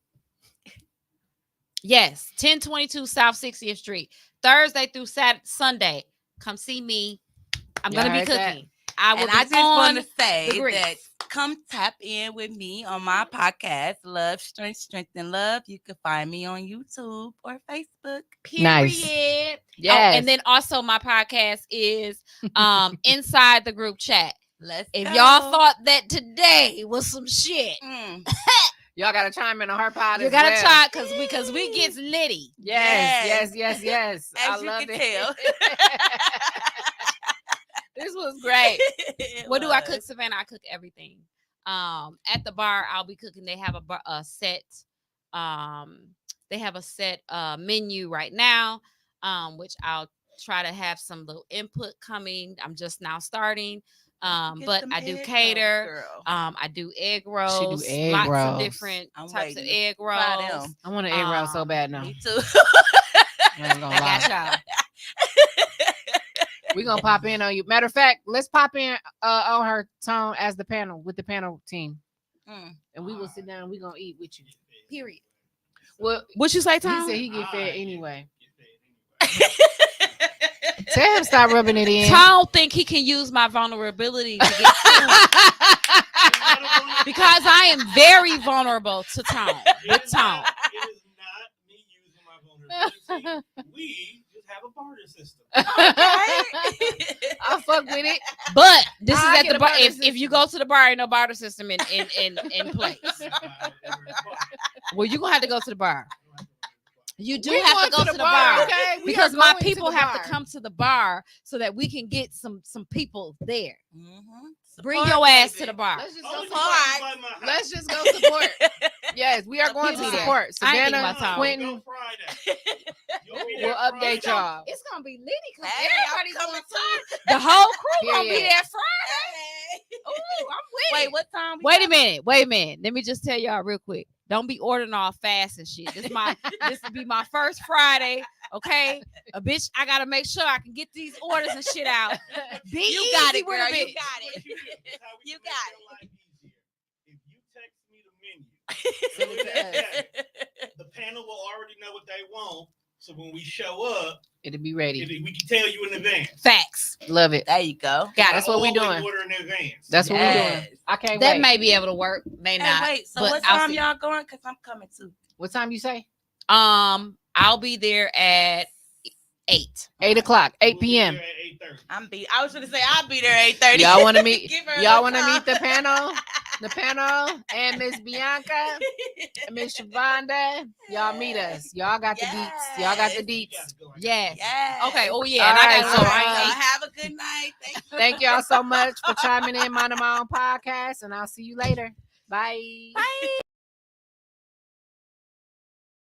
Yes, 1022 South 60th Street. Thursday through Sunday. Come see me. I'm going to be cooking. I will And be I just on want to the say grease. that come tap in with me on my podcast, Love, Strength, Strength, and Love. You can find me on YouTube or Facebook. Period. Nice. Oh, Yes. and then also my podcast is inside the group chat. Let's If go. y'all thought that today was some shit, Y'all gotta chime in on her pod. you as gotta well. try because we get litty. Yes. As I you love can it. tell. This was great. It What do I was. cook, Savannah? I cook everything. At the bar, I'll be cooking. They have a set. They have a set menu right now, which I'll try to have some little input coming. I'm just now starting. Get But some I do egg cater. rolls, girl. I do egg rolls. egg Lots rolls. of different I'm types of waiting to egg try rolls. them. I want an egg roll so bad now. Me too. I ain't gonna I lie. got y'all. We gonna pop in on you. Matter of fact, let's pop in on her tone as the panel with the panel team, and we will sit down. We gonna eat with you. Period. Well, What you say, he Tom? said he get fed anyway. Get paid Tell him stop rubbing it in. Tom think he can use my vulnerability to get food anyway. because I am very vulnerable to Tom. With Tom. It is not me using my vulnerability. We just have a barter system. I'll fuck with it. But this I is at get the a bar. barter If system. you go to the bar, ain't no barter system in place. Well, you're gonna have to go to the bar. You do We're have going to go to the bar. okay? We Because are my going to people the have bar. to come to the bar so that we can get some people there. Bring Support, your ass baby. to the bar. Let's just Oh, go you support. might buy my house. Let's just go support. Yes, we are going to Period. support. I ain't Savannah, thinking about Tom. Quentin, Go Friday. You'll be there we'll update Friday. y'all. It's gonna be litty because Hey, everybody I'm going coming to. The whole crew gonna be Period. there Friday. Ooh, I'm with Wait, it. what time? Wait a minute. Let me just tell y'all real quick. Don't be ordering all fast and shit. This will be my first Friday. Okay, a bitch. I gotta make sure I can get these orders and shit out. Be You got easy it, with girl. a bitch. You got it. Here's how we You can got make your life easier. If you text me the menu, Send it to us. the panel will already know what they want. So when we show up, It'll be ready. we can tell you in advance. Facts. Love it. There you go. Got That's it. what we always doing. Order in advance. That's what we Yes. doing. I can't That wait. may be able to work. May Hey, not. wait. So but what I'll time see. y'all going? Because I'm coming too. What time you say? I'll be there at 8. 8 o'clock, 8 We'll be p.m. there at 8:30. I was gonna say I'll be there 8:30. Y'all want to meet? Give her Y'all a want to time. meet the panel? The panel and Miss Bianca and Miss Shavonda. Y'all meet us. Y'all got the deets. Y'all got the You deets. gotta go. Yes. Yes. Okay. Oh yeah. All And right, I gotta so, go. I ain't Y'all ate. have a good night. Thank you. Thank y'all so much for chiming in, Mind of My Own podcast, and I'll see you later. Bye. Bye.